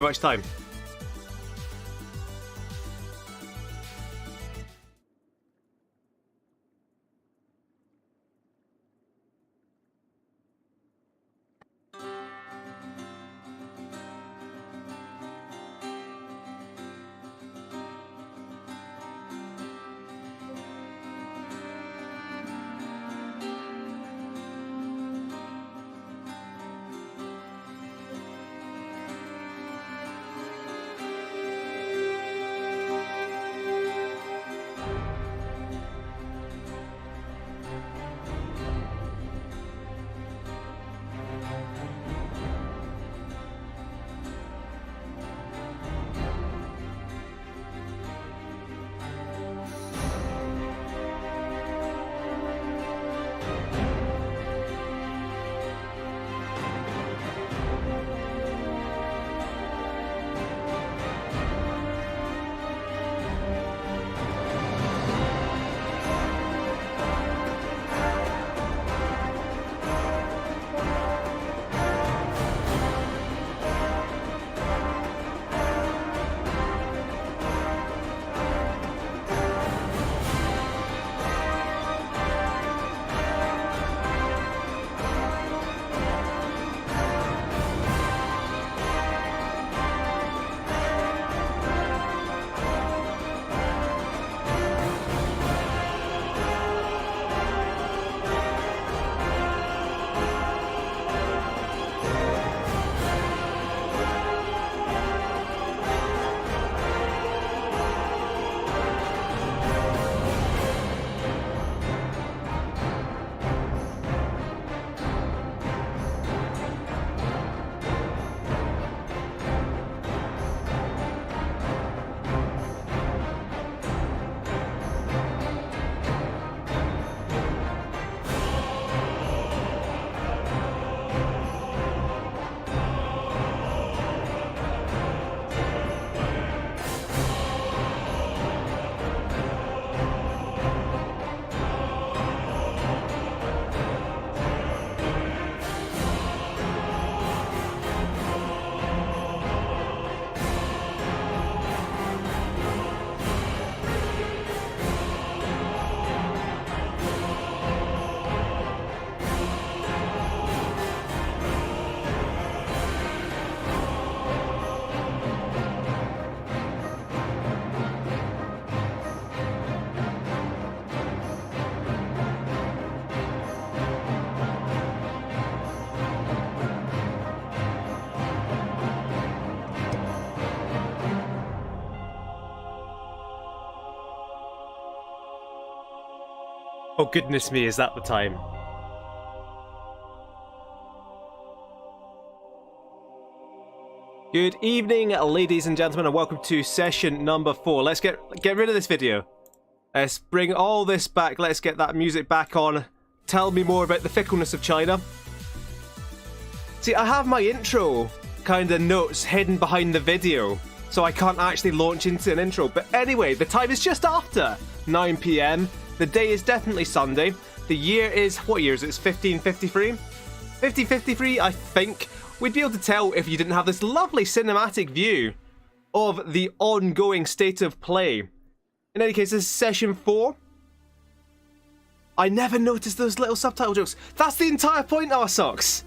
Much time. Oh goodness me, is that the time? Good evening, ladies and gentlemen, and welcome to session number 4. Let's get rid of this video. Let's bring all this back. Let's get that music back on. Tell me more about the fickleness of China. See, I have my intro kind of notes hidden behind the video, so I can't actually launch into an intro. But anyway, the time is just after 9 PM. The day is definitely Sunday. The year is, what year is it? It's 1553? 1553, I think. We'd be able to tell if you didn't have this lovely cinematic view of the ongoing state of play. In any case, this is session 4. I never noticed those little subtitle jokes. That's the entire point, Arsocks.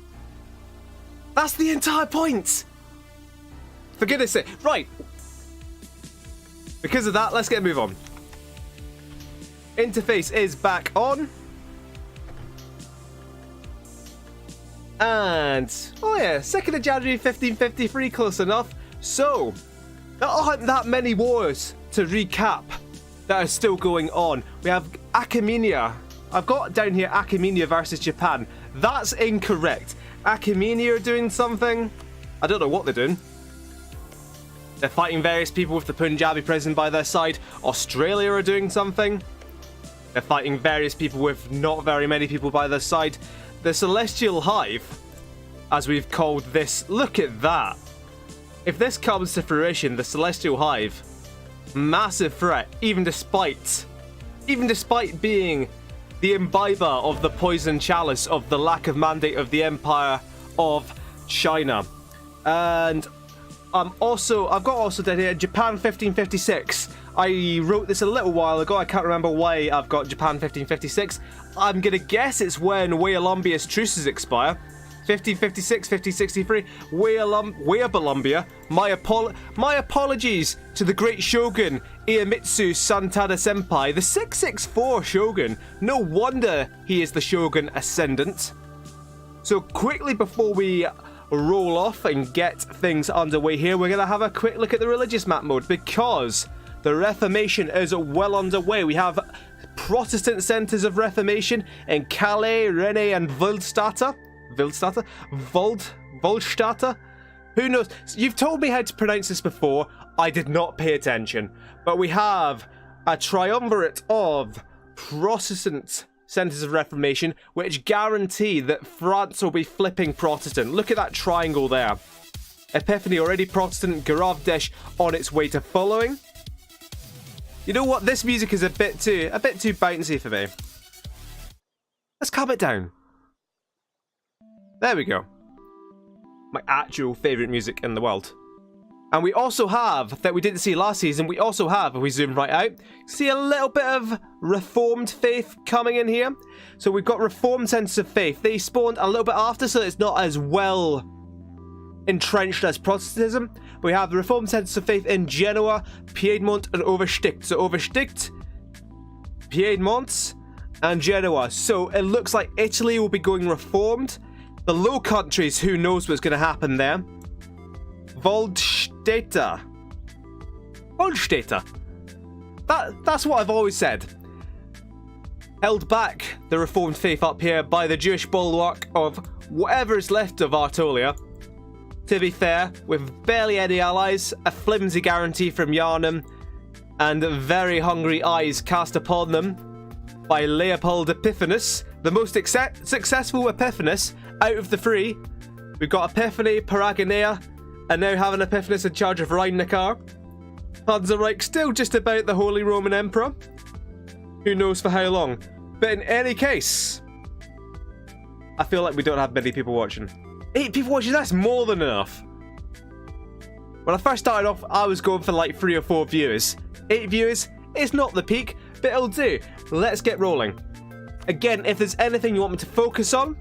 That's the entire point. For goodness sake. Right. Because of that, let's get a move on. Interface is back on. And, oh yeah, 2nd of January 1553, close enough. So, there aren't that many wars to recap that are still going on. We have Achaemenia. I've got down here Achaemenia versus Japan. That's incorrect. Achaemenia are doing something. I don't know what they're doing. They're fighting various people with the Punjabi Prison by their side. Australia are doing something. They're fighting various people with not very many people by their side. The Celestial Hive, as we've called this, look at that. If this comes to fruition, the Celestial Hive, massive threat, even despite being the imbiber of the poison chalice of the lack of mandate of the Empire of China. And I've got also down here Japan 1556. I wrote this a little while ago. I can't remember why I've got Japan 1556. I'm gonna guess it's when Columbia's truces expire. 1556, 1563, Columbia. My apologies to the great shogun Iemitsu Santada Senpai, the 664 shogun. No wonder he is the shogun ascendant. So quickly before we roll off and get things underway here, we're going to have a quick look at the religious map mode, because the Reformation is well underway. We have Protestant centres of Reformation in Calais, Rennes and Wildstatter. Who knows? You've told me how to pronounce this before. I did not pay attention. But we have a triumvirate of Protestant centres of Reformation, which guarantee that France will be flipping Protestant. Look at that triangle there. Epiphany already Protestant, Garavdesh on its way to following. You know what? This music is a bit too bouncy for me. Let's calm it down. There we go. My actual favourite music in the world. And we also have, that we didn't see last season, we also have, if we zoom right out, see a little bit of Reformed faith coming in here. So we've got Reformed centres of faith. They spawned a little bit after, so it's not as well entrenched as Protestantism. We have the Reformed centres of faith in Genoa, Piedmont and Oversticht. So Oversticht, Piedmont and Genoa. So it looks like Italy will be going Reformed. The Low Countries, who knows what's going to happen there. Waldstätter. That's what I've always said. Held back, the Reformed faith up here, by the Jewish bulwark of whatever is left of Artolia. To be fair, with barely any allies, a flimsy guarantee from Yarnum, and very hungry eyes cast upon them by Leopold Epiphanes, the most successful Epiphanes out of the three. We've got Epiphany, Paragonea, and now having Epiphanes in charge of Rhein-Neckar. Hansa-Reich still just about the Holy Roman Emperor. Who knows for how long. But in any case, I feel like we don't have many people watching. 8 people watching, that's more than enough. When I first started off, I was going for like 3 or 4 viewers. 8 viewers, it's not the peak, but it'll do. Let's get rolling. Again, if there's anything you want me to focus on,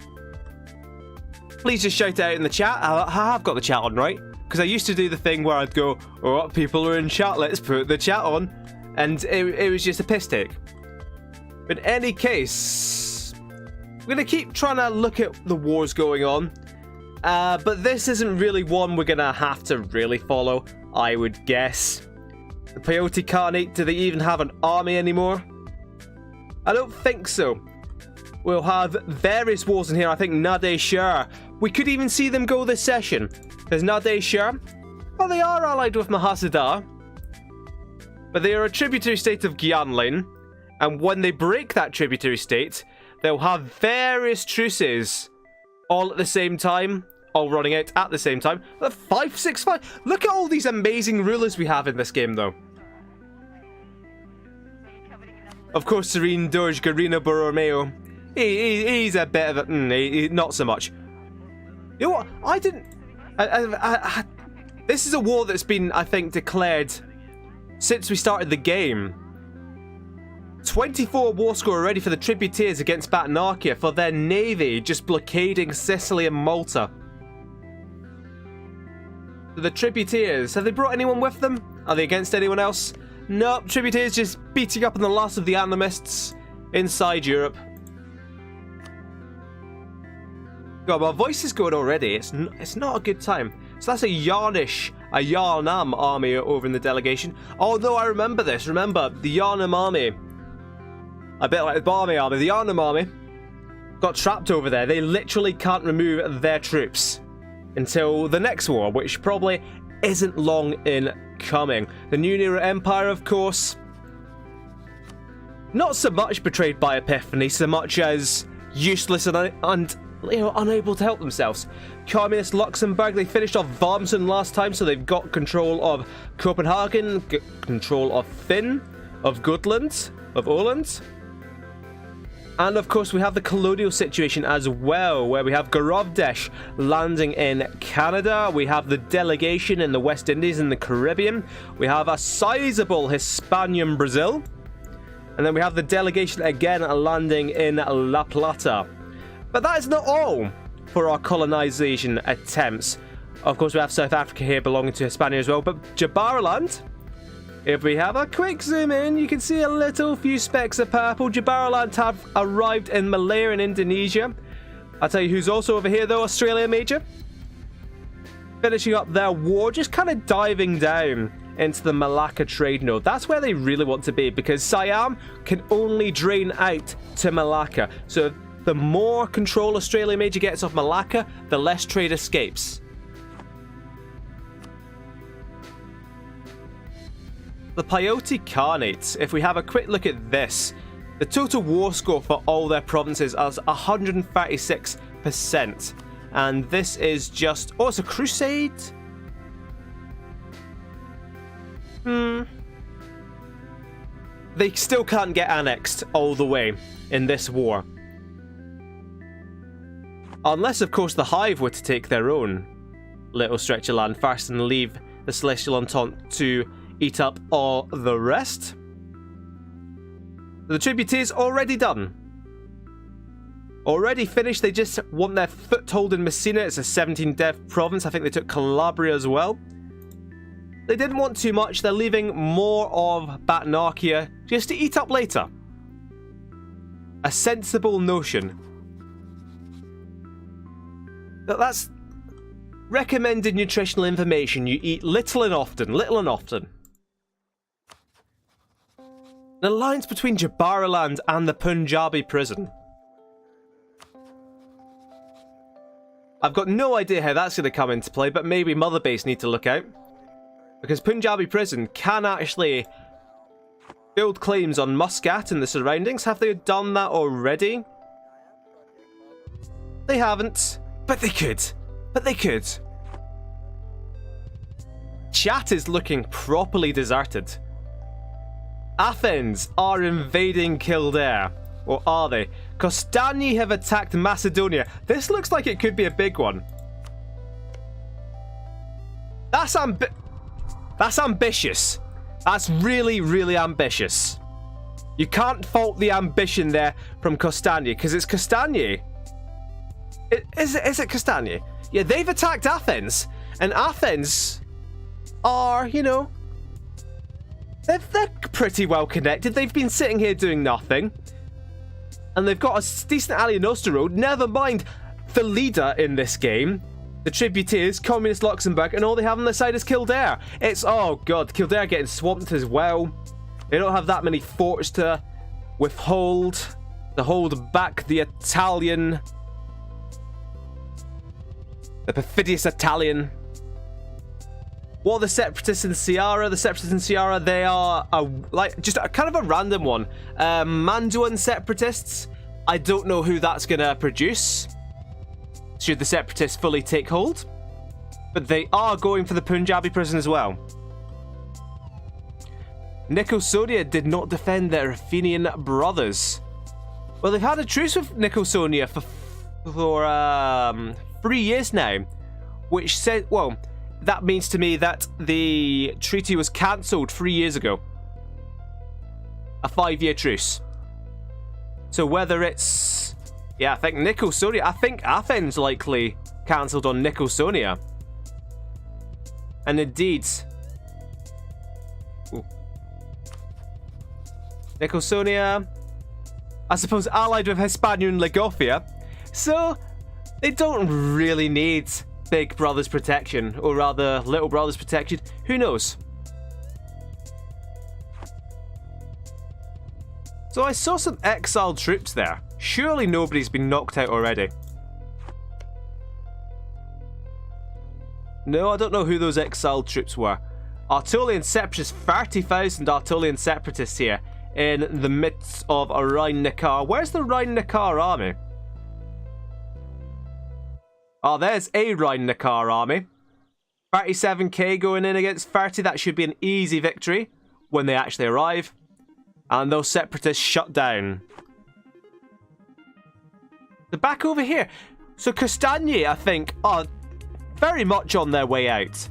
please just shout it out in the chat. I have got the chat on, right? Because I used to do the thing where I'd go, oh, people are in chat, let's put the chat on. And it was just a piss take. But in any case, we're going to keep trying to look at the wars going on. But this isn't really one we're going to have to really follow, I would guess. The Peyote Khanate, do they even have an army anymore? I don't think so. We'll have various wars in here. I think Nadir Shah. We could even see them go this session. There's Nadir Shah. Well, they are allied with Mahasada. But they are a tributary state of Gyanlin. And when they break that tributary state, they'll have various truces all at the same time. All running out at the same time. 565. Look at all these amazing rulers we have in this game, though. Of course, Serene Doge Garina Borromeo. He's a bit of a... not so much. You know what? I didn't... this is a war that's been, I think, declared since we started the game. 24 war score already for the Tributaries against Batanarchia for their navy just blockading Sicily and Malta. The Tributaries, have they brought anyone with them? Are they against anyone else? Nope, Tributaries just beating up on the last of the animists inside Europe. God, my voice is going already. It's not a good time. So that's a Yarnam army over in the delegation. Oh no, I remember this. Remember, the Yarnam army. A bit like the Barmy army. The Yarnam army got trapped over there. They literally can't remove their troops until the next war, which probably isn't long in coming. The New Nero Empire, of course, not so much betrayed by Epiphany, so much as useless and unable to help themselves. Communist Luxembourg, they finished off Wormsen last time, so they've got control of Copenhagen, control of Finn, of Gotland, of Åland. And of course we have the colonial situation as well, where we have Gorovdesh landing in Canada, we have the delegation in the West Indies and the Caribbean, we have a sizable Hispanian Brazil, and then we have the delegation again landing in La Plata. But that is not all for our colonization attempts. Of course we have South Africa here belonging to Hispania as well, but Jabaraland, if we have a quick zoom in, you can see a little few specks of purple. Jabaraland have arrived in Malaya in Indonesia. I'll tell you who's also over here though, Australia Major. Finishing up their war, just kind of diving down into the Malacca trade node. That's where they really want to be, because Siam can only drain out to Malacca. So the more control Australia Major gets of Malacca, the less trade escapes. The Peyote Khanates, if we have a quick look at this, the total war score for all their provinces is 136%. And this is just... oh, it's a crusade? They still can't get annexed all the way in this war. Unless, of course, the Hive were to take their own little stretch of land first and leave the Celestial Entente to eat up all the rest. The tributaries already done. Already finished. They just want their foothold in Messina. It's a 17 dev province. I think they took Calabria as well. They didn't want too much. They're leaving more of Batnarchia just to eat up later. A sensible notion. But that's recommended nutritional information. You eat little and often. Little and often. An alliance between Jabaraland and the Punjabi Prison. I've got no idea how that's going to come into play, but maybe Mother Base need to look out. Because Punjabi Prison can actually build claims on Muscat and the surroundings. Have they done that already? They haven't, but they could. But they could. Chat is looking properly deserted. Athens are invading Kildare. Or are they? Castaigne have attacked Macedonia. This looks like it could be a big one. That's ambitious. That's really, really ambitious. You can't fault the ambition there from Castaigne, because it's Castaigne. Is it Castaigne? Yeah, they've attacked Athens. And Athens are, you know... They're pretty well connected. They've been sitting here doing nothing. And they've got a decent Allia Nostra road. Never mind the leader in this game. The tributaries, Communist Luxembourg, and all they have on their side is Kildare. It's, oh god, Kildare getting swamped as well. They don't have that many forts to withhold, to hold back the Italian... the perfidious Italian. What are the Separatists in Sierra? The Separatists in Sierra, they are just a kind of a random one. Manduan Separatists. I don't know who that's going to produce, should the Separatists fully take hold. But they are going for the Punjabi Prison as well. Nicosonia did not defend their Athenian brothers. Well, they've had a truce with Nicosonia for 3 years now. Which said, well... that means to me that the treaty was cancelled 3 years ago. A 5-year truce. So whether it's... yeah, I think Nicosonia... I think Athens likely cancelled on Nicosonia. And indeed... ooh. Nicosonia... I suppose allied with Hispania and Lagofia. So, they don't really need... Big Brother's protection, or rather Little Brother's protection. Who knows? So I saw some exiled troops there. Surely nobody's been knocked out already. No, I don't know who those exiled troops were. Artolian Separatists, 30,000 Artolian Separatists here in the midst of a Rhine-Neckar. Where's the Rhine-Neckar army? Oh, there's a Rhine-Neckar army. 37k going in against 30. That should be an easy victory when they actually arrive. And those Separatists shut down. They're back over here. So Castaigne, I think, are very much on their way out.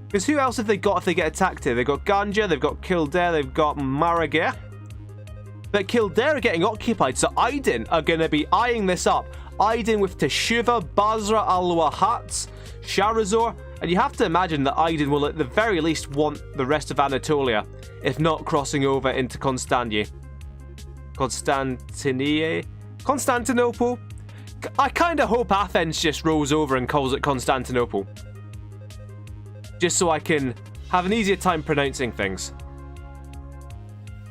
Because who else have they got if they get attacked here? They've got Ganja, they've got Kildare, they've got Maragare. But Kildare are getting occupied, so Aydin are going to be eyeing this up. Aydin with Teshuva, Basra, Al-Wahat, Sharazor. And you have to imagine that Aydin will at the very least want the rest of Anatolia, if not crossing over into Constantinople. I kind of hope Athens just rolls over and calls it Constantinople. Just so I can have an easier time pronouncing things.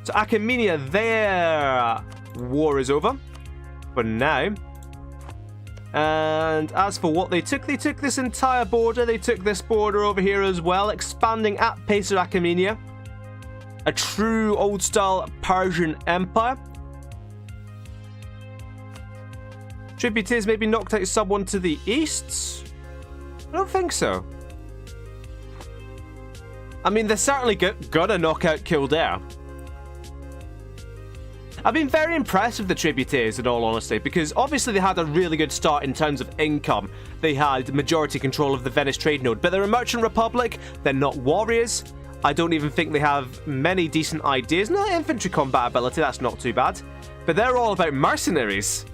So Achaemenia, their war is over for now. And as for what they took this entire border. They took this border over here as well, expanding at Pacer Achaemenia. A true old-style Persian empire. Tributaries maybe knocked out someone to the east? I don't think so. I mean, they're certainly gonna knock out Kildare. I've been very impressed with the tributaries, in all honesty, because obviously they had a really good start in terms of income. They had majority control of the Venice trade node, but they're a merchant republic. They're not warriors. I don't even think they have many decent ideas. No, infantry combat ability, that's not too bad. But they're all about mercenaries.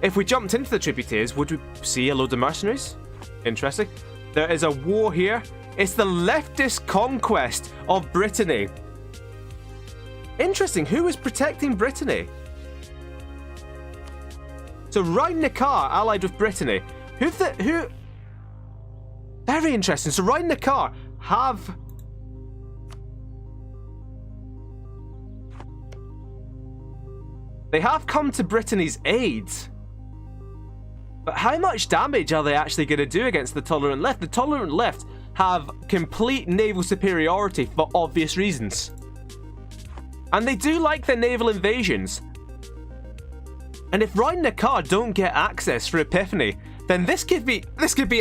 If we jumped into the tributaries, would we see a load of mercenaries? Interesting. There is a war here. It's the leftist conquest of Brittany. Interesting. Who is protecting Brittany? So Rhine-Neckar allied with Brittany. Who? Very interesting. So Rhine-Neckar have... They have come to Brittany's aid. But how much damage are they actually going to do against the Tolerant Left? The Tolerant Left have complete naval superiority for obvious reasons. And they do like their naval invasions. And if Rhine-Neckar don't get access for Epiphany, then this could be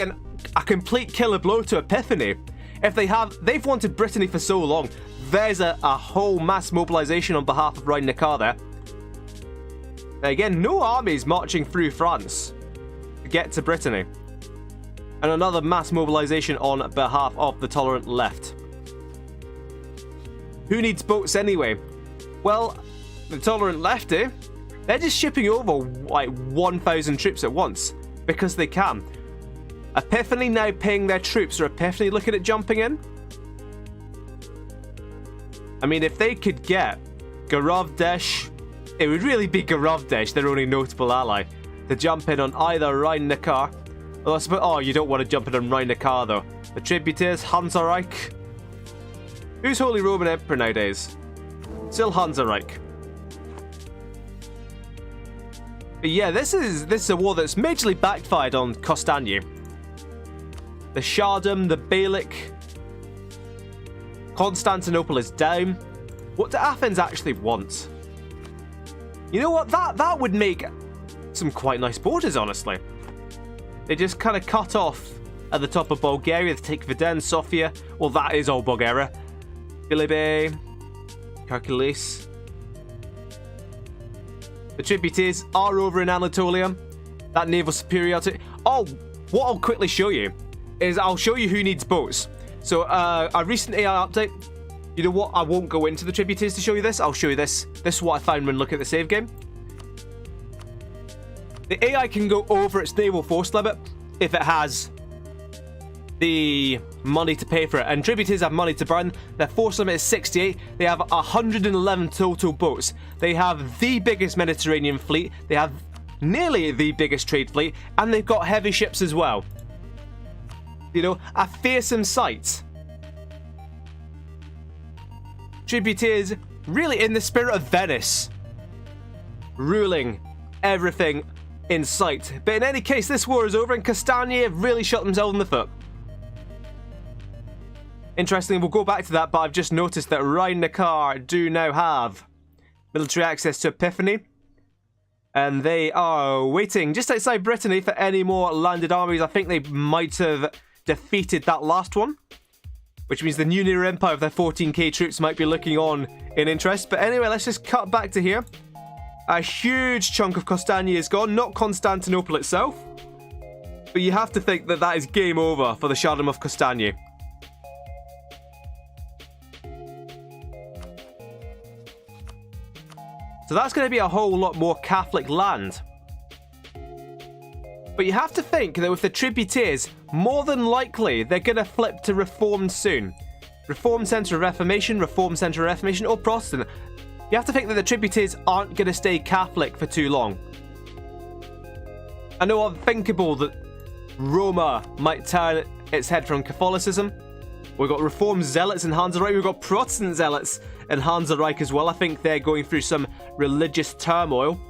a complete killer blow to Epiphany. If they've wanted Brittany for so long, there's a whole mass mobilization on behalf of Rhine-Neckar there. Now again, no armies marching through France to get to Brittany. And another mass mobilization on behalf of the Tolerant Left. Who needs boats anyway? Well, the Tolerant Left, they're just shipping over like 1,000 troops at once because they can. Epiphany now paying their troops. Are Epiphany looking at jumping in? I mean, if they could get Garavdesh, it would really be Garavdesh, their only notable ally, to jump in on either Rhine-Neckar. Well, I suppose, oh, you don't want to jump in on Rhine-Neckar though. The tributaries, Hansareich. Who's Holy Roman Emperor nowadays? Still Hansareich. But yeah, this is a war that's majorly backfired on Castaigne. The Shardam, the Beylik. Constantinople is down. What do Athens actually want? You know what? That would make some quite nice borders, honestly. They just kind of cut off at the top of Bulgaria. They take Vidin, Sofia. Well, that is all Bulgaria. Philippe, Hercules. The tributaries are over in Anatolia. That naval superiority. Oh, what I'll quickly show you is I'll show you who needs boats. So, a recent AI update. You know what? I won't go into the tributaries to show you this. I'll show you this. This is what I found when looking at the save game. The AI can go over its naval force limit if it has the money to pay for it. And tributaries have money to burn. Their force limit is 68. They have 111 total boats. They have the biggest Mediterranean fleet. They have nearly the biggest trade fleet. And they've got heavy ships as well. You know, a fearsome sight. Tributaries really in the spirit of Venice, ruling everything in sight. But in any case, this war is over and Castaigne have really shot themselves in the foot. Interestingly, we'll go back to that, but I've just noticed that Rhine-Neckar do now have military access to Epiphany. And they are waiting just outside Brittany for any more landed armies. I think they might have defeated that last one. Which means the new Nero Empire of their 14k troops might be looking on in interest. But anyway, let's just cut back to here. A huge chunk of Castaigne is gone, not Constantinople itself. But you have to think that that is game over for the Shardom of Castaigne. So that's going to be a whole lot more Catholic land. But you have to think that with the tributaries, more than likely they're going to flip to Reformed soon. Reformed Centre of Reformation, Reformed Centre of Reformation, or Protestant. You have to think that the tributaries aren't going to stay Catholic for too long. I know unthinkable that Roma might turn its head from Catholicism. We've got Reformed Zealots in Hansereich. We've got Protestant Zealots in Hansereich as well. I think they're going through some religious turmoil.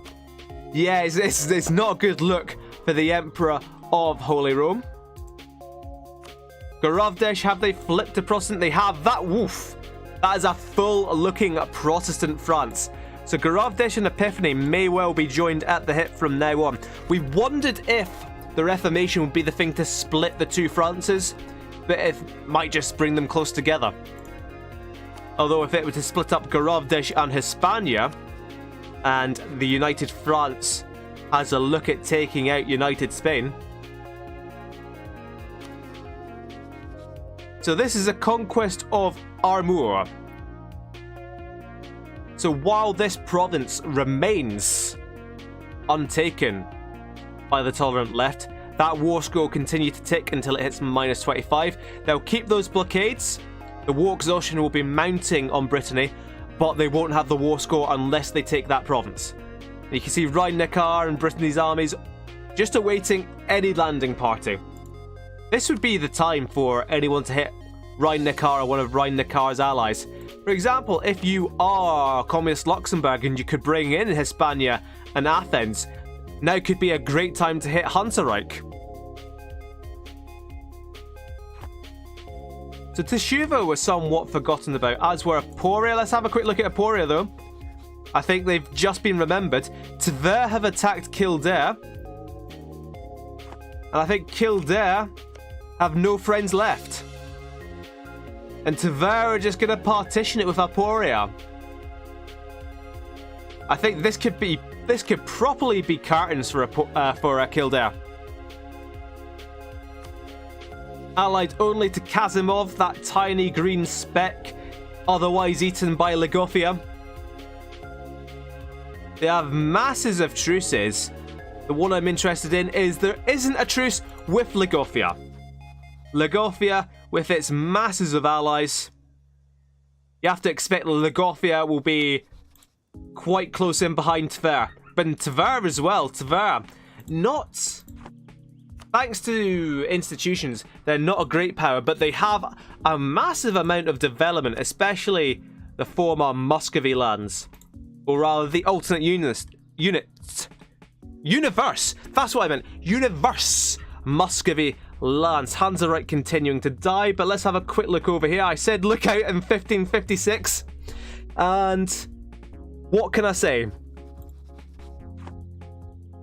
Yeah, it's not a good look for the Emperor of Holy Rome. Gorovdesh, have they flipped to Protestant? They have. That, woof. That is a full-looking Protestant France. So Gorovdesh and Epiphany may well be joined at the hip from now on. We wondered if the Reformation would be the thing to split the two Frances, but it might just bring them close together. Although if it were to split up Gorovdesh and Hispania, and the United France has a look at taking out United Spain. So this is a conquest of Armor. So while this province remains untaken by the tolerant left, that war score will continue to tick until it hits -25. They'll keep those blockades. The war exhaustion will be mounting on Brittany, but they won't have the war score unless they take that province. You can see Rhine-Neckar and Brittany's armies just awaiting any landing party. This would be the time for anyone to hit Rhine-Neckar or one of Rhine-Neckar's allies. For example, if you are Communist Luxembourg and you could bring in Hispania and Athens, now could be a great time to hit Hansereich. So Teshuva was somewhat forgotten about, as were Apuria. Let's have a quick look at Apuria though. I think they've just been remembered. Tver have attacked Kildare. And I think Kildare have no friends left. And Tver are just going to partition it with Apuria. I think this could properly be curtains for Kildare. Allied only to Kazimov, that tiny green speck, otherwise eaten by Lagofia. They have masses of truces. The one I'm interested in is there isn't a truce with Lagofia. Lagofia, with its masses of allies, you have to expect Lagofia will be quite close in behind Tver. But in Tver as well, Tver, not... Thanks to institutions, they're not a great power, but they have a massive amount of development, especially the former Muscovy lands. Or rather, the alternate universe. That's what I meant. Universe Muscovy lands. Hansereich continuing to die, but let's have a quick look over here. I said look out in 1556. And what can I say?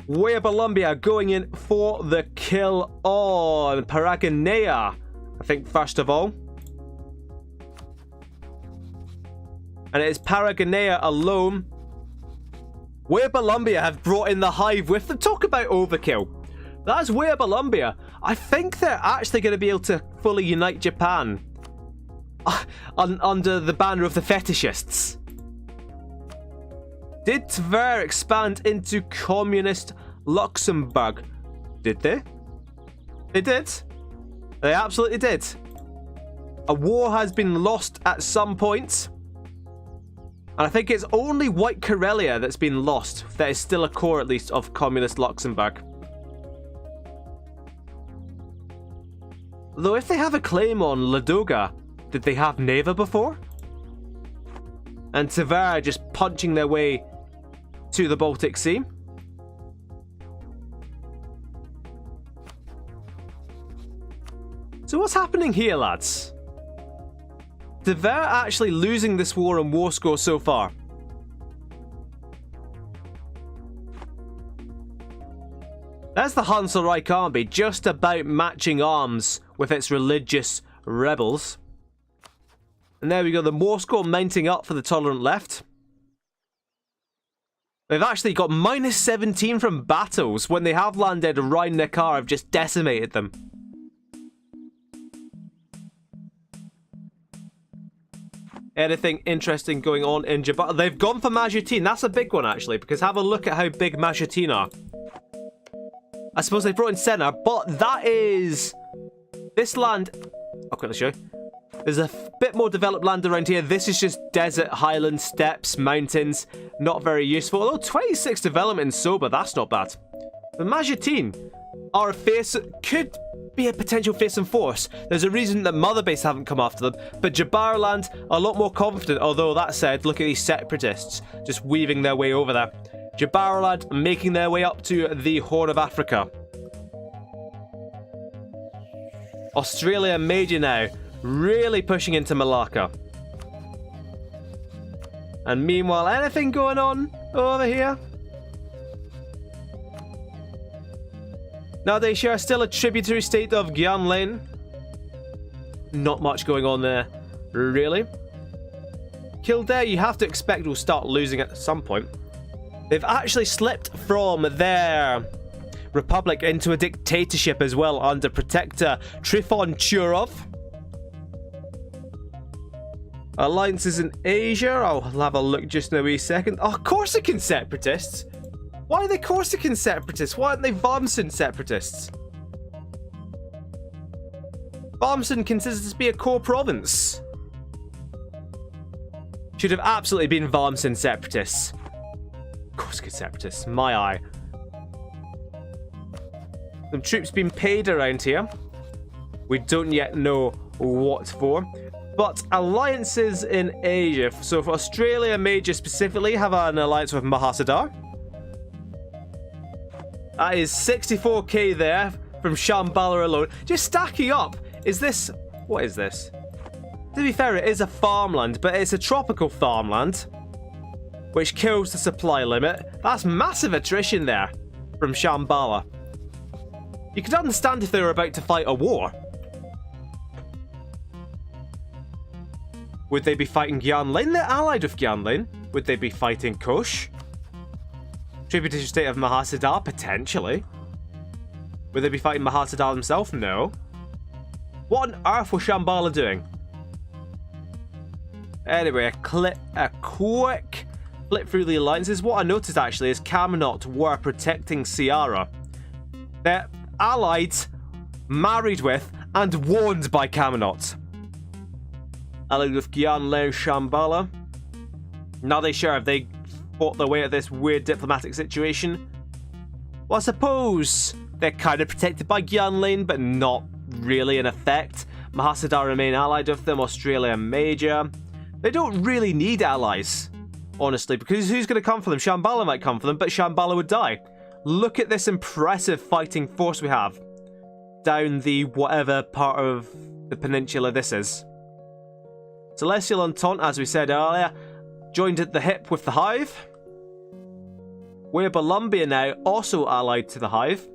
Weabolumbia going in for the kill on Paragonea, I think, first of all. And it is Paragonea alone. Weabolumbia have brought in the hive with them. Talk about overkill. That's Weabolumbia. I think they're actually going to be able to fully unite Japan under the banner of the fetishists. Did Tver expand into communist Luxembourg? Did they? They did. They absolutely did. A war has been lost at some point. And I think it's only White Karelia that's been lost. That is still a core, at least, of communist Luxembourg. Though if they have a claim on Ladoga, did they have Neva before? And Tver just punching their way to the Baltic Sea. So what's happening here, lads? Tver actually losing this war on war score so far. There's the Hansereich army just about matching arms with its religious rebels. And there we go, the war score mounting up for the tolerant left. They've actually got -17 from battles when they have landed. Rhein-Neckar have just decimated them. Anything interesting going on in Jabal? They've gone for Majeerteen. That's a big one, actually, because have a look at how big Majeerteen are. I suppose they brought in Senna, but that is... This land... I'll quickly show you. There's a bit more developed land around here. This is just desert, highland, steppes, mountains. Not very useful. Although 26 development in Soba, that's not bad. The Majeerteen are a fearsome... Could be a potential fearsome force. There's a reason that Mother Base haven't come after them. But Jabariland are a lot more confident. Although, that said, look at these separatists just weaving their way over there. Jabariland making their way up to the Horn of Africa. Australia Major now. Really pushing into Malacca. And meanwhile, anything going on over here? Nadeshire still a tributary state of Gyanlane. Not much going on there, really. Kildare, you have to expect will start losing at some point. They've actually slipped from their republic into a dictatorship as well under Protector Trifon Churov. Alliances in Asia. I'll have a look just in a wee second. Oh, Corsican separatists. Why are they Corsican separatists? Why aren't they Varmson separatists? Varmson considers to be a core province. Should have absolutely been Varmson separatists. Corsican separatists. My eye. Some troops being paid around here. We don't yet know what for. But alliances in Asia. So for Australia Major specifically, have an alliance with Mahasada. That is 64k there from Shambhala alone. Just stacking up. Is this... What is this? To be fair, it is a farmland, but it's a tropical farmland. Which kills the supply limit. That's massive attrition there from Shambhala. You could understand if they were about to fight a war. Would they be fighting Gyanlane? They're allied with Gyanlane. Would they be fighting Kush? Tributary state of Mahasada? Potentially. Would they be fighting Mahasada himself? No. What on earth was Shambhala doing? Anyway, a quick flip through the alliances. What I noticed actually is Camelot were protecting Ciara. They're allied, married with, and warned by Camelot. Allied with Gyanlane, Shambhala. Now they sure have they fought their way out of this weird diplomatic situation? Well, I suppose they're kind of protected by Gyanlane, but not really in effect. Mahasada remain allied with them, Australia Major. They don't really need allies, honestly, because who's going to come for them? Shambhala might come for them, but Shambhala would die. Look at this impressive fighting force we have down the whatever part of the peninsula this is. Celestial Entente, as we said earlier, joined at the hip with the Hive. We're Columbia now, also allied to the Hive.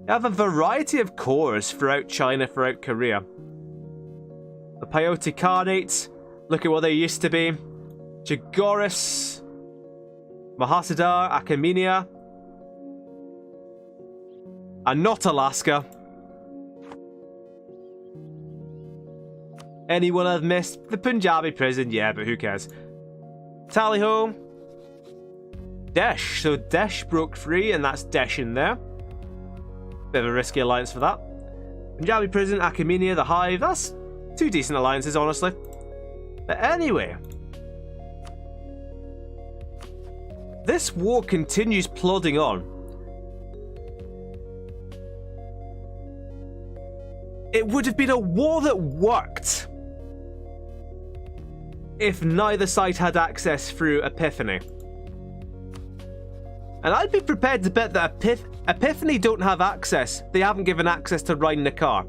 They have a variety of cores throughout China, throughout Korea. The Peyote Khanate, look at what they used to be. Jagoris, Mahasada, Achaemenia, and not Alaska. Anyone I've missed? The Punjabi Prison, yeah, but who cares? Tally-ho. Desh. So Desh broke free, and that's Desh in there. Bit of a risky alliance for that. Punjabi Prison, Achaemenia, the Hive. That's two decent alliances, honestly. But anyway. This war continues plodding on. It would have been a war that worked if neither side had access through Epiphany. And I'd be prepared to bet that Epiphany don't have access. They haven't given access to Rhein-Neckar.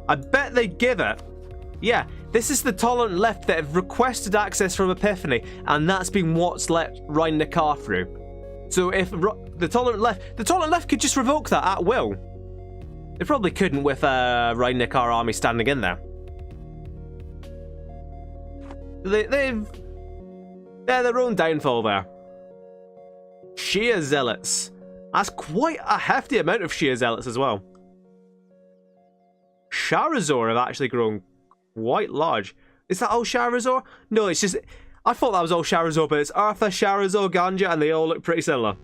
I bet they'd give it. Yeah, this is the tolerant left that have requested access from Epiphany, and that's been what's let Rhein-Neckar through. So if the tolerant left could just revoke that at will. They probably couldn't with a Rhein-Neckar army standing in there. They're their own downfall there. Shia zealots. That's quite a hefty amount of Shia zealots as well. Sharazor have actually grown quite large. Is that all Sharazor? No, it's just... I thought that was all Sharazor, but it's Arthur, Sharazor, Ganja, and they all look pretty similar.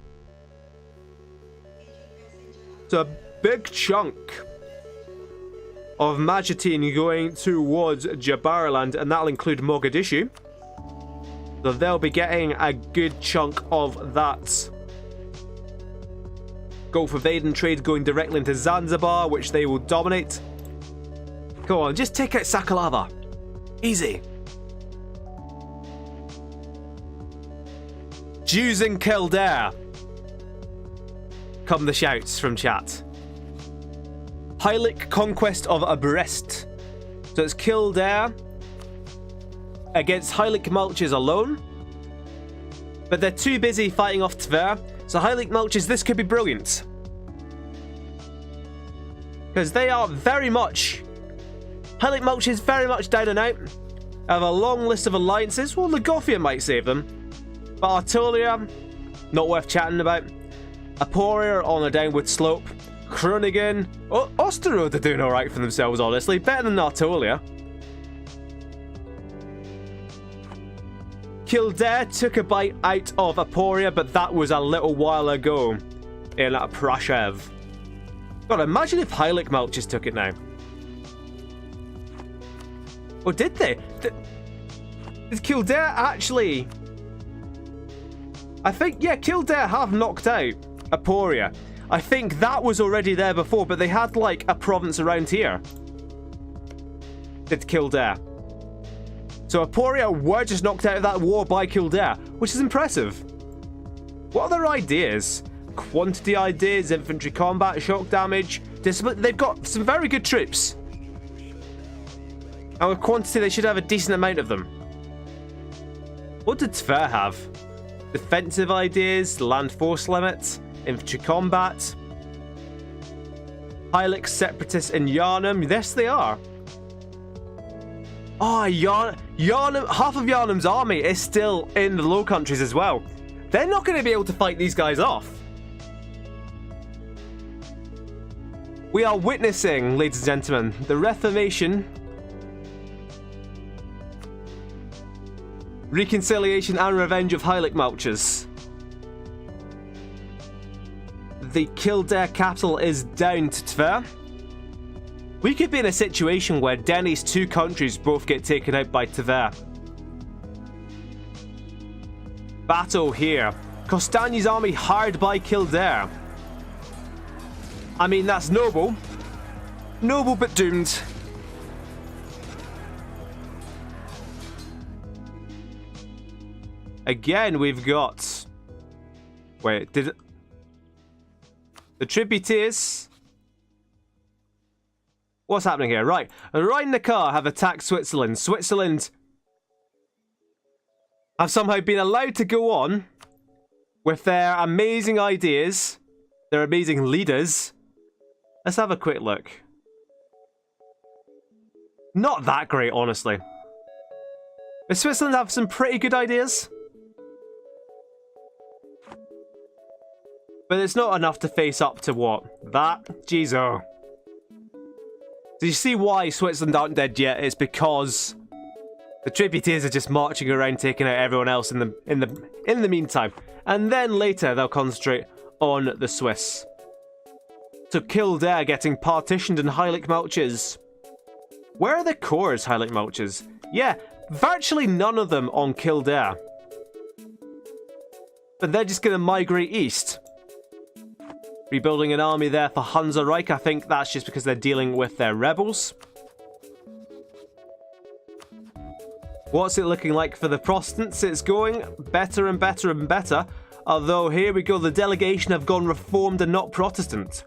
So a big chunk of Majeerteen going towards Jabariland, and that'll include Mogadishu. So they'll be getting a good chunk of that Gulf of Aden trade going directly into Zanzibar, which they will dominate. Come on, just take out Sakalava. Easy. Jews in Kildare. Come the shouts from chat. Heilig conquest of Brest. So it's Kildare against Heilig Mulches alone. But they're too busy fighting off Tver. So Heilig Mulches, this could be brilliant. Because they are very much... Heilig Mulches very much down and out. I have a long list of alliances. Well, Lagofia might save them. But Artolia, not worth chatting about. Aporia on a downward slope. Groningen. Oh, Osterode are doing alright for themselves, honestly. Better than Artolia. Kildare took a bite out of Aporia, but that was a little while ago in Prashev. God, imagine if Heilig Mulches took it now. Or did they? Did Kildare actually... I think, yeah, Kildare have knocked out Aporia. I think that was already there before, but they had, like, a province around here. Did Kildare. So Aporia were just knocked out of that war by Kildare, which is impressive. What are their ideas? Quantity ideas, infantry combat, shock damage, discipline. They've got some very good troops. And with quantity, they should have a decent amount of them. What did Tver have? Defensive ideas, land force limit, infantry combat. Heilig separatists in Yarnum. Yes, they are. Oh, Yarnum. Half of Yarnum's army is still in the Low Countries as well. They're not going to be able to fight these guys off. We are witnessing, ladies and gentlemen, the Reformation, reconciliation and revenge of Heilig Mulches. The Kildare capital is down to Tver. We could be in a situation where Denny's two countries both get taken out by Tver. Battle here. Castaigne's army hard by Kildare. I mean, that's noble. Noble but doomed. Again, we've got... Wait, did it... The tributaries... What's happening here? Right. Rhein-Neckar have attacked Switzerland. Switzerland have somehow been allowed to go on with their amazing ideas, their amazing leaders. Let's have a quick look. Not that great, honestly. But Switzerland have some pretty good ideas. But it's not enough to face up to what? That? Jeez, oh. So you see why Switzerland aren't dead yet? It's because the tributaries are just marching around taking out everyone else in the meantime. And then later they'll concentrate on the Swiss. So Kildare getting partitioned in Heilig Mulches. Where are the cores, Heilig Mulches? Yeah, virtually none of them on Kildare. But they're just going to migrate east. Rebuilding an army there for Hansa Reich. I think that's just because they're dealing with their rebels. What's it looking like for the Protestants? It's going better and better and better. Although, here we go, the delegation have gone Reformed and not Protestant.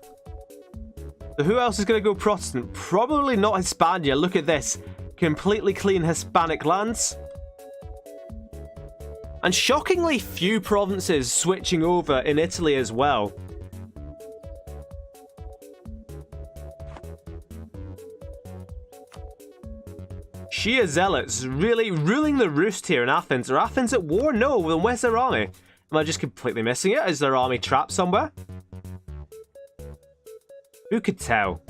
So who else is going to go Protestant? Probably not Hispania. Look at this. Completely clean Hispanic lands. And shockingly few provinces switching over in Italy as well. Shia zealots really ruling the roost here in Athens. Are Athens at war? No, then where's their army? Am I just completely missing it? Is their army trapped somewhere? Who could tell?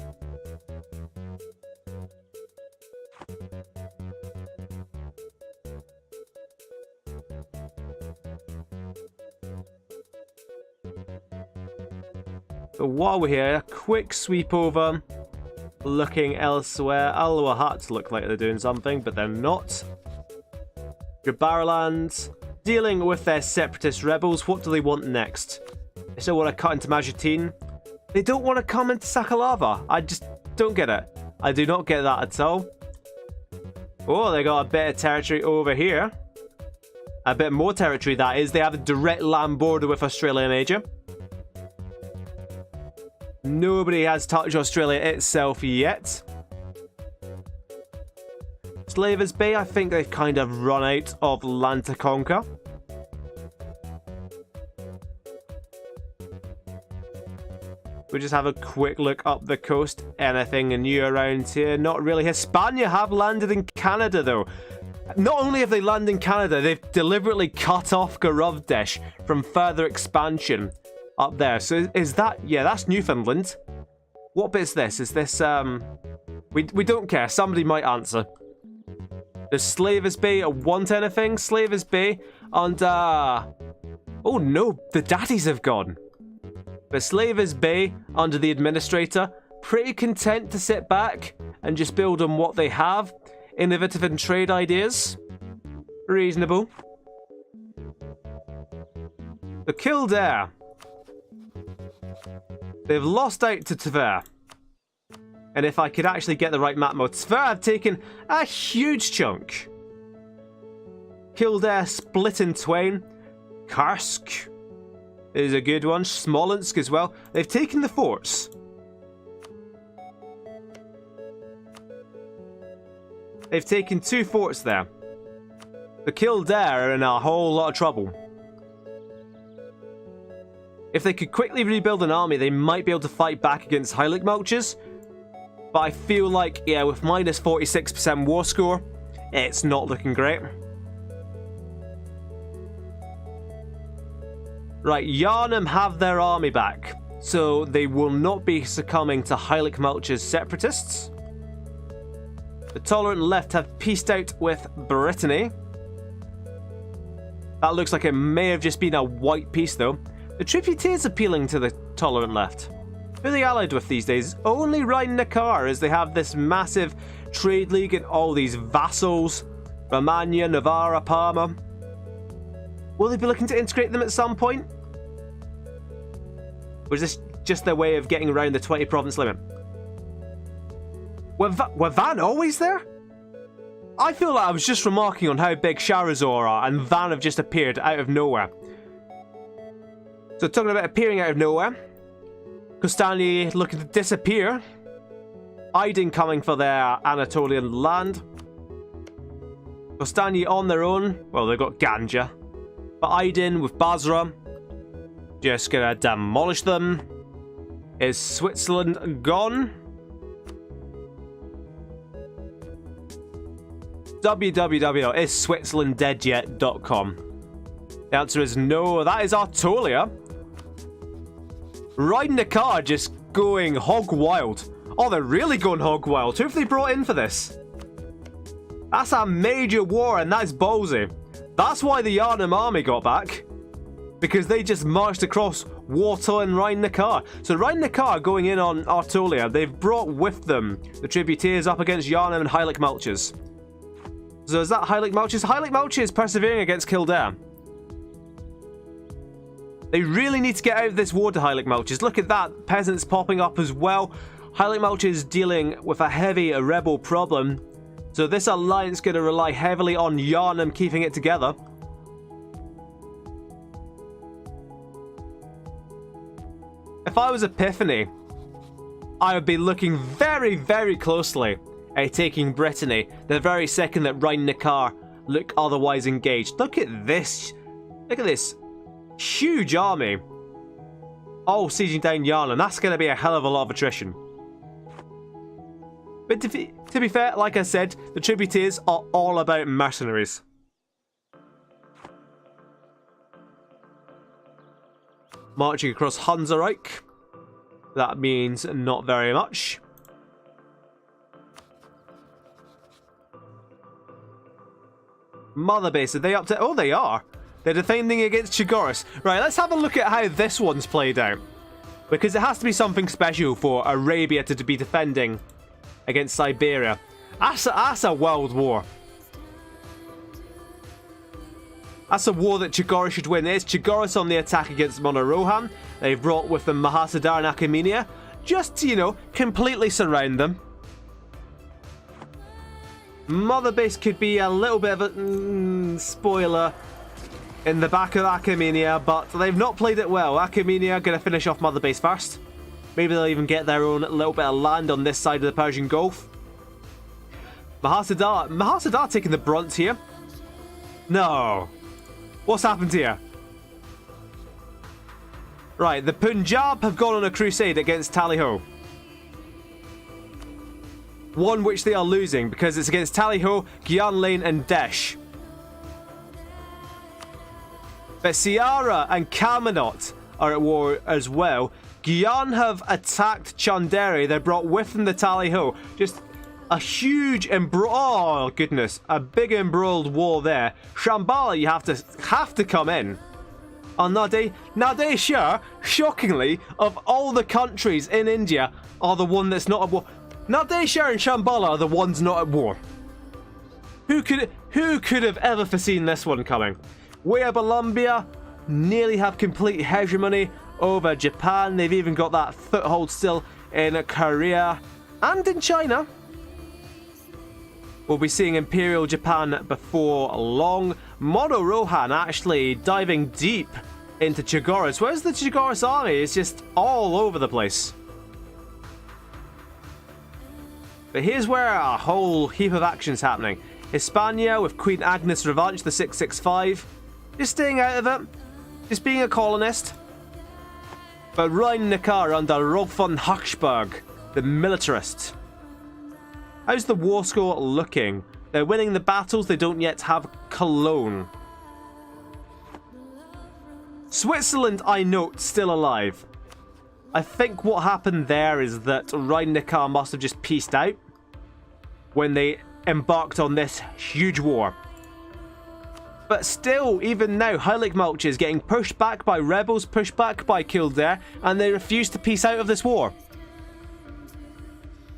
But while we're here, a quick sweep over. Looking elsewhere. Al-Wahat look like they're doing something, but they're not. Jabaraland dealing with their separatist rebels. What do they want next? They still want to cut into Majutin. They don't want to come into Sakhalava. I just don't get it. I do not get that at all. Oh, they got a bit of territory over here. A bit more territory, that is. They have a direct land border with Australia and Asia. Nobody has touched Australia itself yet. Slavers Bay, I think they've kind of run out of land to conquer. We'll just have a quick look up the coast. Anything new around here? Not really. Hispania have landed in Canada, though. Not only have they landed in Canada, they've deliberately cut off Garovdesh from further expansion up there. So is that... yeah, that's Newfoundland. What bit's this? Is this... We don't care. Somebody might answer. Does Slavers Bay want anything? Slavers Bay and... oh no, the daddies have gone. But Slavers Bay, under the administrator, pretty content to sit back and just build on what they have. Innovative in trade ideas. Reasonable. The Kildare. They've lost out to Tver. And if I could actually get the right map mode, Tver have taken a huge chunk. Kildare split in twain. Kursk is a good one. Smolensk as well. They've taken the forts. They've taken 2 forts there. The Kildare are in a whole lot of trouble. If they could quickly rebuild an army, they might be able to fight back against Heilig Mulches. But I feel like, yeah, with minus 46% war score, it's not looking great. Right, Yarnum have their army back, so they will not be succumbing to Heilig Mulches separatists. The Tolerant Left have peaced out with Brittany. That looks like it may have just been a white peace, though. The Tributaries appealing to the Tolerant Left. Who are they allied with these days? Only Rhine Nacar, as they have this massive trade league and all these vassals. Romagna, Novara, Parma. Will they be looking to integrate them at some point? Or is this just their way of getting around the 20 province limit? Were Van always there? I feel like I was just remarking on how big Sharazor are, and Van have just appeared out of nowhere. So talking about appearing out of nowhere, Castaigne looking to disappear. Aydin coming for their Anatolian land. Castaigne on their own. Well, they've got Ganja. But Aydin with Basra. Just gonna demolish them. Is Switzerland gone? www.isswitzerlanddeadyet.com. The answer is no. That is Artolia. Riding the car, just going hog wild. Oh, they're really going hog wild. Who have they brought in for this? That's a major war, and that's ballsy. That's why the Yarnum army got back. Because they just marched across Warta and Rhine-Neckar. So Rhine-Neckar going in on Artolia, they've brought with them the Tributaries up against Yarnum and Heilig Mulches. So is that Heilig Mulches? Heilig Mulches persevering against Kildare. They really need to get out of this war to Heilig Mulches. Look at that. Peasants popping up as well. Heilig Mulches dealing with a heavy rebel problem. So this alliance going to rely heavily on Yarnum keeping it together. If I was Epiphany, I would be looking very, very closely at taking Brittany the very second that Rhine-Neckar look otherwise engaged. Look at this. Look at this huge army. Oh, sieging down Yarnum. That's going to be a hell of a lot of attrition. But to be fair, like I said, the tributaries are all about mercenaries. Marching across Hansereich. That means not very much. Mother base, are they up to... Oh, they are. They're defending against Chigoris. Right, let's have a look at how this one's played out. Because it has to be something special for Arabia to be defending against Siberia. That's a world war. That's a war that Chigoris should win. It's Chigoris on the attack against Monorohan. They've brought with them Mahasada and Achaemenia. Just to, you know, completely surround them. Mother base could be a little bit of a spoiler in the back of Achaemenia, but they've not played it well. Achaemenia going to finish off Mother base first. Maybe they'll even get their own little bit of land on this side of the Persian Gulf. Mahasada taking the brunt here. No. What's happened here? Right, the Punjab have gone on a crusade against Tally-Ho. One which they are losing because it's against Tally-Ho, Gyan Lane and Desh. But Ciara and Kamanot are at war as well. Gyan have attacked Chanderi. They brought with them the Tally-Ho. Just a huge oh goodness, a big embroiled war there. Shambhala, you have to come in. On Nadir Shah, shockingly, of all the countries in India, are the one that's not at war. Nadir Shah and Shambhala are the ones not at war. Who could have ever foreseen this one coming? Colombia nearly have complete hegemony over Japan. They've even got that foothold still in Korea and in China. We'll be seeing Imperial Japan before long. Monorohan actually diving deep into Chigoris. Where's the Chigoris army? It's just all over the place. But here's where a whole heap of action's happening. Hispania with Queen Agnes Revanche, the 665. Just staying out of it. Just being a colonist. But Rhein-Neckar under Rolf von Hochsburg, the militarist. How's the war score looking? They're winning the battles, they don't yet have Cologne. Switzerland, I note, still alive. I think what happened there is that Rhein-Neckar must have just peaced out when they embarked on this huge war. But still, even now, Heiligmalch is getting pushed back by rebels, pushed back by Kildare, and they refuse to peace out of this war.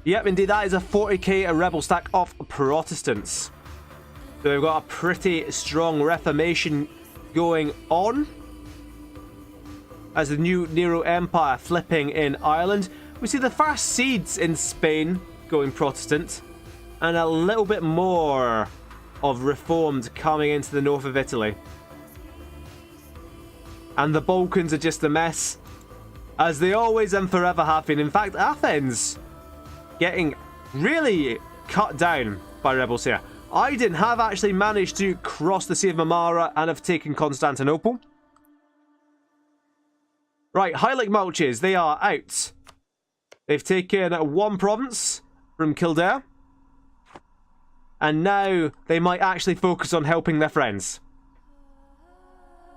Yep, indeed, that is a 40k rebel stack of Protestants. So we've got a pretty strong Reformation going on. As the new Nero Empire flipping in Ireland. We see the first seeds in Spain going Protestant. And a little bit more of Reformed coming into the north of Italy. And the Balkans are just a mess. As they always and forever have been. In fact, Athens getting really cut down by rebels here. Aydin have actually managed to cross the Sea of Marmara and have taken Constantinople. Right, Heiligmalches, they are out. They've taken one province from Kildare. And now they might actually focus on helping their friends.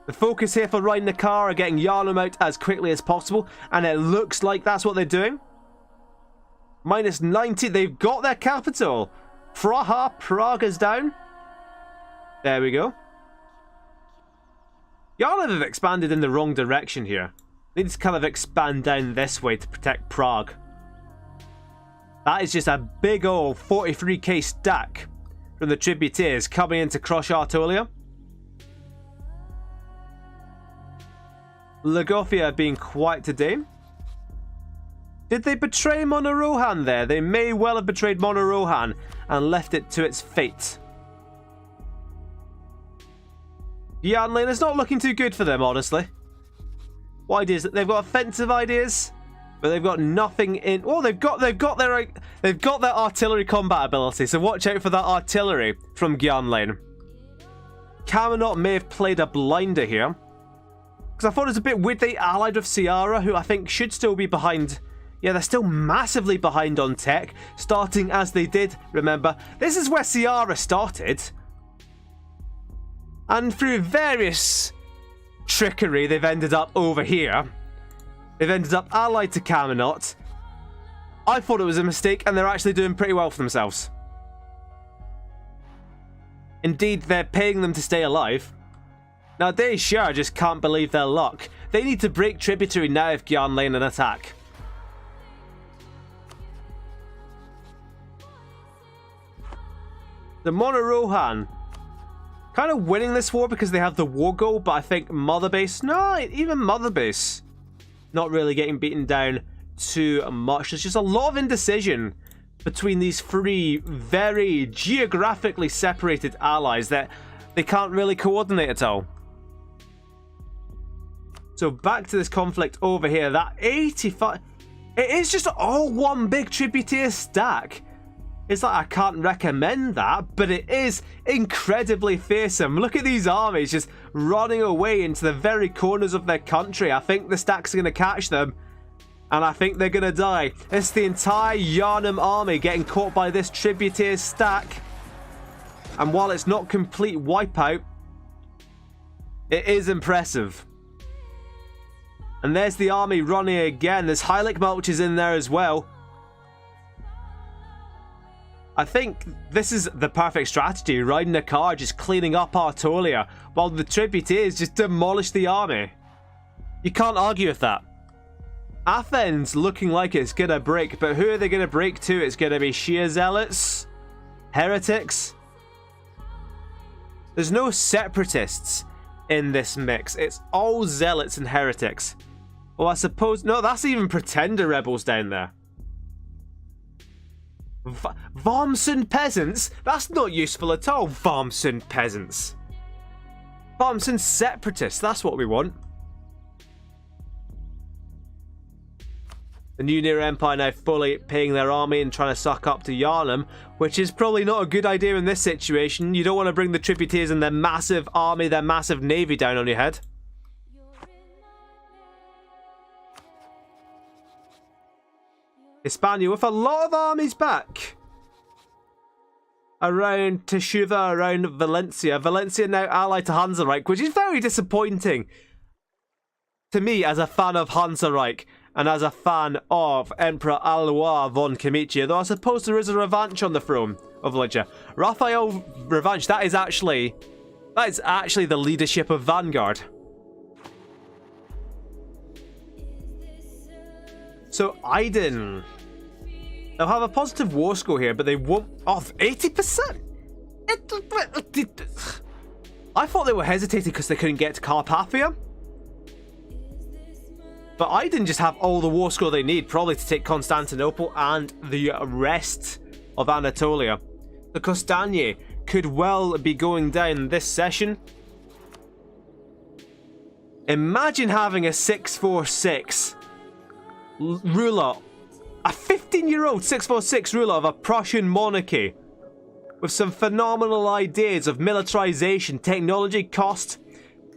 The focus here for Rhein-Neckar are getting Yarnum out as quickly as possible. And it looks like that's what they're doing. Minus 90, they've got their capital. Prague is down. There we go. Yarnum have expanded in the wrong direction here. They need to kind of expand down this way to protect Prague. That is just a big old 43k stack from the tributaries coming in to crush Artolia. Lagofia being quiet today. Did they betray Monorohan there? They may well have betrayed Monorohan and left it to its fate. Yanlin is not looking too good for them, honestly. What ideas? They've got offensive ideas, but they've got nothing in. Oh, they've got their artillery combat ability. So watch out for that artillery from Gyanlane. Kamanot may have played a blinder here, because I thought it was a bit weird they allied with Ciara, who I think should still be behind Yeah, they're still massively behind on tech, starting as they did, remember. This is where Ciara started. And through various trickery, they've ended up over here. They've ended up allied to Camelot. I thought it was a mistake, and they're actually doing pretty well for themselves. Indeed, they're paying them to stay alive. Now, they sure just can't believe their luck. They need to break Tributary now if Gyan lane an attack. The Monorohan kind of winning this war because they have the war goal, but I think Mother Base, no, even Mother Base, not really getting beaten down too much. There's just a lot of indecision between these three very geographically separated allies that they can't really coordinate at all. So back to this conflict over here, that 85, it is just all one big tributary stack. It's like I can't recommend that, but it is incredibly fearsome. Look at these armies just running away into the very corners of their country. I think the stacks are going to catch them, and I think they're going to die. It's the entire Yharnam army getting caught by this tributary stack. And while it's not complete wipeout, it is impressive. And there's the army running again. There's Hylic Mulches in there as well. I think this is the perfect strategy, riding a car, just cleaning up Artolia, while the tributaries just demolish the army. You can't argue with that. Athens looking like it's going to break, but who are they going to break to? It's going to be Shia Zealots, Heretics. There's no Separatists in this mix. It's all Zealots and Heretics. Well, I suppose... No, that's even Pretender rebels down there. Varmsund peasants? That's not useful at all, Varmsund peasants. Varmsund separatists, that's what we want. The New Near Empire now fully paying their army and trying to suck up to Yharnam, which is probably not a good idea in this situation. You don't want to bring the tributaries and their massive army, their massive navy down on your head. Hispania with a lot of armies back. Around Teshuva, around Valencia. Valencia now allied to Hansareich, which is very disappointing to me as a fan of Hansareich and as a fan of Emperor Alois von Kamicia, though I suppose there is a revanche on the throne of Valencia. Raphael revanche, that is actually the leadership of Vanguard. So Aiden, they'll have a positive war score here, but they won't. Oh, 80%? I thought they were hesitating because they couldn't get to Carpathia. But Aiden just have all the war score they need, probably to take Constantinople and the rest of Anatolia. The Castaigne could well be going down this session. Imagine having a 646 ruler, a 15-year-old 646 ruler of a Prussian monarchy with some phenomenal ideas of militarization, technology, cost,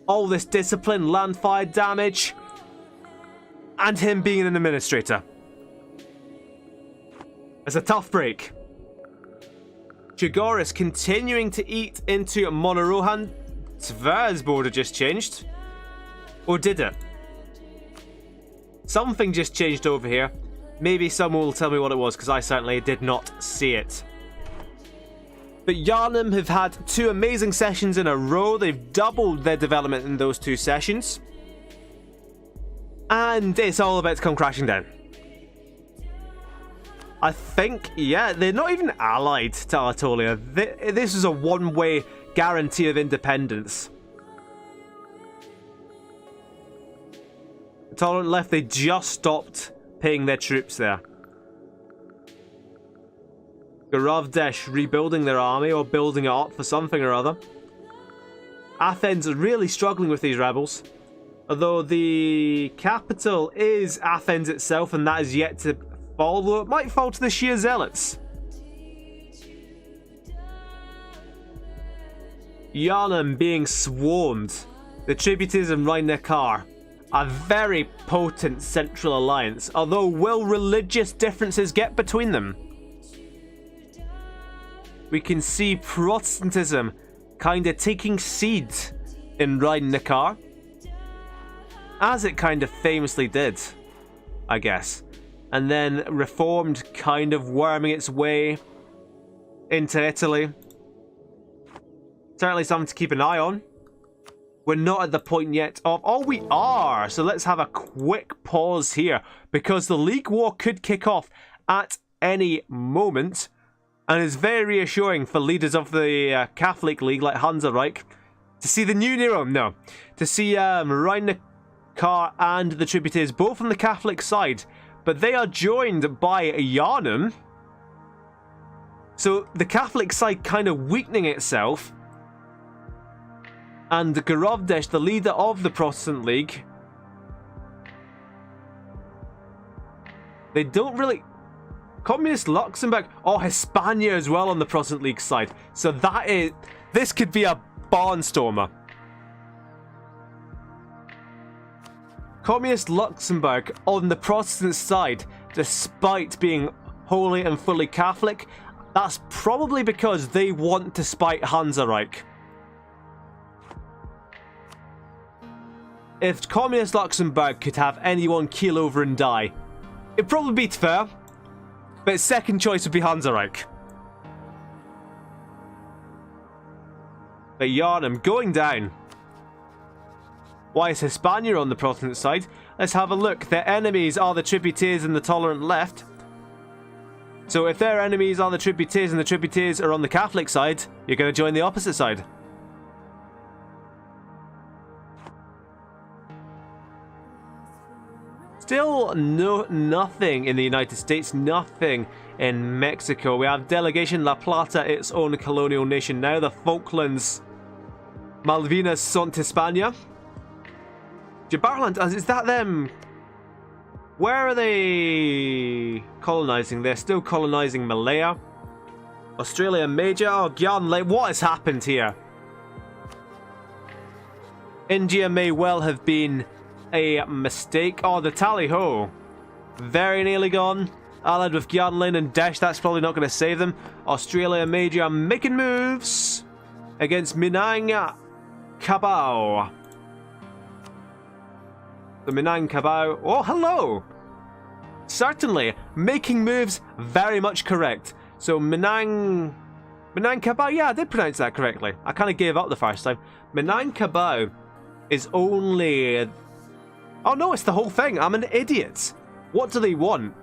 all this discipline, land fire damage, and him being an administrator. It's a tough break. Chigoris continuing to eat into Monorohan. Tver's border just changed. Or did it? Something just changed over here. Maybe someone will tell me what it was, because I certainly did not see it. But Yharnam have had 2 amazing sessions in a row. They've doubled their development in those 2 sessions. And it's all about to come crashing down. I think, yeah, they're not even allied to Anatolia. This is a one-way guarantee of independence. Tolerant left, they just stopped paying their troops there. Garavdesh rebuilding their army or building it up for something or other. Athens are really struggling with these rebels. Although the capital is Athens itself, and that is yet to fall, though it might fall to the Shia Zealots. Yharnam being swarmed. The tributaries and Rhein-Neckar a very potent central alliance, although will religious differences get between them? We can see Protestantism kind of taking seed in Rhine-Neckar, as it kind of famously did, I guess. And then Reformed kind of worming its way into Italy. Certainly something to keep an eye on. We're not at the point yet of... Oh, we are! So let's have a quick pause here, because the League War could kick off at any moment, and it's very reassuring for leaders of the Catholic League like Hansereich to see the new Nero. No. To see Rhine-Neckar and the tributaries both on the Catholic side, but they are joined by Yarnum. So the Catholic side kind of weakening itself. And Gorovdesh, the leader of the Protestant League, they don't really... Communist Luxembourg. Oh, Hispania as well on the Protestant League side. So that is... This could be a barnstormer. Communist Luxembourg on the Protestant side, despite being wholly and fully Catholic, that's probably because they want to spite Hansereich. If Communist Luxembourg could have anyone keel over and die, it'd probably be Tver, but second choice would be Hansereich. But Yarnum going down. Why is Hispania on the Protestant side? Let's have a look. Their enemies are the tributaries and the tolerant left. So if their enemies are the tributaries and the tributaries are on the Catholic side, you're going to join the opposite side. Still nothing in the United States, nothing in Mexico. We have Delegation La Plata, its own colonial nation now. The Falklands, Malvinas sont Hispania. Jabarland, is that them? Where are they colonizing? They're still colonizing Malaya. Australia Major. Oh, Gyanle, what has happened here? India may well have been a mistake. Oh, the Tally-Ho. Very nearly gone. Allied with Gyanlin and Desh. That's probably not going to save them. Australia Major making moves against Minang Kabau. The Minang Kabau. Oh, hello. Certainly. Making moves. Very much correct. So Minang Kabau. Yeah, I did pronounce that correctly. I kind of gave up the first time. Minang Kabau is only... Oh no, it's the whole thing. I'm an idiot. What do they want?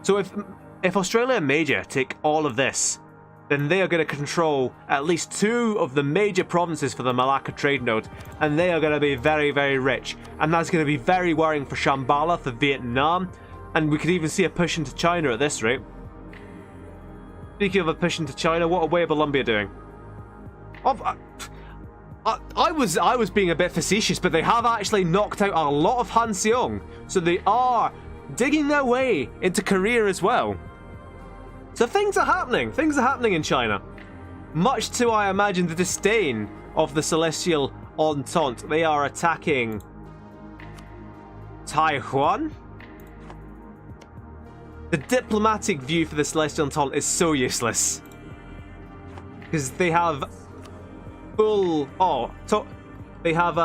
So if Australia Major take all of this, then they are going to control at least 2 of the major provinces for the Malacca trade node, and they are going to be very, very rich. And that's going to be very worrying for Shambhala, for Vietnam, and we could even see a push into China at this rate. Speaking of a push into China, what are Way of Columbia doing? I was being a bit facetious, but they have actually knocked out a lot of Han Seong, so they are digging their way into Korea as well. So things are happening. Things are happening in China. Much to, I imagine, the disdain of the Celestial Entente. They are attacking Taiwan. The diplomatic view for the Celestial Entente is so useless. Because they have full... they have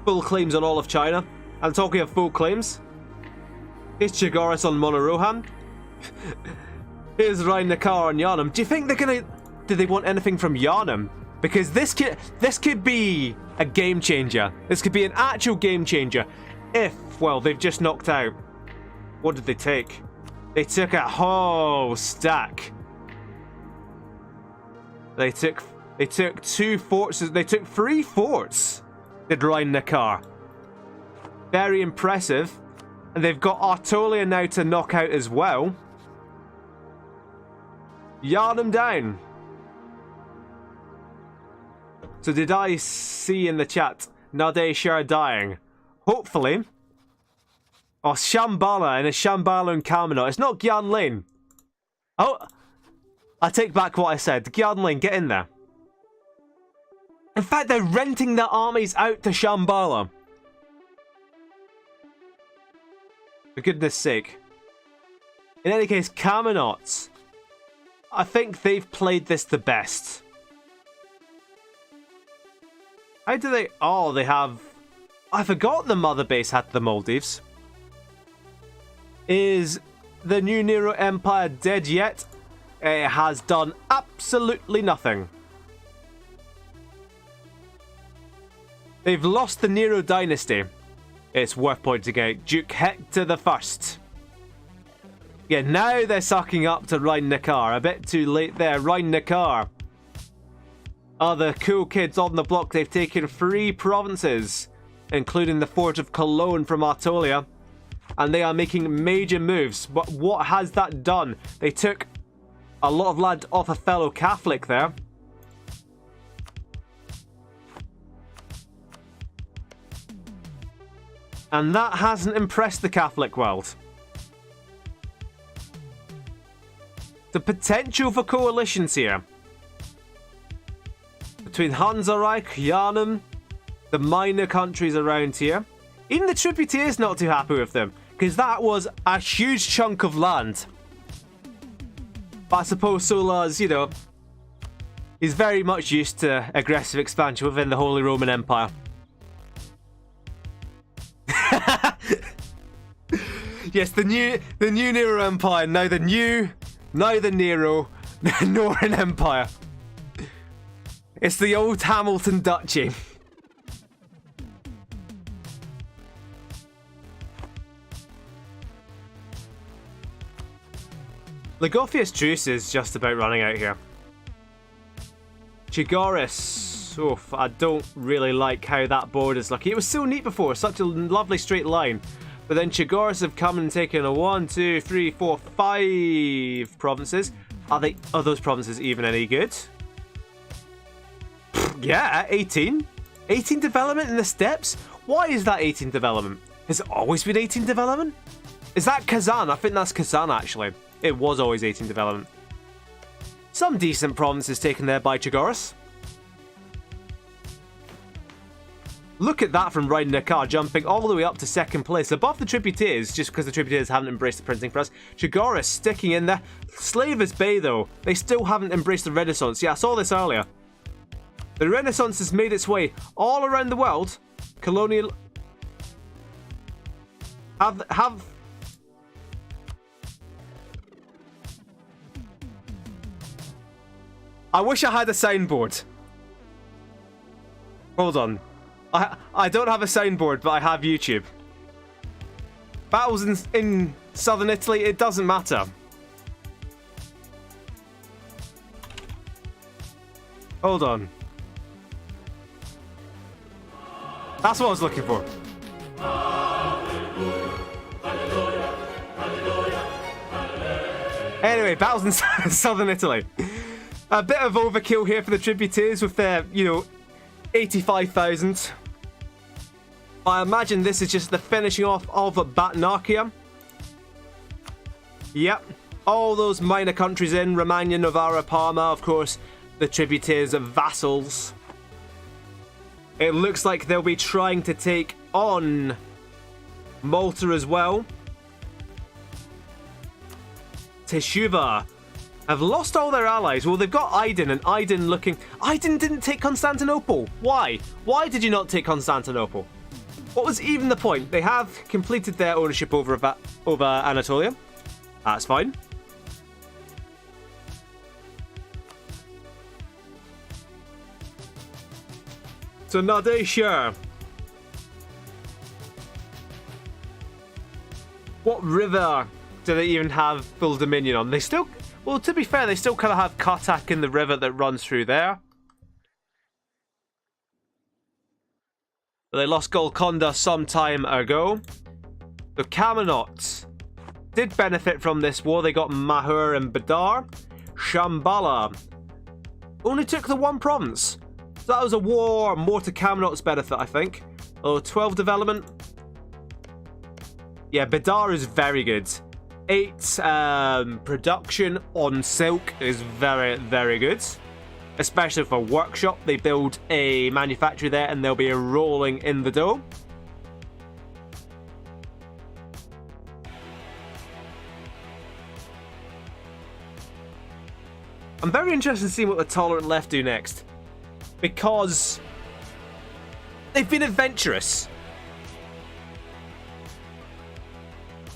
full claims on all of China. I'm talking of full claims. Here's Chigoris on Monorohan. Here's Rhine-Neckar on Yarnum. Do you think they're gonna... Do they want anything from Yarnum? Because this could be a game changer. This could be an actual game changer. If, well, they've just knocked out... What did they take? They took a whole stack. They took 2 forts. They took 3 forts. Did Rhine-Neckar. Very impressive. And they've got Artolia now to knock out as well. Yarnum down. So did I see in the chat Nadeshar dying? Hopefully. Oh, Shambhala and a Shambhala and Kamino. It's not Gyanlin. Oh, I take back what I said. Gyanlin, get in there. In fact, they're renting their armies out to Shambhala. For goodness sake. In any case, Kaminots. I think they've played this the best. How do they... Oh, they have... I forgot the mother base had the Maldives. Is the new Nero Empire dead yet? It has done absolutely nothing. They've lost the Nero dynasty. It's worth pointing out. Duke Hector the First. Yeah, now they're sucking up to Rhine Neckar. A bit too late there. Rhine Neckar. Other cool kids on the block. They've taken 3 provinces, including the fort of Cologne from Aetolia. And they are making major moves. But what has that done? They took a lot of land off a fellow Catholic there. And that hasn't impressed the Catholic world. The potential for coalitions here. Between Hansareich, Janum, the minor countries around here. Even the Tributae is not too happy with them, because that was a huge chunk of land. But I suppose Sulla's, you know, he's very much used to aggressive expansion within the Holy Roman Empire. Yes, the new Nero Empire, now the Nero, the Northern Empire. It's the old Hamilton Duchy. Legothius Truce is just about running out here. Chigoris. Oof, I don't really like how that board is looking. It was so neat before, such a lovely straight line. But then Chigoris have come and taken a 1, 2, 3, 4, 5 provinces. Are those provinces even any good? Yeah, 18. 18 development in the steppes? Why is that 18 development? Has it always been 18 development? Is that Kazan? I think that's Kazan actually. It was always 18 development. Some decent provinces taken there by Chigoris. Look at that from Rhine Neckar, jumping all the way up to 2nd place, above the Tributaes, just because the Tributaes haven't embraced the printing press. Chigoris sticking in there. Slavis Bay, though, they still haven't embraced the Renaissance. Yeah, I saw this earlier. The Renaissance has made its way all around the world. Colonial... Have... I wish I had a soundboard. Hold on. I don't have a soundboard, but I have YouTube. Battles in southern Italy, it doesn't matter. Hold on. That's what I was looking for. Anyway, battles in southern Italy. A bit of overkill here for the Tributaes with their, 85,000. I imagine this is just the finishing off of Batnarchia. Yep. All those minor countries in. Romagna, Novara, Parma, of course. The Tributaes of vassals. It looks like they'll be trying to take on Malta as well. Teshuva have lost all their allies. Well, they've got Aydin, and Aydin looking... Aydin didn't take Constantinople. Why? Why did you not take Constantinople? What was even the point? They have completed their ownership over Anatolia. That's fine. So Nadir. What river do they even have full dominion on? They still... Well, to be fair, they still kind of have Katak in the river that runs through there. But they lost Golconda some time ago. The Kaminots did benefit from this war. They got Mahur and Badar. Shambhala only took the 1 province. So that was a war more to Kaminots' benefit, I think. Oh, 12 development. Yeah, Badar is very good. 8 production on silk is very, very good. especially for workshop. They build a manufactory there and they'll be rolling in the dough. I'm very interested in seeing what the Tolerant Left do next, because they've been adventurous.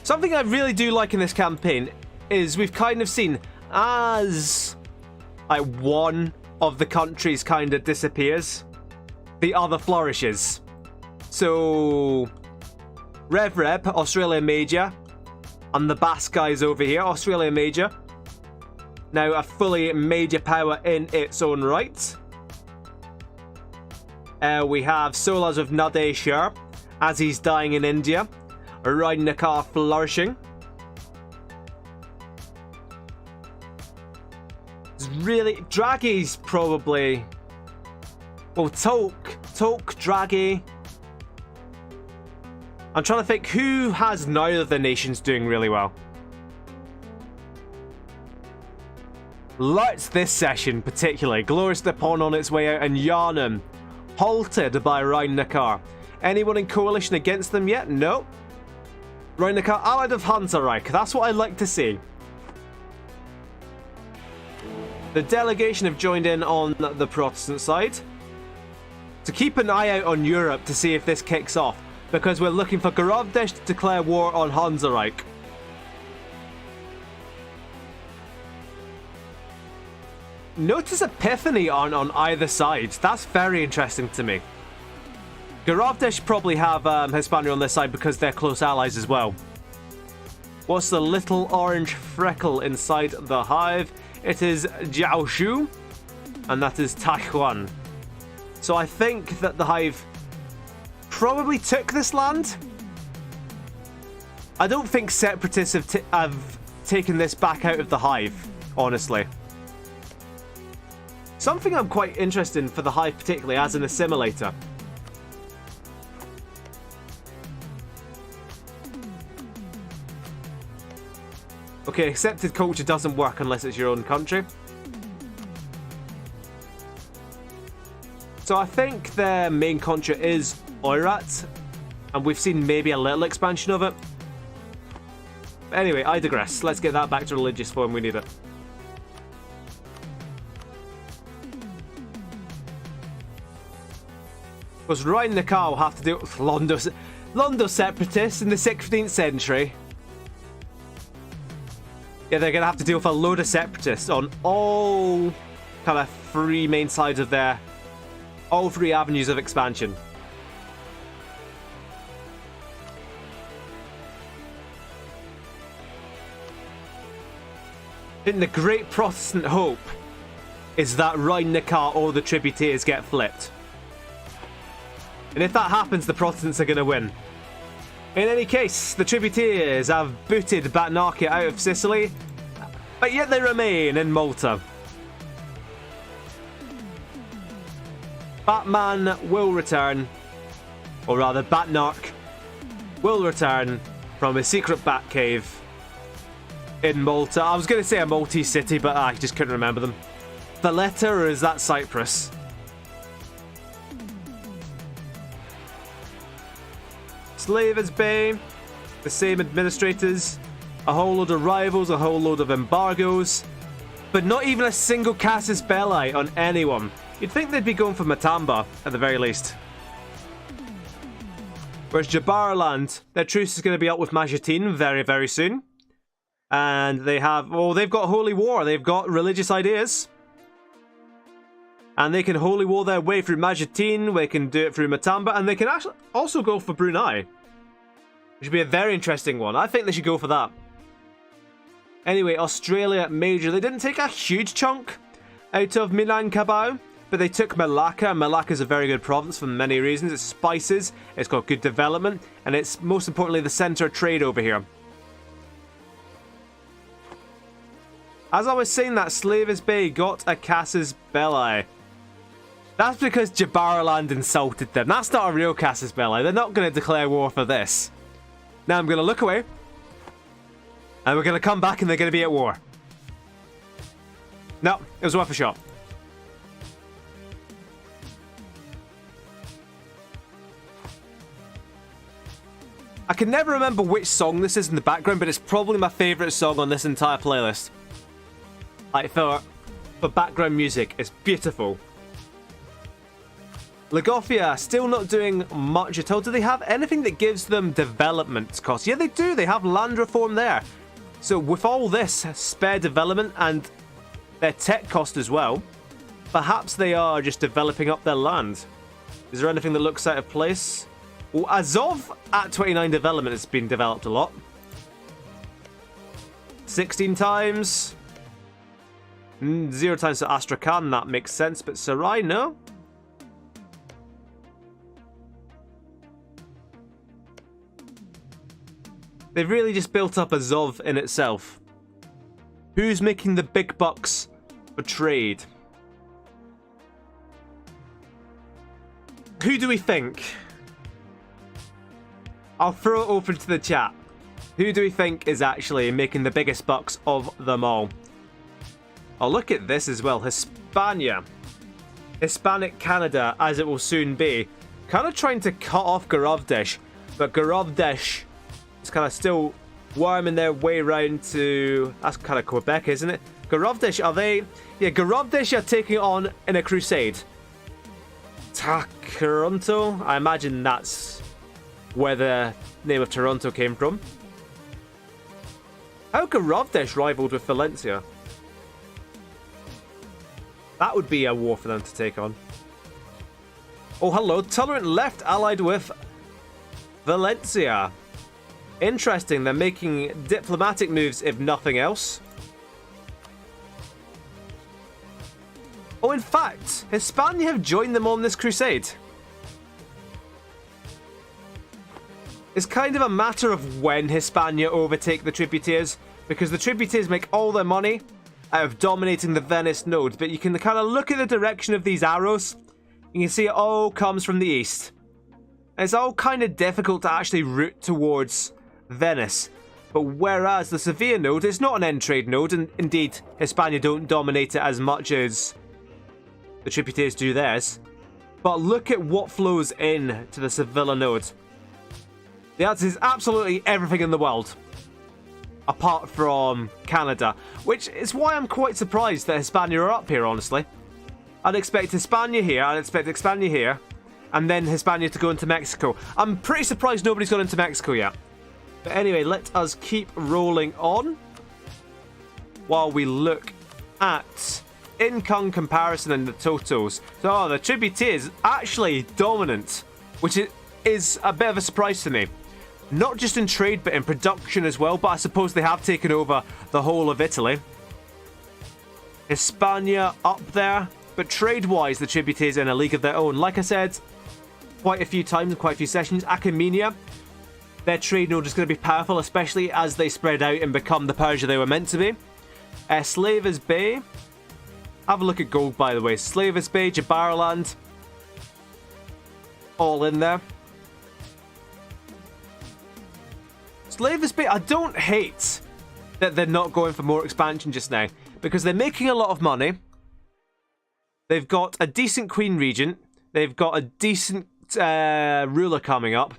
Something I really do like in this campaign is we've kind of seen as one of the countries kind of disappears, the other flourishes. So Rev, Australia Major, and the Basque guys over here, Australia Major, now a fully major power in its own right. We have Solas of Nadeshar, as he's dying in India. Riding the car flourishing. It's really... Dragi's probably... Well, Tolk, Draghi. I'm trying to think who has neither of the nations doing really well. Larts this session particularly. Glorious the Pawn on its way out, and Yarnum halted by Rhein Neckar. Anyone in coalition against them yet? No. Rhein Neckar allied of Hansereich. That's what I'd like to see. The delegation have joined in on the Protestant side. So keep an eye out on Europe to see if this kicks off, because we're looking for Garavdesh to declare war on Hansereich. Notice Epiphany aren't on either side. That's very interesting to me. Garavdesh probably have Hispania on this side because they're close allies as well. What's the little orange freckle inside the hive? It is Jiaoshu, and that is Taiwan. So I think that the hive probably took this land. I don't think separatists have taken this back out of the hive, honestly. Something I'm quite interested in for the hive particularly as an assimilator. Okay, accepted culture doesn't work unless it's your own country. So I think their main country is Oirat, and we've seen maybe a little expansion of it. But anyway, I digress. Let's get that back to religious form. We need it. Because Rhein Neckar will have to deal with Londo separatists in the 16th century. Yeah, they're going to have to deal with a load of separatists on all kind of three main sides of their... all three avenues of expansion. I think the great Protestant hope is that Rhein Neckar or the tributaries get flipped. And if that happens, the Protestants are going to win. In any case, the tributaries have booted Batnarchia out of Sicily, but yet they remain in Malta. Batman will return, or rather Batnarch will return from a secret Batcave in Malta. I was going to say a Maltese city, but I just couldn't remember them. Valletta, or is that Cyprus? Slavers Bay, the same administrators, a whole load of rivals, a whole load of embargoes, but not even a single casus belli on anyone. You'd think they'd be going for Matamba, at the very least. Whereas Jabaraland, their truce is going to be up with Majetin very, very soon. And they have, well, they've got holy war, they've got religious ideas. And they can holy war their way through Majetin, they can do it through Matamba, and they can actually also go for Brunei. Which should be a very interesting one. I think they should go for that. Anyway, Australia Major, they didn't take a huge chunk out of Minangkabau, but they took Malacca. Malacca is a very good province for many reasons. It's spices, it's got good development, and it's most importantly the centre of trade over here. As I was saying, that Slavers Bay got a casus belli. That's because Jabaraland insulted them. That's not a real casus belli. They're not going to declare war for this. Now I'm going to look away. And we're going to come back and they're going to be at war. No, it was worth a shot. I can never remember which song this is in the background, but it's probably my favourite song on this entire playlist. Like, for background music, it's beautiful. Lagofia, still not doing much at all. Do they have anything that gives them development costs? Yeah, they do. They have land reform there. So with all this spare development and their tech cost as well, perhaps they are just developing up their land. Is there anything that looks out of place? Well, Azov at 29 development has been developed a lot. 16 times. 0 times to Astrakhan, that makes sense. But Sarai, no? They've really just built up Azov in itself. Who's making the big bucks for trade? Who do we think? I'll throw it open to the chat. Who do we think is actually making the biggest bucks of them all? Oh, look at this as well. Hispania. Hispanic Canada, as it will soon be. Kind of trying to cut off Gorovdesh. But Gorovdesh is kind of still worming their way around to... That's kind of Quebec, isn't it? Gorovdesh, are they... Yeah, Gorovdesh are taking on in a crusade. Toronto? I imagine that's where the name of Toronto came from. How Gorovdesh rivaled with Valencia? That would be a war for them to take on. Oh, hello. Tolerant left allied with Valencia. Interesting. They're making diplomatic moves, if nothing else. Oh, in fact, Hispania have joined them on this crusade. It's kind of a matter of when Hispania overtake the Tributaries, because the Tributaries make all their money out of dominating the Venice node, but you can kind of look at the direction of these arrows, you can see it all comes from the east. And it's all kind of difficult to actually route towards Venice. But whereas the Sevilla node is not an end trade node, and indeed Hispania don't dominate it as much as the Tributaries do theirs, but look at what flows in to the Sevilla node. The answer is absolutely everything in the world, apart from Canada, which is why I'm quite surprised that Hispania are up here, honestly. I'd expect Hispania here, I'd expect Hispania here, and then Hispania to go into Mexico. I'm pretty surprised nobody's gone into Mexico yet. But anyway, let us keep rolling on while we look at income comparison and the totals. So, the Tributaries is actually dominant, which is a bit of a surprise to me. Not just in trade, but in production as well. But I suppose they have taken over the whole of Italy. Hispania up there. But trade-wise, the Tributaries are in a league of their own. Like I said, quite a few times, quite a few sessions. Achaemenia, their trade node is going to be powerful, especially as they spread out and become the Persia they were meant to be. Slavers Bay. Have a look at gold, by the way. Slavers Bay, Jabaraland. All in there. Slavers Bay, I don't hate that they're not going for more expansion just now, because they're making a lot of money. They've got a decent Queen Regent. They've got a decent ruler coming up.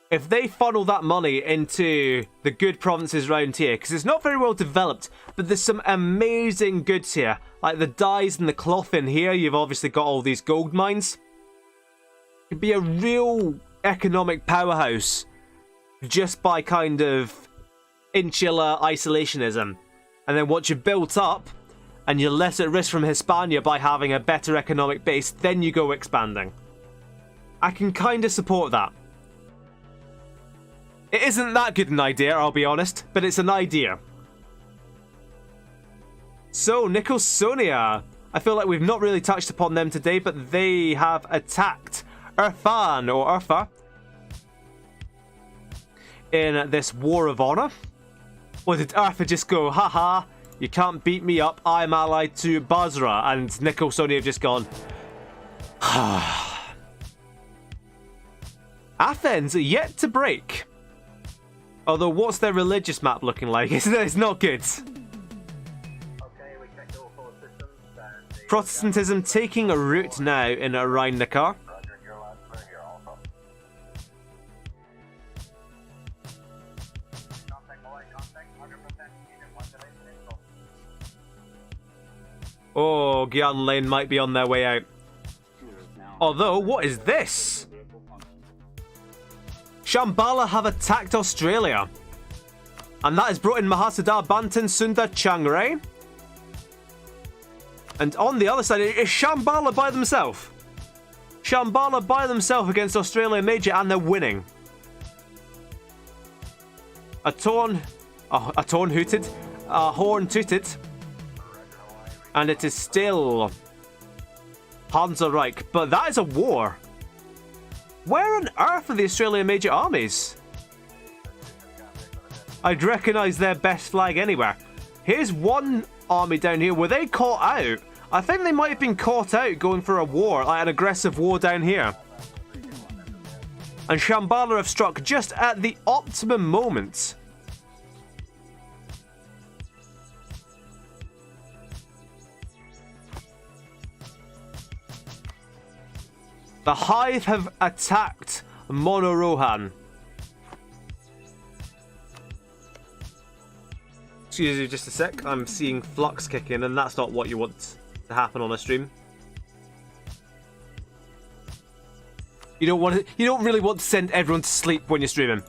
If they funnel that money into the good provinces around here, because it's not very well developed, but there's some amazing goods here, like the dyes and the cloth in here. You've obviously got all these gold mines. It could be a real economic powerhouse just by kind of insular isolationism. And then once you're built up and you're less at risk from Hispania by having a better economic base, then you go expanding. I can kind of support that. It isn't that good an idea, I'll be honest, but it's an idea. So, Nicosonia. I feel like we've not really touched upon them today, but they have attacked Urfan, or Urfa, in this War of Honor. Or did Urfa just go, haha, you can't beat me up, I'm allied to Basra, and Nicosonia have just gone, Athens are yet to break. Although, what's their religious map looking like? It's not good. Protestantism taking a root now in Rhein-Neckar. Oh, Gyan Lane might be on their way out. Although, what is this? Shambhala have attacked Australia. And that has brought in Mahasada, Bantan, Sunda, Chiang And on the other side is Shambhala by themselves. Shambhala by themselves against Australia Major, and they're winning. A horn tooted. And it is still Hansa Reich. But that is a war. Where on earth are the Australian Major armies? I'd recognise their best flag anywhere. Here's one army down here. Were they caught out? I think they might have been caught out going for a war, like an aggressive war down here. And Shambhala have struck just at the optimum moment. The Hive have attacked Monorohan. Excuse me just a sec, I'm seeing flux kick in, and that's not what you want to happen on a stream. You don't really want to send everyone to sleep when you're streaming.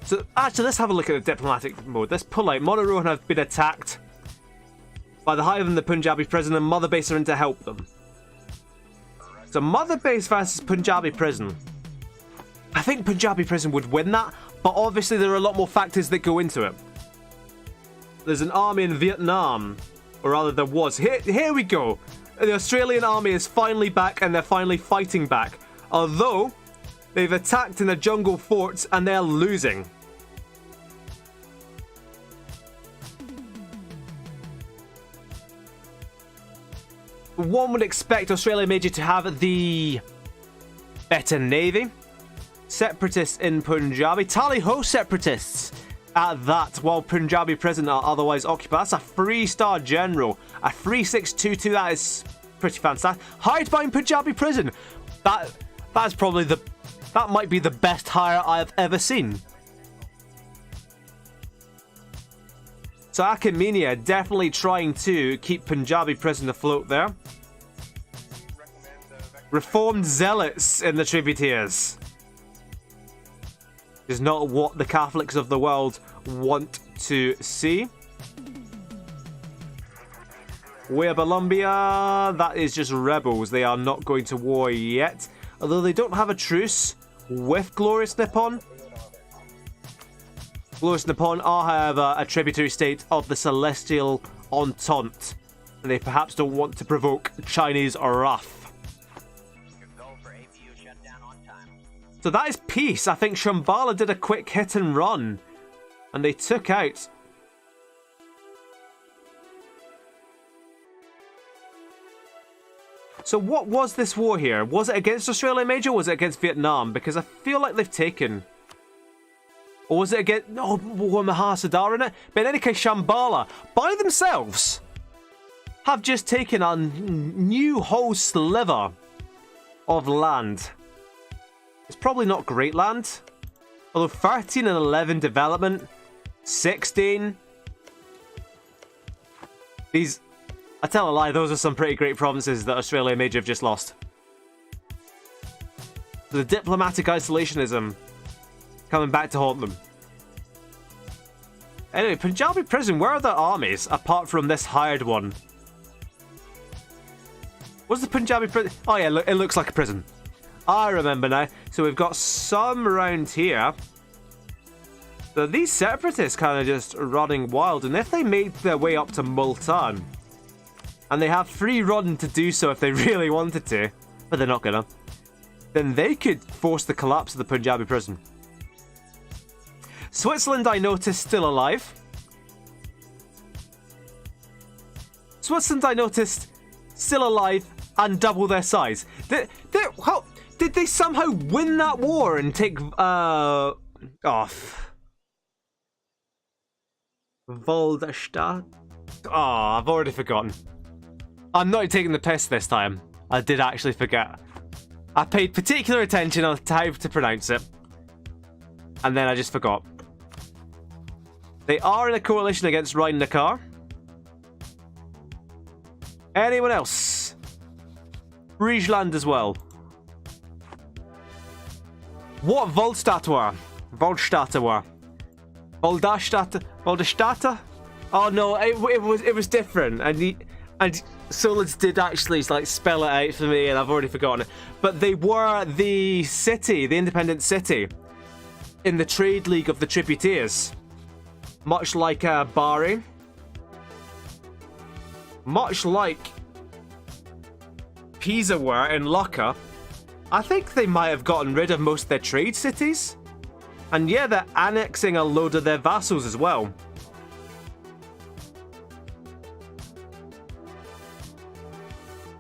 So actually, let's have a look at the diplomatic mode. Let's pull out. Monorohan have been attacked by the Hive and the Punjabi Prison, and Mother Base are in to help them. So Mother Base versus Punjabi Prison. I think Punjabi Prison would win that, but obviously there are a lot more factors that go into it. There's an army in Vietnam, or rather there was. Here we go. The Australian army is finally back, and they're finally fighting back. Although, they've attacked in the jungle forts, and they're losing. One would expect Australia Major to have the better navy. Separatists in Punjabi. Tally-ho, separatists at that, while Punjabi Prison are otherwise occupied. That's a 3-star general. A 3622, that is pretty fantastic. Hidebound Punjabi Prison. That's probably that might be the best hire I have ever seen. So Achaemenia definitely trying to keep Punjabi Prison afloat there. Reformed zealots in the tributaries is not what the Catholics of the world want to see. Colombia, that is just rebels. They are not going to war yet. Although they don't have a truce with Glorious Nippon. Glorious Nippon are, however, a tributary state of the Celestial Entente, and they perhaps don't want to provoke Chinese wrath. So that is peace. I think Shambhala did a quick hit and run, and they took out So what was this war here? Was it against Australia Major, or was it against Vietnam? Because I feel like they've taken... Or was it against... No, Mahasada in it? But in any case, Shambhala, by themselves, have just taken a new whole sliver of land. It's probably not great land. Although 13 and 11 development, 16. These... I tell a lie, those are some pretty great provinces that Australia Major have just lost. The diplomatic isolationism coming back to haunt them. Anyway, Punjabi Prison, where are their armies apart from this hired one? What's the Punjabi Prison? Oh yeah, look, it looks like a prison. I remember now. So we've got some around here. So these separatists kind of just running wild, and if they made their way up to Multan, and they have free run to do so if they really wanted to, but they're not gonna, then they could force the collapse of the Punjabi Prison. Switzerland, I noticed, still alive. Switzerland, I noticed, still alive and double their size. Did they somehow win that war and take off? Voldestadt? Oh, I've already forgotten. I'm not taking the piss this time. I did actually forget. I paid particular attention on how to pronounce it, and then I just forgot. They are in a coalition against Rhein-Neckar. Anyone else? Friesland as well. What Voldstadt? Voldstadt? Oh no, it was different, and Solid's did actually like spell it out for me, and I've already forgotten it. But they were the city, the independent city, in the trade league of the Tributaries, much like Bari, much like Pisa were in Lucca. I think they might have gotten rid of most of their trade cities. And yeah, they're annexing a load of their vassals as well.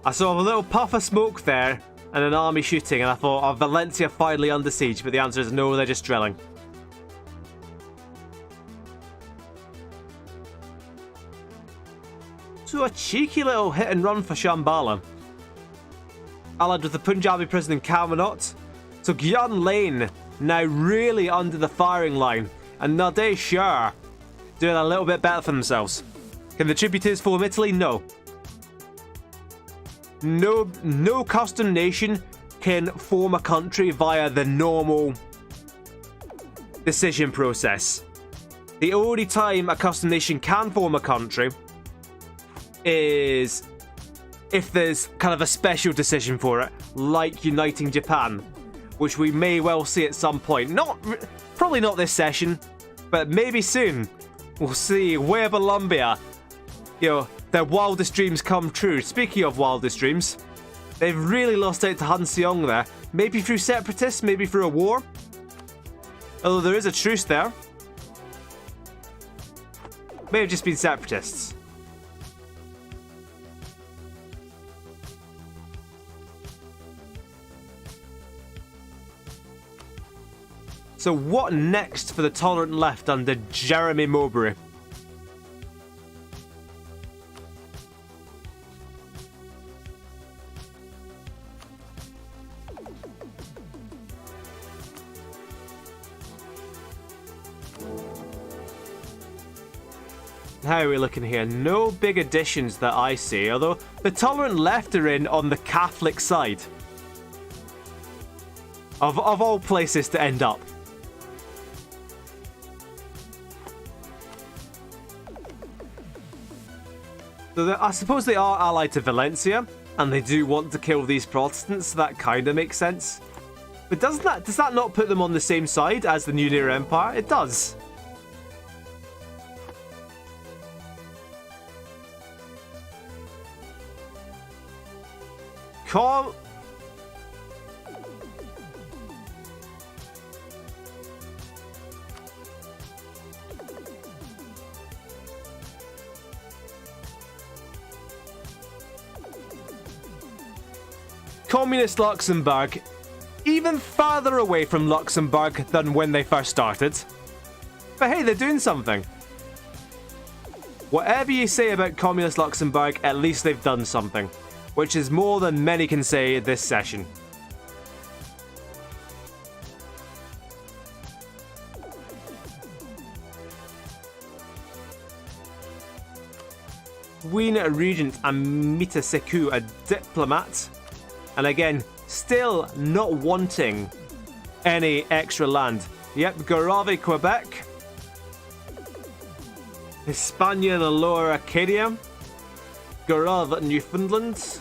I saw a little puff of smoke there and an army shooting, and I thought, oh, Valencia finally under siege, but the answer is no, they're just drilling. So a cheeky little hit and run for Shambhala. Allied with the Punjabi Prison in Camelot. So Gyan Lane now really under the firing line, and Nadir Shah doing a little bit better for themselves. Can the tributaries form Italy? No. No custom nation can form a country via the normal decision process. The only time a custom nation can form a country is if there's kind of a special decision for it, like uniting Japan, which we may well see at some point. Probably not this session, but maybe soon. We'll see where Colombia, their wildest dreams come true. Speaking of wildest dreams, they've really lost out to Han Seong there. Maybe through separatists, maybe through a war. Although there is a truce there. May have just been separatists. So what next for the tolerant left under Jeremy Mowbray? How are we looking here? No big additions that I see, although the tolerant left are in on the Catholic side. Of all places to end up. So I suppose they are allied to Valencia, and they do want to kill these Protestants, so that kind of makes sense. But does that not put them on the same side as the New Near Empire? It does. Communist Luxembourg, even further away from Luxembourg than when they first started. But hey, they're doing something. Whatever you say about Communist Luxembourg, at least they've done something, which is more than many can say this session. Queen Regent Amita Sekou, a diplomat. And again, still not wanting any extra land. Yep, Garave, Quebec. Hispania and the Lower Acadia. Garave, Newfoundland.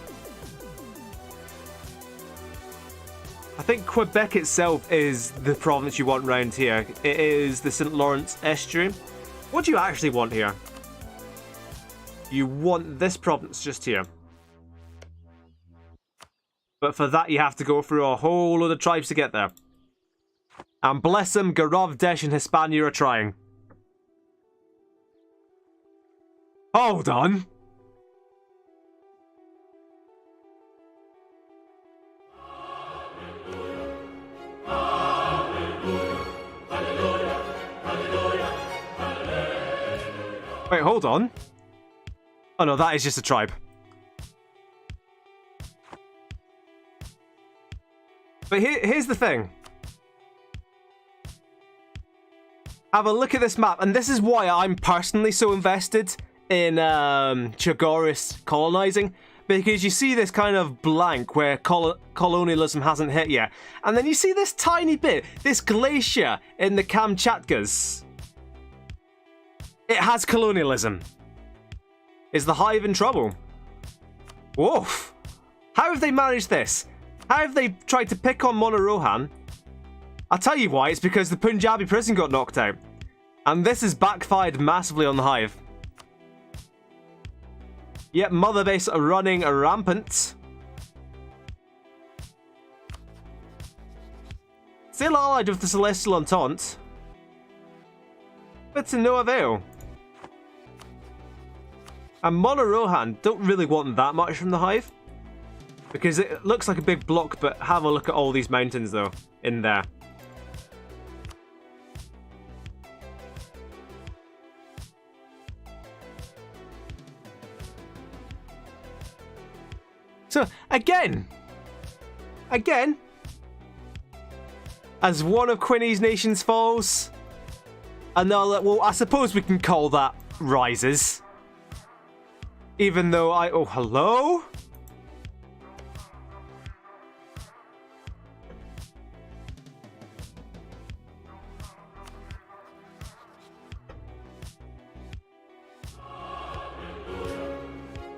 I think Quebec itself is the province you want round here. It is the St. Lawrence Estuary. What do you actually want here? You want this province just here. But for that, you have to go through a whole load of tribes to get there. And bless them, Garav, Desh, and Hispania are trying. Hold on. Wait, hold on. Oh no, that is just a tribe. But here's the thing. Have a look at this map, and this is why I'm personally so invested in Chagoris colonizing, because you see this kind of blank where colonialism hasn't hit yet. And then you see this tiny bit, this glacier in the Kamchatkas. It has colonialism. Is the Hive in trouble? Woof. How have they managed this? How have they tried to pick on Monorohan? I'll tell you why, it's because the Punjabi Prison got knocked out. And this has backfired massively on the Hive. Yep, Mother Base are running rampant. Still allied with the Celestial Entente. But to no avail. And Monorohan don't really want that much from the Hive. Because it looks like a big block, but have a look at all these mountains though, in there. So, again, as one of Quinny's nations falls, another, well, I suppose we can call that rises. Even though oh, hello?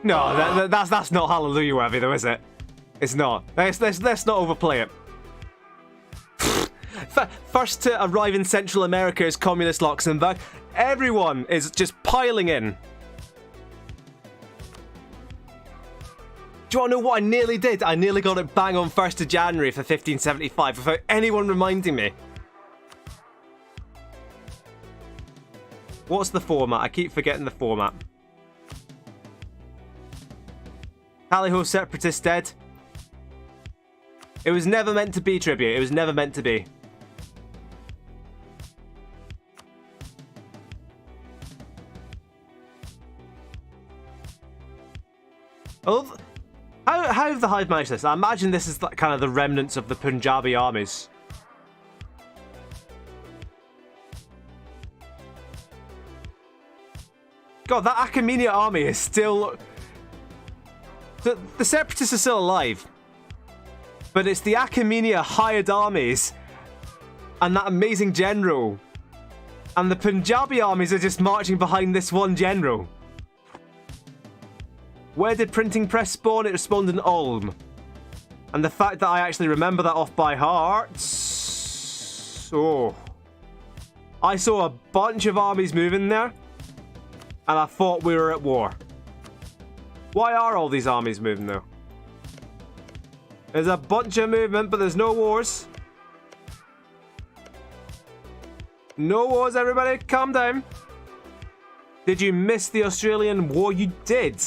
No, that's not Hallelujah worthy though, is it? It's not. Let's not overplay it. First to arrive in Central America is Communist Luxembourg. Everyone is just piling in. Do you want to know what I nearly did? I nearly got it bang on 1st of January for 1575 without anyone reminding me. What's the format? I keep forgetting the format. Tally-ho, Separatist dead. It was never meant to be, Tribute. It was never meant to be. Oh, how have the Hive managed this? I imagine this is kind of the remnants of the Punjabi armies. God, that Achaemenia army is still... The Separatists are still alive. But it's the Achaemenia hired armies and that amazing general. And the Punjabi armies are just marching behind this one general. Where did Printing Press spawn? It spawned in Ulm. And the fact that I actually remember that off by heart... Oh. I saw a bunch of armies moving there. And I thought we were at war. Why are all these armies moving though? There's a bunch of movement, but there's no wars. No wars, everybody. Calm down. Did you miss the Australian war? You did.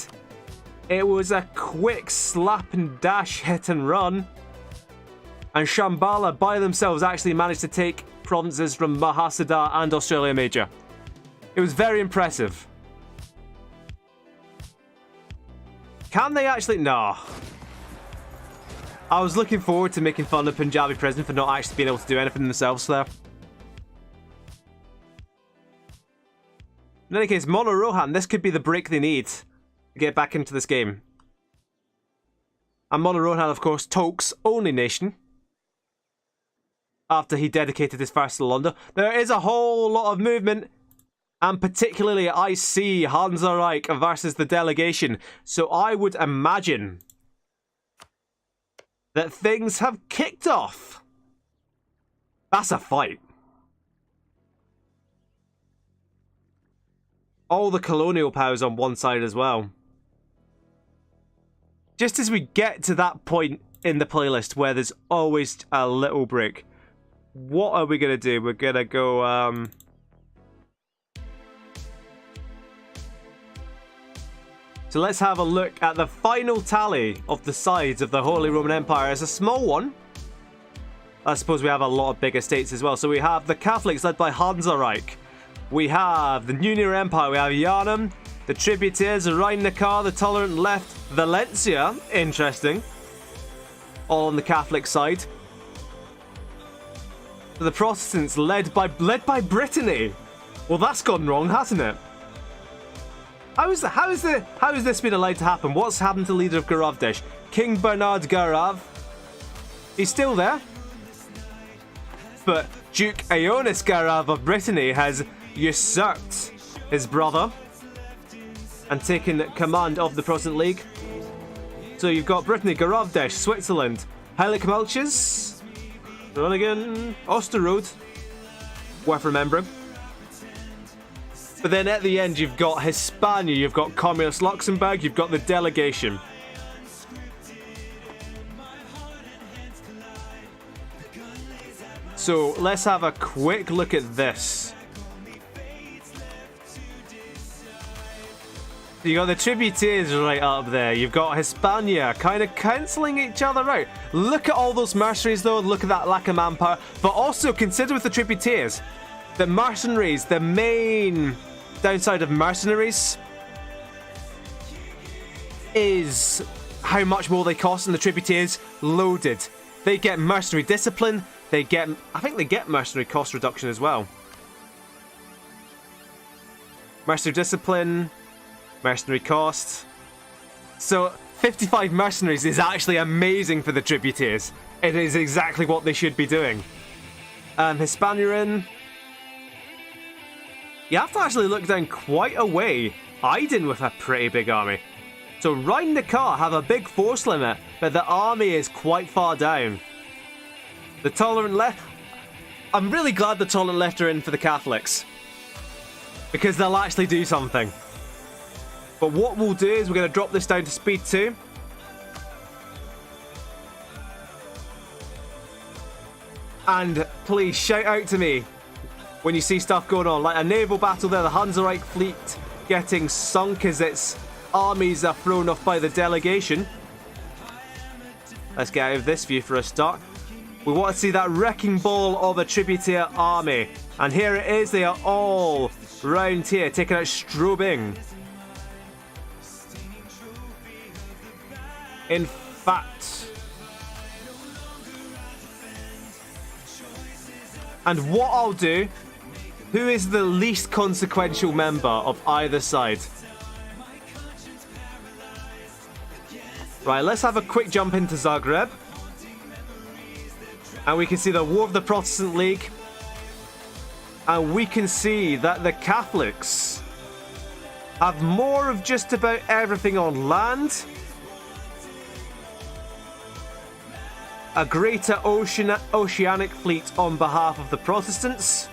It was a quick slap and dash hit and run. And Shambhala by themselves actually managed to take provinces from Mahasada and Australia Major. It was very impressive. Can they actually? No. I was looking forward to making fun of Punjabi Prison for not actually being able to do anything themselves there. In any case, Monorohan, this could be the break they need to get back into this game. And Monorohan, of course, Tolkien's only nation. After he dedicated his first to London. There is a whole lot of movement. And particularly, I see Hansa Reich versus the delegation. So I would imagine that things have kicked off. That's a fight. All the colonial powers on one side as well. Just as we get to that point in the playlist where there's always a little break. What are we going to do? We're going to go... So let's have a look at the final tally of the sides of the Holy Roman Empire. It's a small one. I suppose we have a lot of bigger states as well. So we have the Catholics led by Hansa Reich. We have the New Near Empire. We have Yanam, the Tributaries, the Rhine-Neckar, the Tolerant Left, Valencia. Interesting. All on the Catholic side. The Protestants led by Brittany. Well, that's gone wrong, hasn't it? How is this been allowed to happen? What's happened to the leader of Garavdesh? King Bernard Garav. He's still there. But Duke Aeonis Garav of Brittany has usurped his brother and taken command of the Protestant League. So you've got Brittany, Garavdesh, Switzerland, Heilig Melches, Groningen, Osterode. Worth remembering. But then at the end, you've got Hispania, you've got Communist Luxembourg, you've got the delegation. So let's have a quick look at this. You got the tributaries right up there. You've got Hispania kind of cancelling each other out. Look at all those mercenaries though. Look at that lack of manpower. But also consider with the tributaries, the mercenaries, the main downside of mercenaries is how much more they cost, and the tributaries loaded. They get mercenary discipline. I think they get mercenary cost reduction as well. Mercenary discipline. Mercenary cost. So 55 mercenaries is actually amazing for the tributaries. It is exactly what they should be doing. Hispanian. You have to actually look down quite a way. Aydin with a pretty big army. So Rhein-Neckar have a big force limit, but the army is quite far down. The tolerant left. I'm really glad the tolerant left are in for the Catholics, because they'll actually do something. But what we'll do is we're going to drop this down to speed 2. And please shout out to me when you see stuff going on. Like a naval battle there, the Hansereich fleet getting sunk as its armies are thrown off by the delegation. Let's get out of this view for a start. We want to see that wrecking ball of a tributary army. And here it is, they are all round here, taking out Strobing. In fact. And what I'll do, who is the least consequential member of either side? Right, let's have a quick jump into Zagreb. And we can see the War of the Protestant League. And we can see that the Catholics have more of just about everything on land. A greater oceanic fleet on behalf of the Protestants.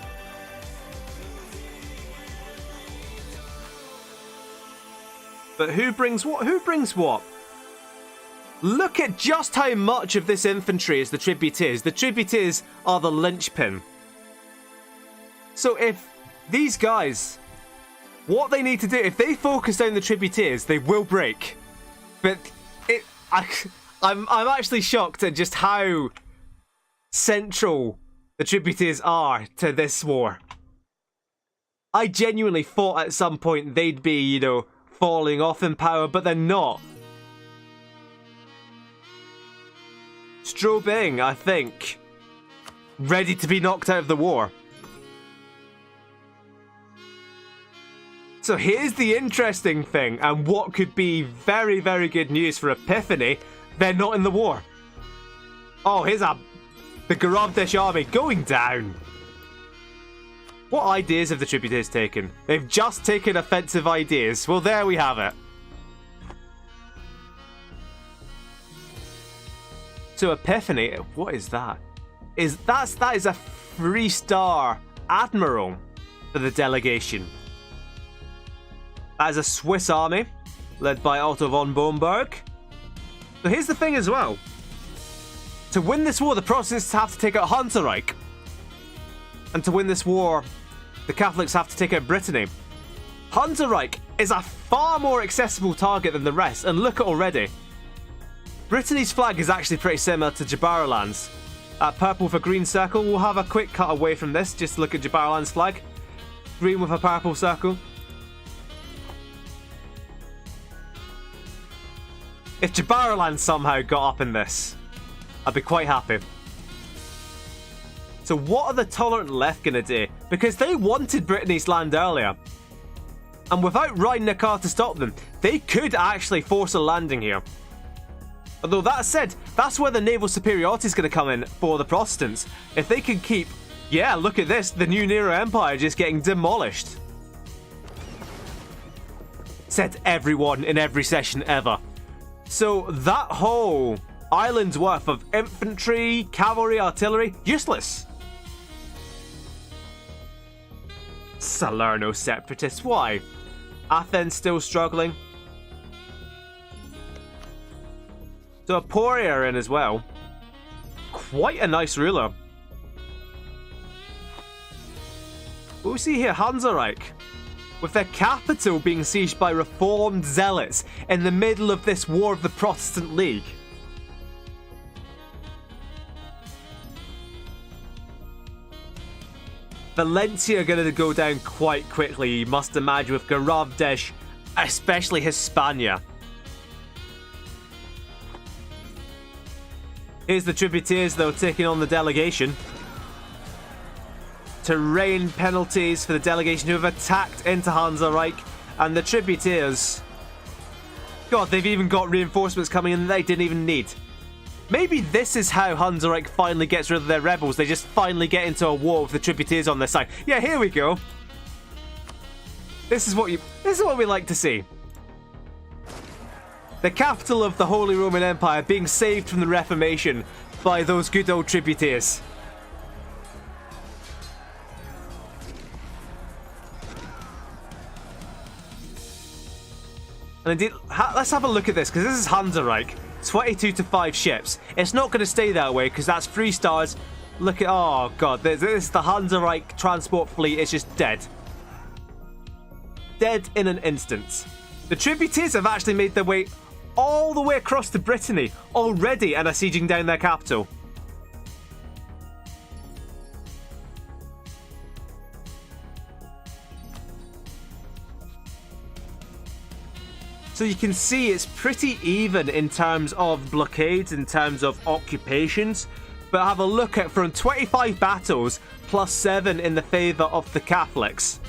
But who brings what? Who brings what? Look at just how much of this infantry is the tributaries. The tributaries are the linchpin. So if these guys, what they need to do, if they focus down the tributaries, they will break. But I'm actually shocked at just how central the tributaries are to this war. I genuinely thought at some point they'd be, you know, falling off in power, but they're not. Strobing, I think, ready to be knocked out of the war. So here's the interesting thing, and what could be very, very good news for Epiphany. They're not in the war. Oh, here's the Garavdesh army going down. What ideas have the tributaries taken? They've just taken offensive ideas. Well, there we have it. So Epiphany, what is that? That is a 3-star admiral for the delegation. That is a Swiss army led by Otto von Bomberg. So here's the thing as well. To win this war, the Protestants have to take out Hansereich. And to win this war, the Catholics have to take out Brittany. Hansereich is a far more accessible target than the rest, and look at already. Brittany's flag is actually pretty similar to Jabaraland's. Purple with a green circle. We'll have a quick cut away from this, just to look at Jabaraland's flag. Green with a purple circle. If Jabaraland somehow got up in this, I'd be quite happy. So what are the tolerant left going to do? Because they wanted Brittany's land earlier. And without Rhein-Neckar to stop them, they could actually force a landing here. Although that said, that's where the naval superiority is going to come in for the Protestants. If they can keep... Yeah, look at this. The new Nero Empire just getting demolished. Said everyone in every session ever. So that whole island's worth of infantry, cavalry, artillery, useless. Salerno separatists, why? Athens still struggling. So Apulia are in as well. Quite a nice ruler. What we see here, Hansareich, with their capital being sieged by reformed zealots in the middle of this war of the Protestant League. Valencia are going to go down quite quickly, you must imagine, with Garavdesh, especially Hispania. Here's the tributaries, though, taking on the delegation. Terrain penalties for the delegation who have attacked into Hansareich, and the tributaries. God, they've even got reinforcements coming in they didn't even need. Maybe this is how Hansareich finally gets rid of their rebels. They just finally get into a war with the tributaries on their side. Yeah, here we go. This is what we like to see. The capital of the Holy Roman Empire being saved from the Reformation by those good old tributaries. And indeed, let's have a look at this, because this is Hansareich. 22 to 5 ships. It's not going to stay that way, because that's 3 stars. Look at... Oh, God. This is the Hansareich transport fleet. It's just dead. Dead in an instant. The tributaries have actually made their way all the way across to Brittany already and are sieging down their capital. So you can see it's pretty even in terms of blockades, in terms of occupations. But have a look at from 25 battles plus 7 in the favour of the Catholics.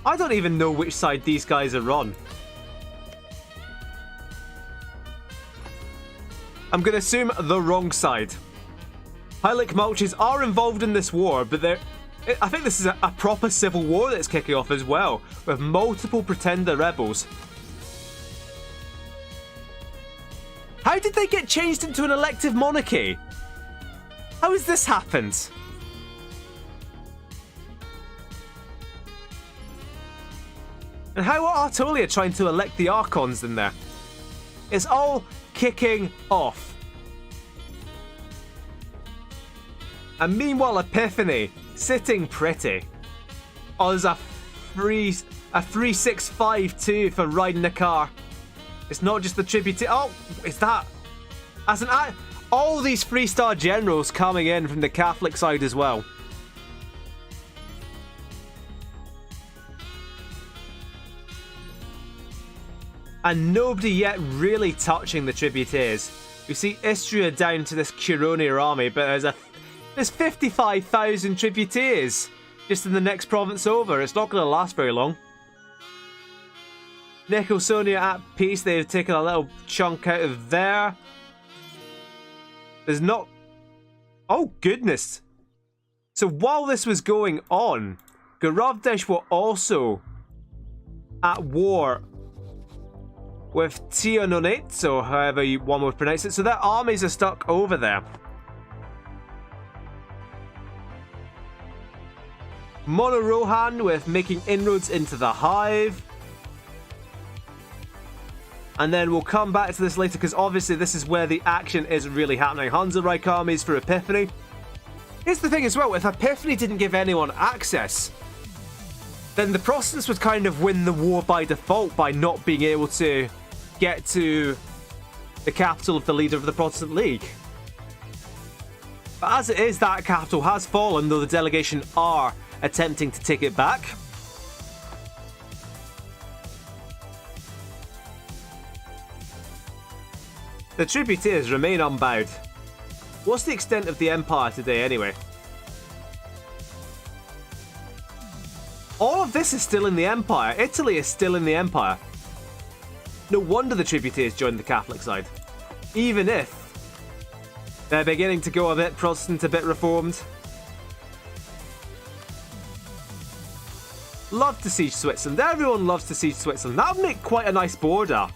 I don't even know which side these guys are on. I'm going to assume the wrong side. Heilig Malches are involved in this war, but I think this is a proper civil war that's kicking off as well, with multiple pretender rebels. How did they get changed into an elective monarchy? How has this happened? And how are Artolia trying to elect the Archons in there? It's all kicking off. And meanwhile, Epiphany sitting pretty. Oh, there's a 3-6-5-2 for Rhein-Neckar. It's not just the tribute. Oh, is that? As an all these 3-star generals coming in from the Catholic side as well. And nobody yet really touching the tributaries. We see Istria down to this Curonier army, but there's 55,000 tributaries just in the next province over. It's not going to last very long. Nicosonia at peace. They've taken a little chunk out of there. There's not... Oh, goodness. So while this was going on, Garavdesh were also at war with Tiononets, or however one would pronounce it. So their armies are stuck over there. Monorohan with making inroads into the Hive. And then we'll come back to this later, because obviously this is where the action is really happening. Hansareich armies for Epiphany. Here's the thing as well, if Epiphany didn't give anyone access, then the Protestants would kind of win the war by default by not being able to get to the capital of the leader of the Protestant League. But as it is, that capital has fallen, though the delegation are attempting to take it back. The tributaries remain unbowed. What's the extent of the empire today, anyway? this is still in the Empire. Italy is still in the Empire. No wonder the tributaries joined the Catholic side. Even if they're beginning to go a bit Protestant, a bit Reformed. Love to siege Switzerland. Everyone loves to siege Switzerland. That would make quite a nice border,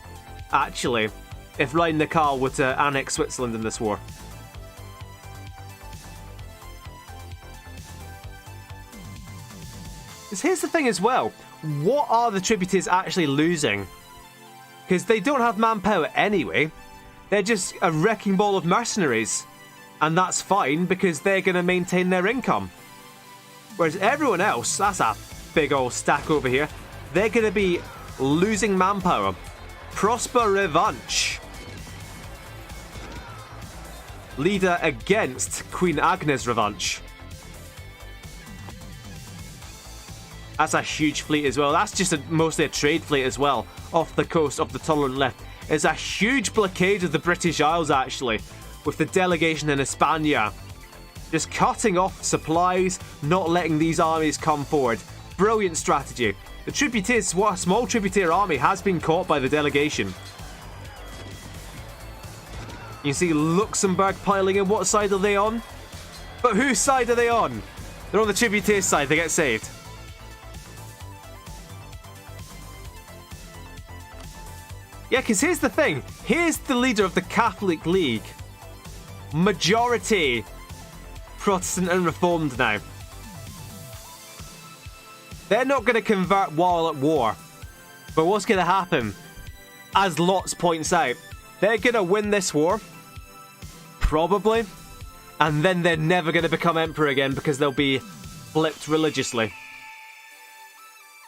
actually, if Rhein-Neckar were to annex Switzerland in this war. Because here's the thing as well. What are the tributaries actually losing? Because they don't have manpower anyway. They're just a wrecking ball of mercenaries. And that's fine because they're going to maintain their income. Whereas everyone else, that's a big old stack over here, they're going to be losing manpower. Prosper Revanche. Leader against Queen Agnes Revanche. That's a huge fleet as well. That's just mostly a trade fleet as well, off the coast of the Tolerant Left. It's a huge blockade of the British Isles, actually, with the delegation in Espana. Just cutting off supplies, not letting these armies come forward. Brilliant strategy. The tributaries, what a small tributary army, has been caught by the delegation. You see Luxembourg piling in. What side are they on? But whose side are they on? They're on the tributaries side. They get saved. Yeah, because here's the thing. Here's the leader of the Catholic League. Majority Protestant and Reformed now. They're not going to convert while at war. But what's going to happen? As Lotz points out, they're going to win this war. Probably. And then they're never going to become emperor again because they'll be flipped religiously.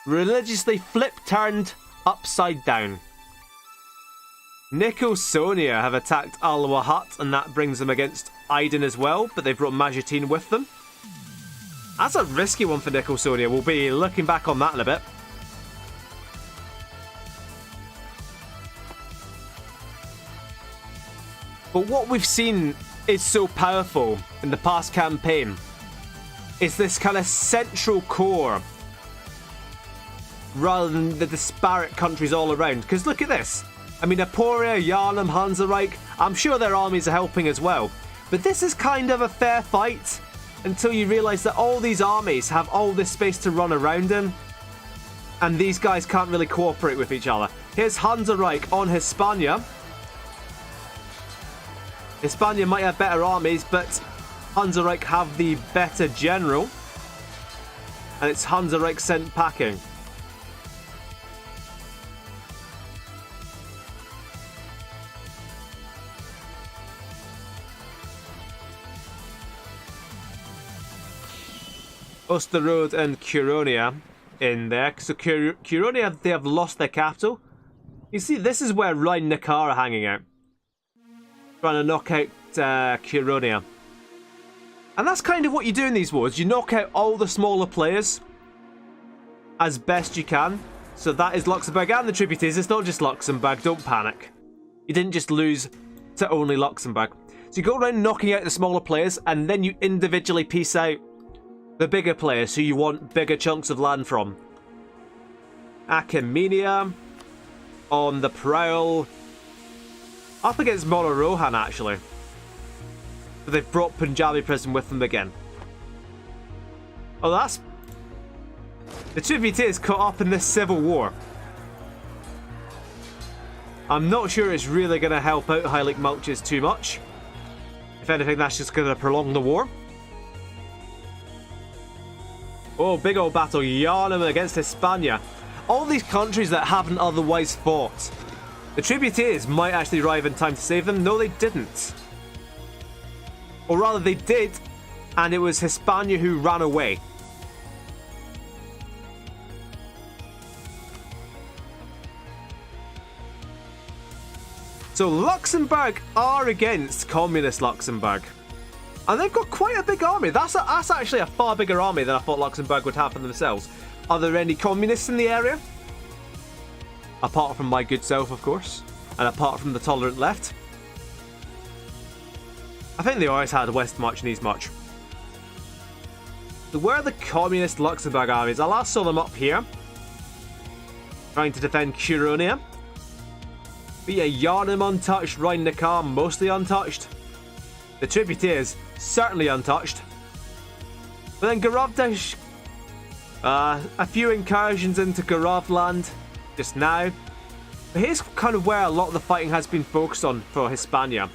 Religiously flipped, turned upside down. Nicosonia have attacked Al-Wahat, and that brings them against Aydin as well, but they've brought Majeerteen with them. That's a risky one for Nicosonia. We'll be looking back on that in a bit. But what we've seen is so powerful in the past campaign is this kind of central core rather than the disparate countries all around. Because look at this. I mean, Apulia, Yarnum, Hansareich, I'm sure their armies are helping as well. But this is kind of a fair fight until you realise that all these armies have all this space to run around in. And these guys can't really cooperate with each other. Here's Hansareich on Hispania. Hispania might have better armies, but Hansareich have the better general. And it's Hansareich sent packing. Osterode and Curonia in there. So Curonia, they have lost their capital. You see, this is where Rhein-Neckar are hanging out. Trying to knock out Curonia. And that's kind of what you do in these wars. You knock out all the smaller players as best you can. So that is Luxembourg and the tributaries. It's not just Luxembourg. Don't panic. You didn't just lose to only Luxembourg. So you go around knocking out the smaller players, and then you individually piece out the bigger players who you want bigger chunks of land from. Achaemenia on the prowl. Up against Monorohan, actually. But they've brought Punjabi Prison with them again. Oh, that's... The tributaries caught up in this civil war. I'm not sure it's really going to help out Heilig Mulches too much. If anything, that's just going to prolong the war. Oh, big old battle. Yarnum against Hispania. All these countries that haven't otherwise fought. The tributaries might actually arrive in time to save them. No, they didn't. Or rather, they did, and it was Hispania who ran away. So Luxembourg are against Communist Luxembourg. And they've got quite a big army. That's actually a far bigger army than I thought Luxembourg would have for themselves. Are there any communists in the area? Apart from my good self, of course. And apart from the Tolerant Left. I think they always had West March and East March. Where are the communist Luxembourg armies? I last saw them up here, trying to defend Curonia. But yeah, Yarnum untouched, Rhine-Neckar mostly untouched. The Tributaries certainly untouched. But then Garavdesh, a few incursions into Garavland just now. But here's kind of where a lot of the fighting has been focused on for Hispania.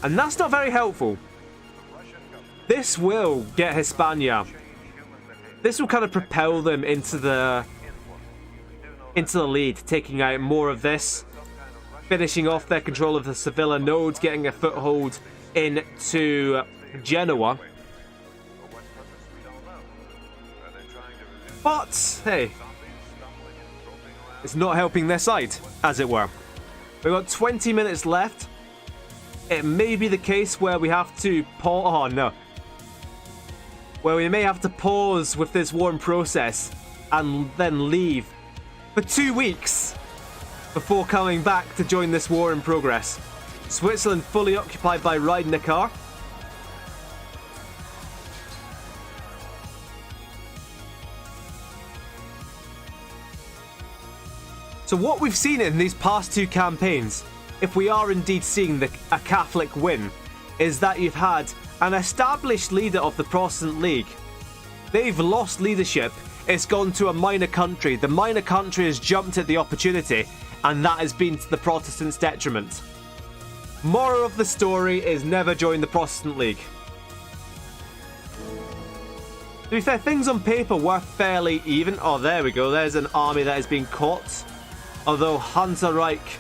And that's not very helpful. This will get Hispania. This will kind of propel them into the lead, taking out more of this, finishing off their control of the Sevilla nodes, getting a foothold into Genoa. But, hey, it's not helping their side, as it were. We've got 20 minutes left. It may be the case where we have to pause. Oh, no. Where we may have to pause with this war in process and then leave for 2 weeks before coming back to join this war in progress. Switzerland fully occupied by Rhine-Neckar. So what we've seen in these past 2 campaigns, if we are indeed seeing a Catholic win, is that you've had an established leader of the Protestant League. They've lost leadership. It's gone to a minor country. The minor country has jumped at the opportunity, and that has been to the Protestants' detriment. Moral of the story is never join the Protestant League. To be fair, things on paper were fairly even. Oh, there we go. There's an army that has been caught. Although Hansa-Reich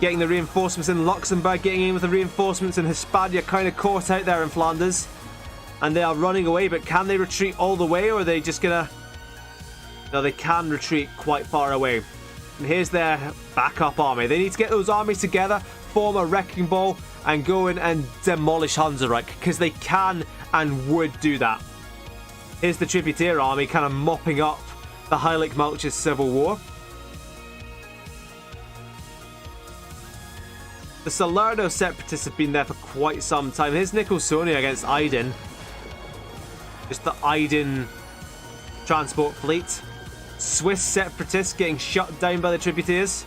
getting the reinforcements in Luxembourg, getting in with the reinforcements in Hispania, kind of caught out there in Flanders. And they are running away, but can they retreat all the way, or are they just gonna... No, they can retreat quite far away. And here's their backup army. They need to get those armies together, form a wrecking ball, and go in and demolish Hansa-Reich, because they can and would do that. Here's the Tributaire army kind of mopping up the Heilig-Malchus civil war. The Salerno separatists have been there for quite some time. Here's Nicholsonia against Aydin. Just the Aydin transport fleet. Swiss separatists getting shut down by the Tributaires.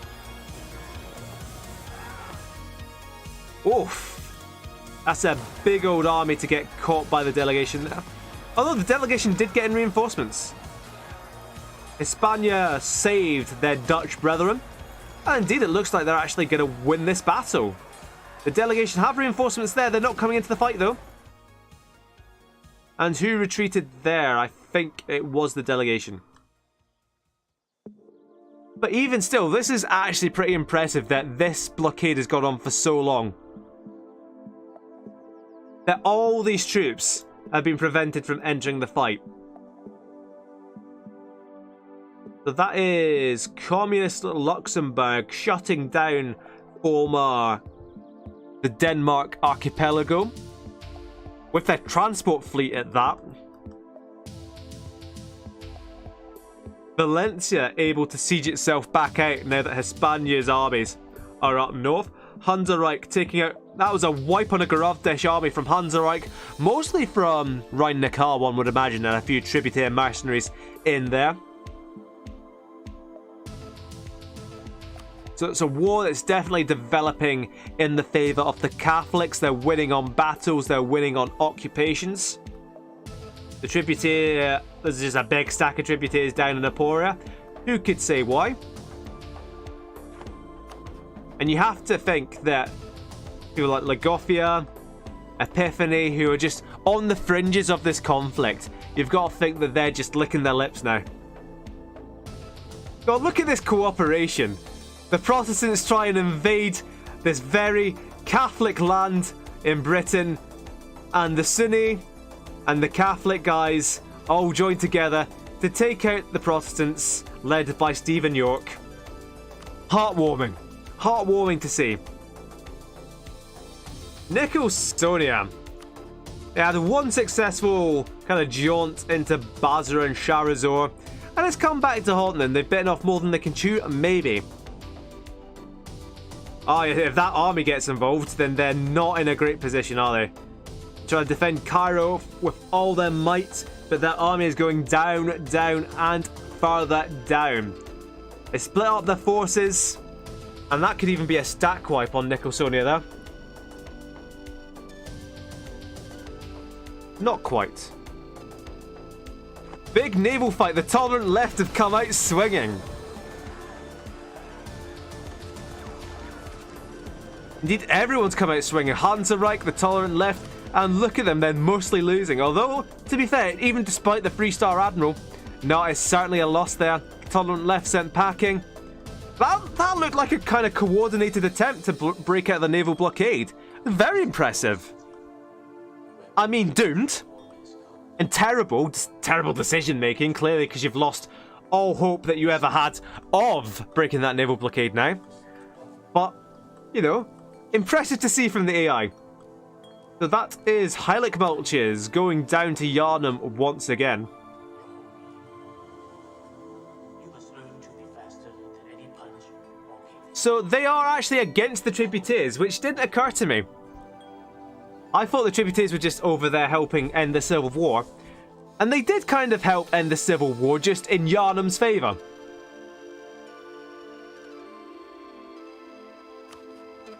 Oof. That's a big old army to get caught by the delegation there. Although the delegation did get in reinforcements. Hispania saved their Dutch brethren. And indeed, it looks like they're actually going to win this battle. The delegation have reinforcements there. They're not coming into the fight, though. And who retreated there? I think it was the delegation. But even still, this is actually pretty impressive that this blockade has gone on for so long. That all these troops have been prevented from entering the fight. So that is Communist Luxembourg shutting down former the Denmark archipelago with their transport fleet at that. Valencia able to siege itself back out now that Hispania's armies are up north. Hansa-Reich taking out... That was a wipe on a Garavdesh army from Hansa-Reich. Mostly from Rhine-Neckar, one would imagine, and a few tributary mercenaries in there. So it's a war that's definitely developing in the favour of the Catholics. They're winning on battles. They're winning on occupations. The tributary... There's just a big stack of tributaries down in Apulia. Who could say why? And you have to think that people like Lagofia, Epiphany, who are just on the fringes of this conflict, you've got to think that they're just licking their lips now. God, look at this cooperation. The Protestants try and invade this very Catholic land in Britain, and the Sunni and the Catholic guys all join together to take out the Protestants, led by Stephen York. Heartwarming. Heartwarming to see. Nicholsonia. They had one successful kind of jaunt into Basra and Sharazor, and it's come back to haunt them. They've bitten off more than they can chew, maybe. Oh, if that army gets involved, then they're not in a great position, are they? trying to defend Cairo with all their might, but their army is going down, down, and further down. They split up their forces, and that could even be a stack wipe on Nicosonia there. Not quite. Big naval fight. The tolerant left have come out swinging. Indeed, everyone's come out swinging. Hansereich, the tolerant left, and look at them, they're mostly losing. Although, to be fair, even despite the 3-star admiral, no, it's certainly a loss there. Tolerant left sent packing. That looked like a kind of coordinated attempt to break out the naval blockade. Very impressive. I mean, doomed. And terrible decision making, clearly, because you've lost all hope that you ever had of breaking that naval blockade now. But, you know, impressive to see from the AI. So that is Heilig Mulches going down to Yarnum once again. So they are actually against the Tributeers, which didn't occur to me. I thought the Tributeers were just over there helping end the Civil War. And they did kind of help end the Civil War, just in Yarnum's favour.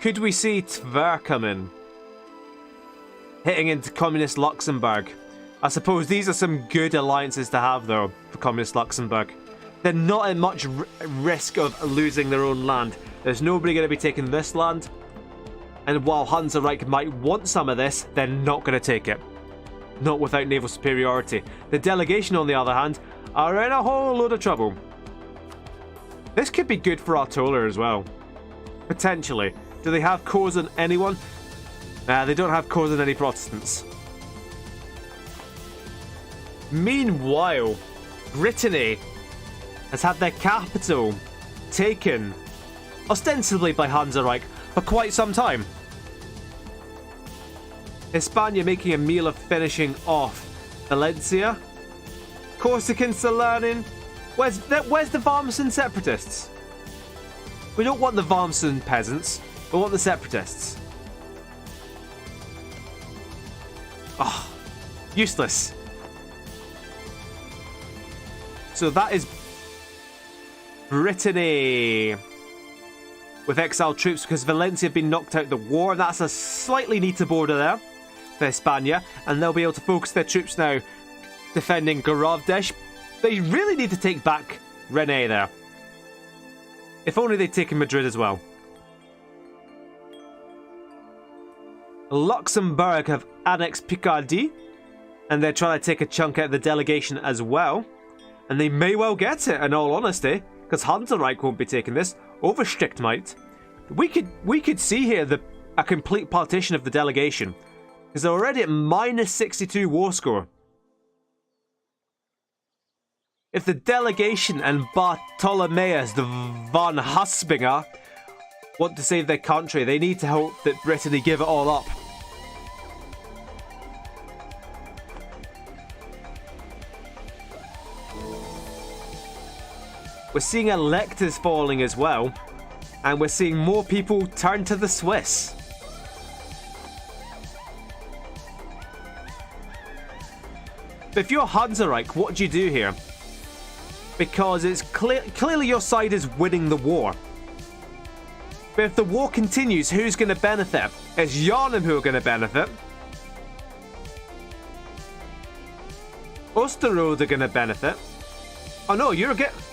Could we see Tver come in? Hitting into Communist Luxembourg. I suppose these are some good alliances to have, though, for Communist Luxembourg. They're not at much risk of losing their own land. There's nobody going to be taking this land. And while Hansereich might want some of this, they're not going to take it. Not without naval superiority. The delegation, on the other hand, are in a whole load of trouble. This could be good for Artola as well. Potentially. Do they have cores on anyone? Nah, they don't have cores on any Protestants. Meanwhile, Brittany has had their capital taken, ostensibly by Hansereich, for quite some time. Hispania making a meal of finishing off Valencia. Corsican Salernin. Where's the Varmson separatists? We don't want the Varmson peasants. We want the separatists. Oh, useless. So that is Brittany with exiled troops because Valencia have been knocked out of the war, and that's a slightly neater border there for Hispania, and they'll be able to focus their troops now defending Goravdesh. They really need to take back Rennes there. If only they'd taken Madrid as well. Luxembourg have annexed Picardy, and they're trying to take a chunk out of the delegation as well. And they may well get it, in all honesty, because Hansereich won't be taking this. Overstrict might. We could see here a complete partition of the delegation, because they're already at minus 62 war score. If the delegation and Bartholomeus the von Haspinger want to save their country, they need to hope that Brittany give it all up. We're seeing electors falling as well, and we're seeing more people turn to the Swiss. But if you're Hansereich, what do you do here? Because it's clearly your side is winning the war. But if the war continues, who's going to benefit? It's Yarnum who are going to benefit. Osterode are going to benefit. Oh no,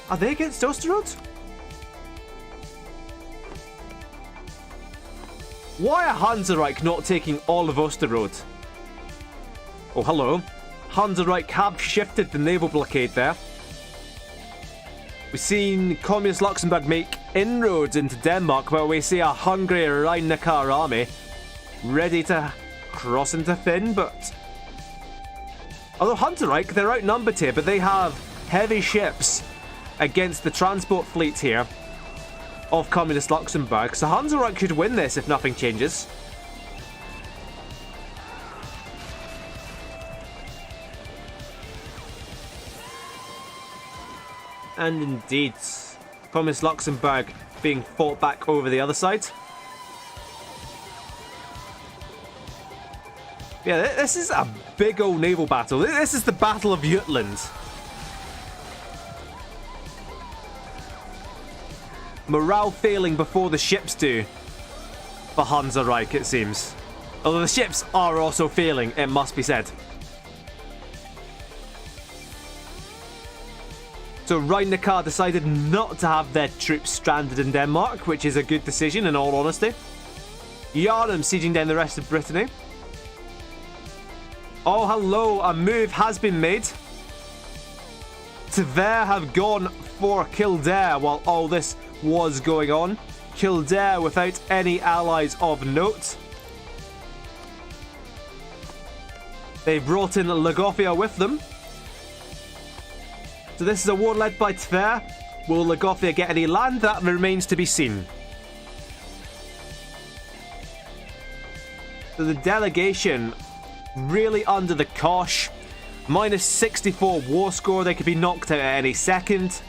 are they against Osterode? Why are Hansereich not taking all of Osterode? Oh, hello. Hansereich have shifted the naval blockade there. We've seen Communist Luxembourg make inroads into Denmark, where we see a hungry Rhine-Neckar army ready to cross into Finn, but... Although Hansereich, they're outnumbered here, but they have heavy ships against the transport fleet here of Communist Luxembourg. So Hansereich should win this if nothing changes. And indeed, Communist Luxembourg being fought back over the other side. Yeah, this is a big old naval battle. This is the Battle of Jutland. Morale failing before the ships do. For Hansa Reich, it seems. Although the ships are also failing, it must be said. So Rhein-Neckar decided not to have their troops stranded in Denmark, which is a good decision in all honesty. Yarnum sieging down the rest of Brittany. Oh, hello, a move has been made. Tver have gone for Kildare while all this was going on. Kildare without any allies of note. They brought in Lagofia with them. So this is a war led by Tver. Will Lagofia get any land? That remains to be seen. So the delegation really under the cosh. Minus 64 war score. They could be knocked out at any second.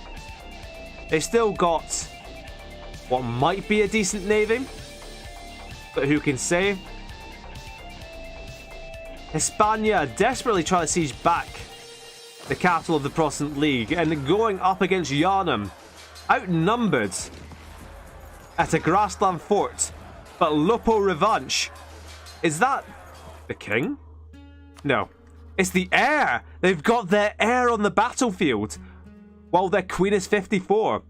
They still got what might be a decent navy, but who can say? Hispania desperately trying to siege back the capital of the Protestant League and going up against Yarnum, outnumbered at a grassland fort. But Lupo Revanche, is that the king? No, it's the heir. They've got their heir on the battlefield while their queen is 54.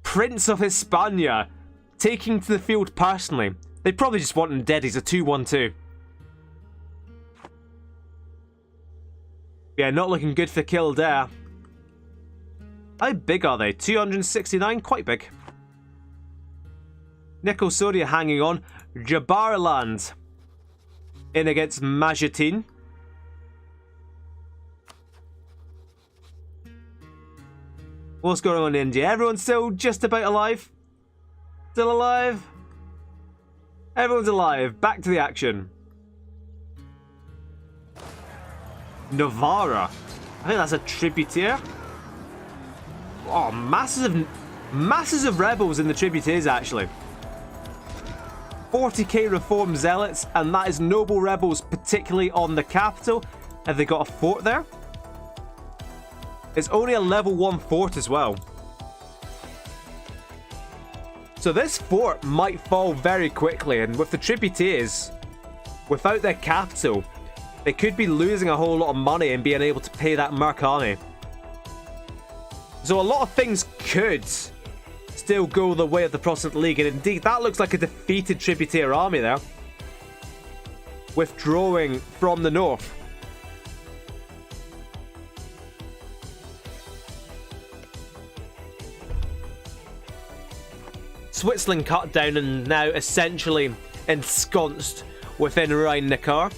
Prince of Hispania taking to the field personally. They probably just want him dead. He's a 2-1-2. Yeah, not looking good for Kildare. How big are they? 269? Quite big. Nicosoria hanging on. Jabariland in against Majetin. What's going on in India? Everyone's still just about alive? Still alive? Everyone's alive. Back to the action. Novara. I think that's a tributaire. Oh, masses of rebels in the tributaires, actually. 40k reform zealots, and that is noble rebels, particularly on the capital. Have they got a fort there? It's only a level 1 fort as well. So this fort might fall very quickly, and with the tributaires, without their capital, they could be losing a whole lot of money and being able to pay that Merc army. So a lot of things could still go the way of the Protestant League, and indeed that looks like a defeated tributaire army there, withdrawing from the north. Switzerland cut down and now essentially ensconced within Rhein-Neckar.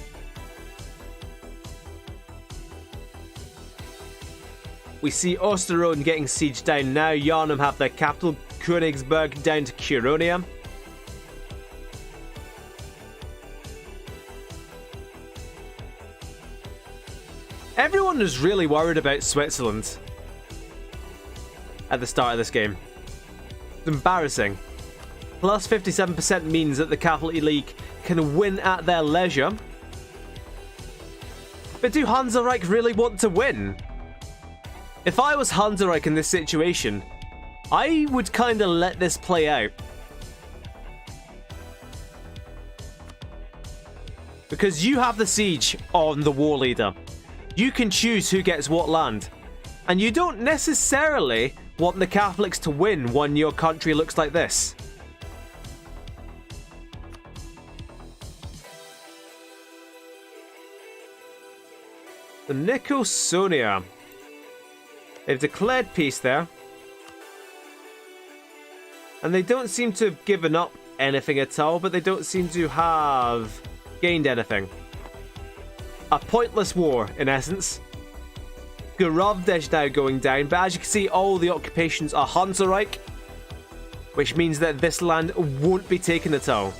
We see Osterode getting sieged down now. Yarnum have their capital, Königsberg, down to Curonia. Everyone was really worried about Switzerland at the start of this game. It's embarrassing. Plus 57% means that the Catholic League can win at their leisure. But do Hansa Reich really want to win? If I was Hansa Reich in this situation, I would kind of let this play out. Because you have the siege on the war leader. You can choose who gets what land. And you don't necessarily want the Catholics to win when your country looks like this. The Nicosonia. They've declared peace there. And they don't seem to have given up anything at all, but they don't seem to have gained anything. A pointless war, in essence. Gorovdesh now going down, but as you can see, all the occupations are Hansa Reich, which means that this land won't be taken at all.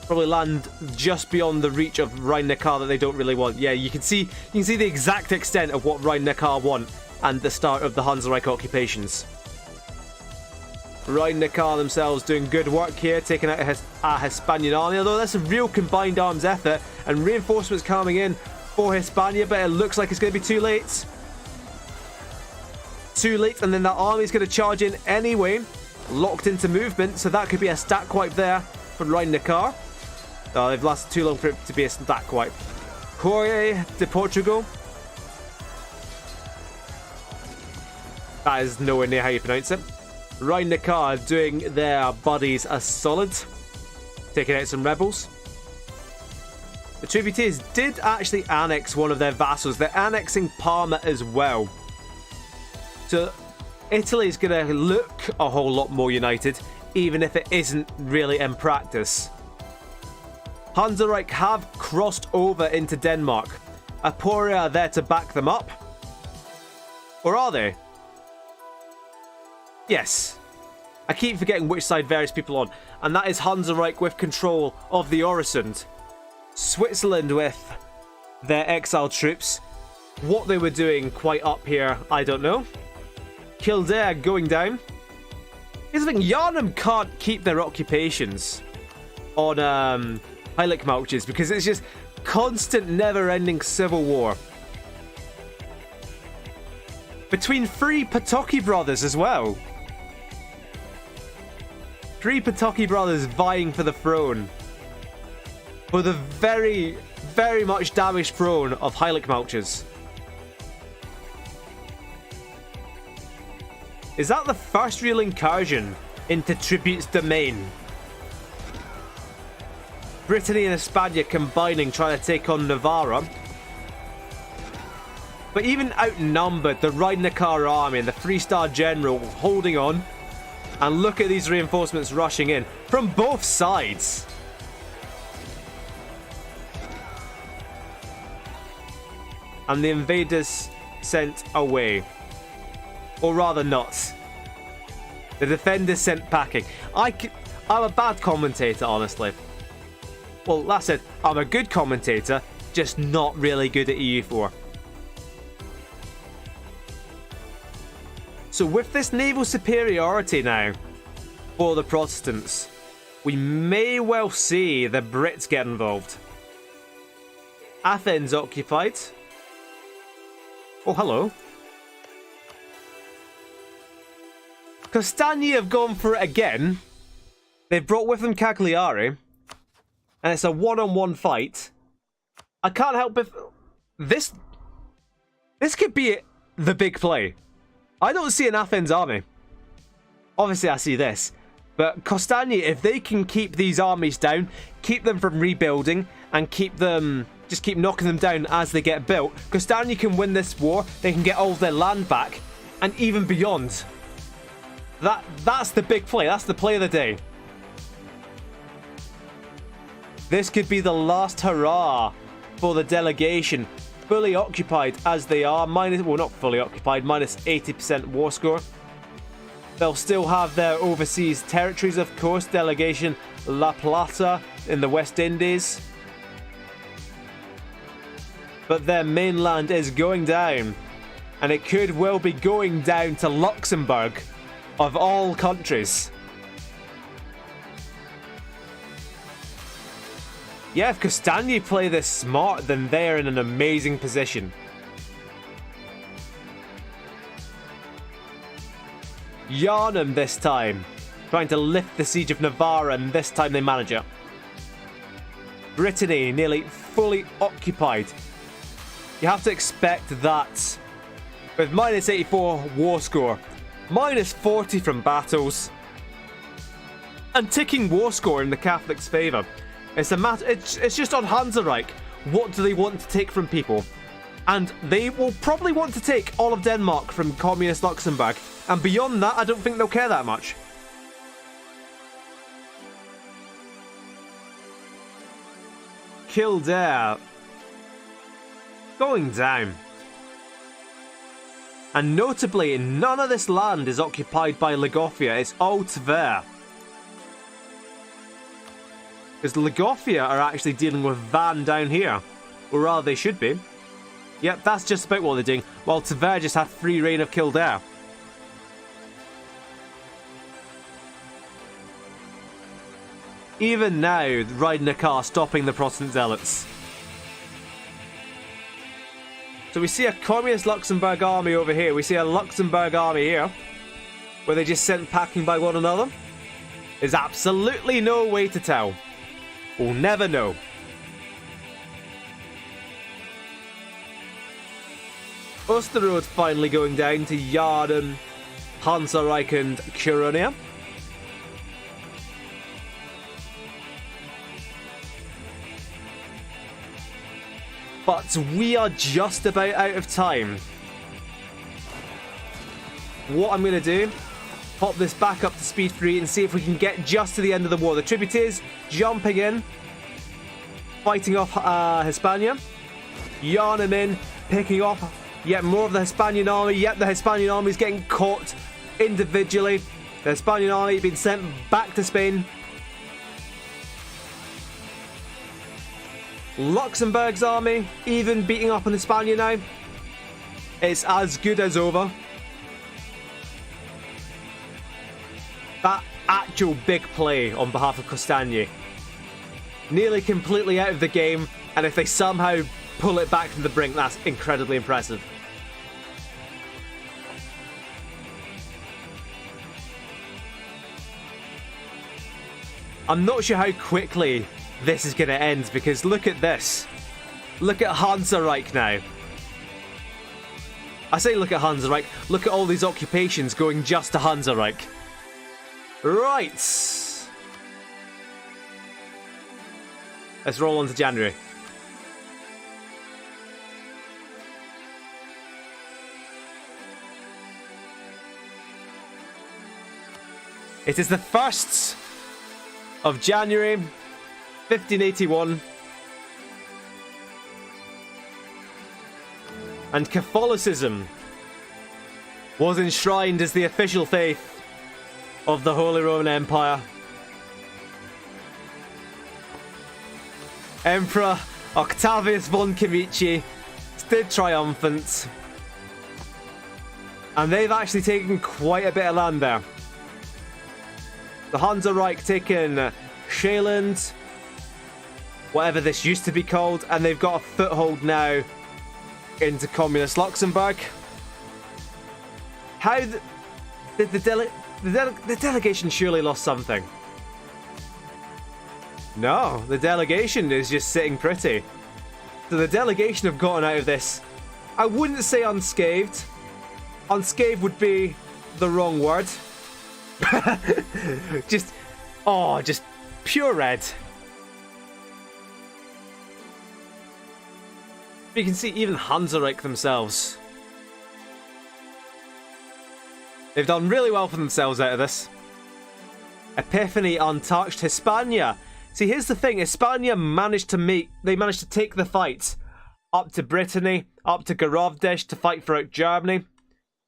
Probably land just beyond the reach of Rhein-Neckar that they don't really want. Yeah, you can see the exact extent of what Rhein-Neckar want and the start of the Hansa Reich occupations. Rhein-Neckar themselves doing good work here, taking out a Hispanian army, although that's a real combined arms effort, and reinforcements coming in for Hispania, but it looks like it's going to be too late. Too late, and then that army's going to charge in anyway, locked into movement, so that could be a stack wipe there for Rhein-Neckar. Oh, they've lasted too long for it to be a stack wipe. Corre de Portugal. That is nowhere near how you pronounce it. Rhein-Neckar doing their buddies a solid, taking out some rebels. The tributaries did actually annex one of their vassals. They're annexing Parma as well. So Italy is going to look a whole lot more united, even if it isn't really in practice. Hansereich have crossed over into Denmark. Apulia are there to back them up. Or are they? Yes. I keep forgetting which side various people on. And that is Hansereich with control of the Oresund. Switzerland with their exiled troops. What they were doing quite up here, I don't know. Kildare going down. Here's the thing, Yarnum can't keep their occupations on Heilig Malches because it's just constant, never-ending civil war. Between three Potocki brothers as well. Three Potocki brothers vying for the throne. For the very, very much damaged throne of Heilig Malches. Is that the first real incursion into Tribute's domain? Britanny and Espana combining, trying to take on Lovara. But even outnumbered, the Rhein-Neckar army and the 3-star general holding on. And look at these reinforcements rushing in from both sides. And the invaders sent away. Or rather not. The defenders sent packing. I'm a bad commentator, honestly. Well, that said, I'm a good commentator, just not really good at EU4. So with this naval superiority now for the Protestants, we may well see the Brits get involved. Athens occupied. Oh, hello. Castaigne have gone for it again. They've brought with them Cagliari. And it's a one-on-one fight. I can't help but... This could be the big play. I don't see an Athens army. Obviously, I see this. But Castaigne, if they can keep these armies down, keep them from rebuilding, and keep them... just keep knocking them down as they get built, Castaigne can win this war. They can get all of their land back. And even beyond. That's the big play. That's the play of the day. This could be the last hurrah for the delegation. Fully occupied as they are. Well, not fully occupied. Minus 80% war score. They'll still have their overseas territories, of course. Delegation La Plata in the West Indies. But their mainland is going down. And it could well be going down to Luxembourg. Of all countries. Yeah, if Castaigne play this smart, then they're in an amazing position. Yarnum this time. Trying to lift the siege of Navarra, and this time they manage it. Britanny nearly fully occupied. You have to expect that. With minus 84 war score. Minus 40 from battles. And ticking war score in the Catholics' favour. It's a matter. It's just on Hansereich. What do they want to take from people? And they will probably want to take all of Denmark from communist Luxembourg. And beyond that, I don't think they'll care that much. Kildare. Going down. And notably, none of this land is occupied by Lagofia. It's all Tver. Because Lagofia are actually dealing with Van down here. Or rather, they should be. Yep, that's just about what they're doing. While Tver just had free reign of Kildare. even now, riding a car, stopping the Protestant zealots. So we see a communist Luxembourg army over here. We see a Luxembourg army here, where they just sent packing by one another. There's absolutely no way to tell. We'll never know. Osterode finally going down to Yarden, Hansareich and Curonia. But we are just about out of time. What I'm going to do, pop this back up to speed 3 and see if we can get just to the end of the war. The Tributeers jumping in, fighting off Hispania. Yarnum in, picking off yet more of the Hispanian army. Yet the Hispanian army is getting caught individually. The Hispanian army being sent back to Spain. Luxembourg's army even beating up on Hispania now. It's as good as over. That actual big play on behalf of Castaigne. Nearly completely out of the game, and if they somehow pull it back from the brink, that's incredibly impressive. I'm not sure how quickly this is going to end, because look at this. Look at Hansareich now. I say look at Hansareich, look at all these occupations going just to Hansareich. Right. Let's roll on to January. It is the 1st of January, 1581. And Catholicism was enshrined as the official faith of the Holy Roman Empire. Emperor Octavius von Comici stood triumphant. And they've actually taken quite a bit of land there. The Hansareich taken Shaland, whatever this used to be called, and they've got a foothold now into communist Luxembourg. How did the delegation surely lost something? No, the delegation is just sitting pretty. So the delegation have gotten out of this, I wouldn't say unscathed. Unscathed would be the wrong word. just pure red. You can see even Hansareich themselves. They've done really well for themselves out of this. Epiphany untouched. Hispania. See, here's the thing. Hispania managed to take the fight up to Brittany, up to Garovdesh to fight throughout Germany.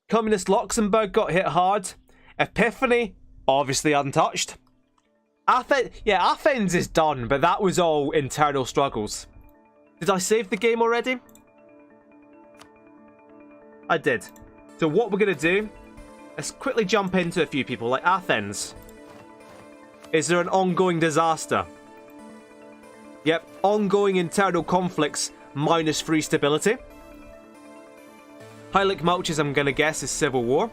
Communist Luxembourg got hit hard. Epiphany, obviously untouched. Athens is done, but that was all internal struggles. Did I save the game already? I did. So what we're going to do, let's quickly jump into a few people, like Athens. Is there an ongoing disaster? Yep, ongoing internal conflicts minus free stability. Heilig Malches, I'm going to guess, is civil war.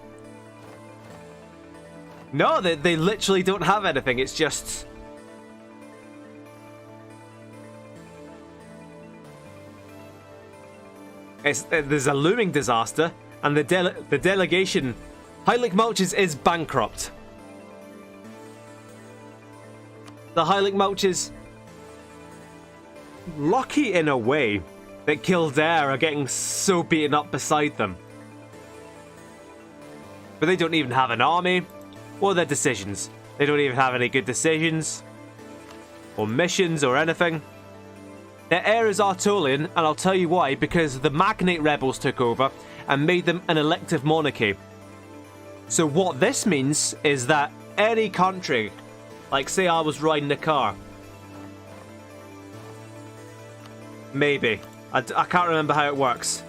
No, they literally don't have anything. It's just... there's a looming disaster, and the delegation... Heilig Malches is bankrupt. The Heilig Malches... lucky in a way that Kildare are getting so beaten up beside them. But they don't even have an army. Or their decisions. They don't even have any good decisions. Or missions or anything. Their heir is Artolian, and I'll tell you why. Because the Magnate rebels took over and made them an elective monarchy. So what this means is that any country, like say I was riding a car. Maybe. I can't remember how it works.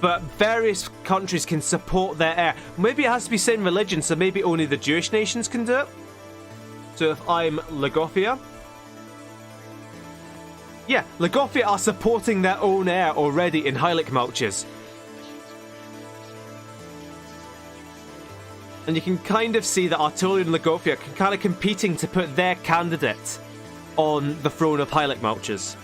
but various countries can support their heir. Maybe it has to be same religion, so maybe only the Jewish nations can do it. So if I'm Lagofia... Yeah, Lagofia are supporting their own heir already in Heilig Marches. And you can kind of see that Artolian and Lagofia are kind of competing to put their candidate on the throne of Heilig Marches.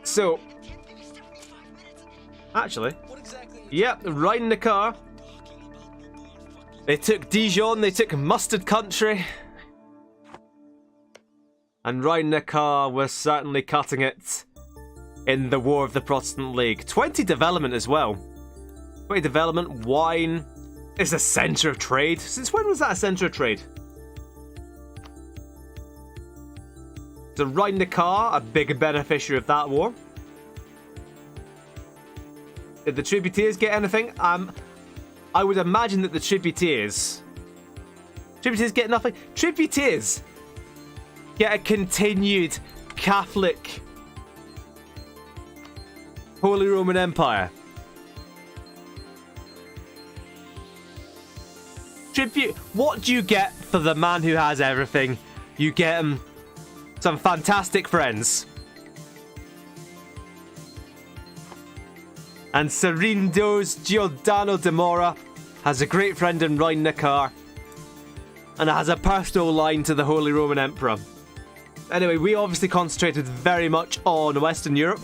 So, actually, yep, riding the car. They took Dijon, they took Mustard Country. And riding the car was certainly cutting it in the War of the Protestant League. 20 development as well. 20 development, wine. It's a centre of trade. Since when was that a centre of trade? So riding the car, a big beneficiary of that war. Did the Tributaries get anything? I would imagine that the Tributaries get nothing. Tributaries get a continued Catholic Holy Roman Empire. What do you get for the man who has everything? You get him some fantastic friends. And Serindo's Giordano de Mora has a great friend in riding the car. And has a personal line to the Holy Roman Emperor. Anyway, we obviously concentrated very much on Western Europe.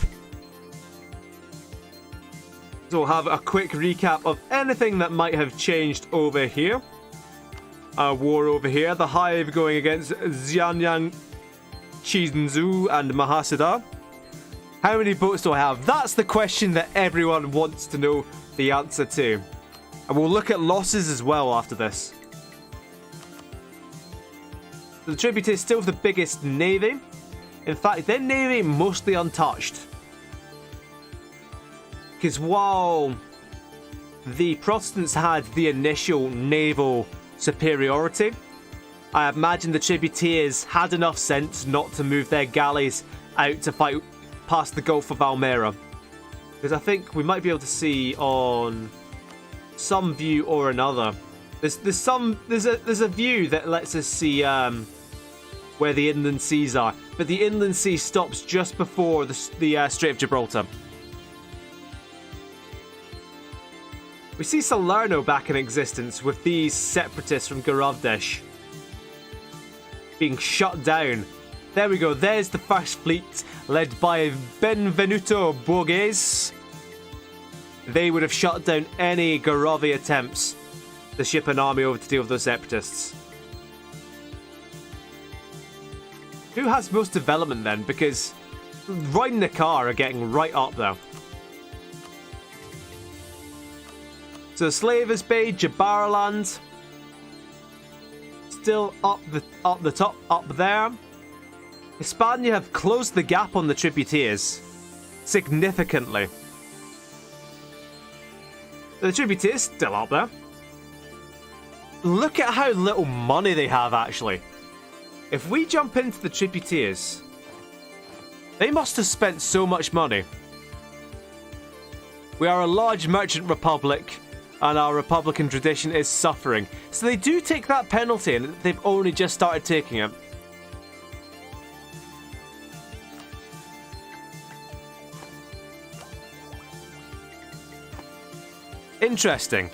So we'll have a quick recap of anything that might have changed over here. Our war over here. The Hive going against Xianyang, Chizunzu and Mahasuda. How many boats do I have? That's the question that everyone wants to know the answer to. And we'll look at losses as well after this. The Tributaries still have the biggest navy. In fact, their navy mostly untouched. Because while the Protestants had the initial naval superiority, I imagine the Tributaries had enough sense not to move their galleys out to fight past the Gulf of Almera. Because I think we might be able to see on some view or another. There's a view that lets us see where the inland seas are, but the inland sea stops just before the Strait of Gibraltar. We see Salerno back in existence with these separatists from Garavdesh being shut down. There we go, there's the first fleet led by Benvenuto Borghese. They would have shut down any Garavi attempts to ship an army over to deal with those separatists. Who has most development then? Because riding the car are getting right up there. So Slavers Bay, Jabaraland, still up the top, up there. Hispania have closed the gap on the Tributaries significantly. The Tributaries still up there. Look at how little money they have actually. If we jump into the Tributaries, they must have spent so much money. We are a large merchant republic, and our republican tradition is suffering. So they do take that penalty, and they've only just started taking it. Interesting.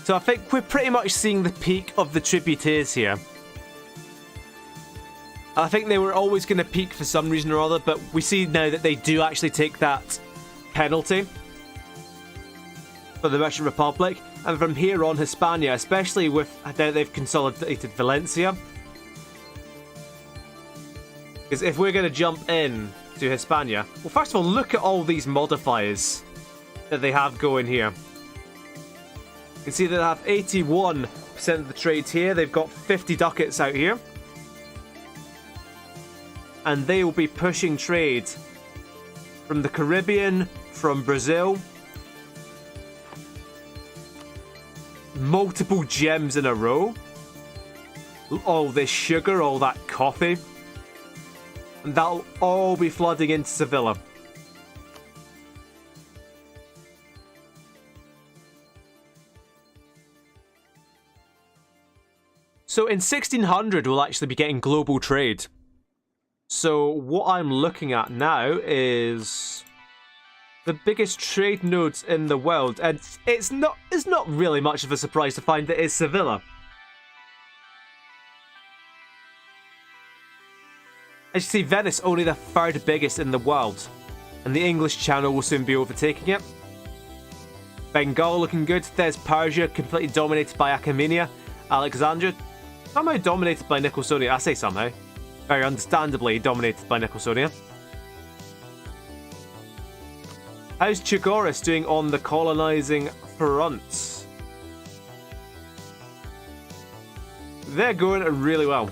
So I think we're pretty much seeing the peak of the Tributaries here. I think they were always going to peak for some reason or other, but we see now that they do actually take that penalty for the Merchant Republic. And from here on, Hispania, especially with now that they've consolidated Valencia. Because if we're going to jump in to Hispania, well, first of all, look at all these modifiers that they have going here. You can see that they have 81% of the trades here. They've got 50 ducats out here. And they will be pushing trade from the Caribbean, from Brazil. Multiple gems in a row. All this sugar, all that coffee. And that'll all be flooding into Sevilla. So in 1600, we'll actually be getting global trade. So what I'm looking at now is the biggest trade nodes in the world, and it's not really much of a surprise to find that it's Sevilla. As you see, Venice only the third biggest in the world, and the English Channel will soon be overtaking it. Bengal looking good. There's Persia, completely dominated by Achaemenia. Alexandria, somehow dominated by Nicosonia. I say somehow. Very understandably dominated by Nicosonia. How's Chigoris doing on the colonizing front? They're going really well.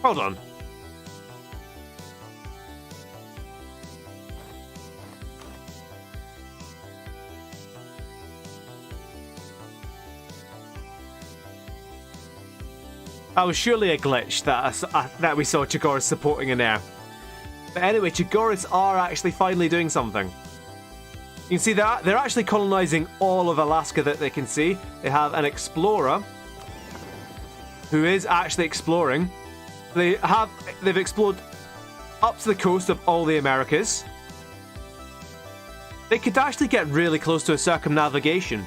Hold on. That was surely a glitch that we saw Chigoris supporting in there. But anyway, Chigoris are actually finally doing something. You can see that they're actually colonizing all of Alaska that they can see. They have an explorer who is actually exploring. They've explored up to the coast of all the Americas. They could actually get really close to a circumnavigation.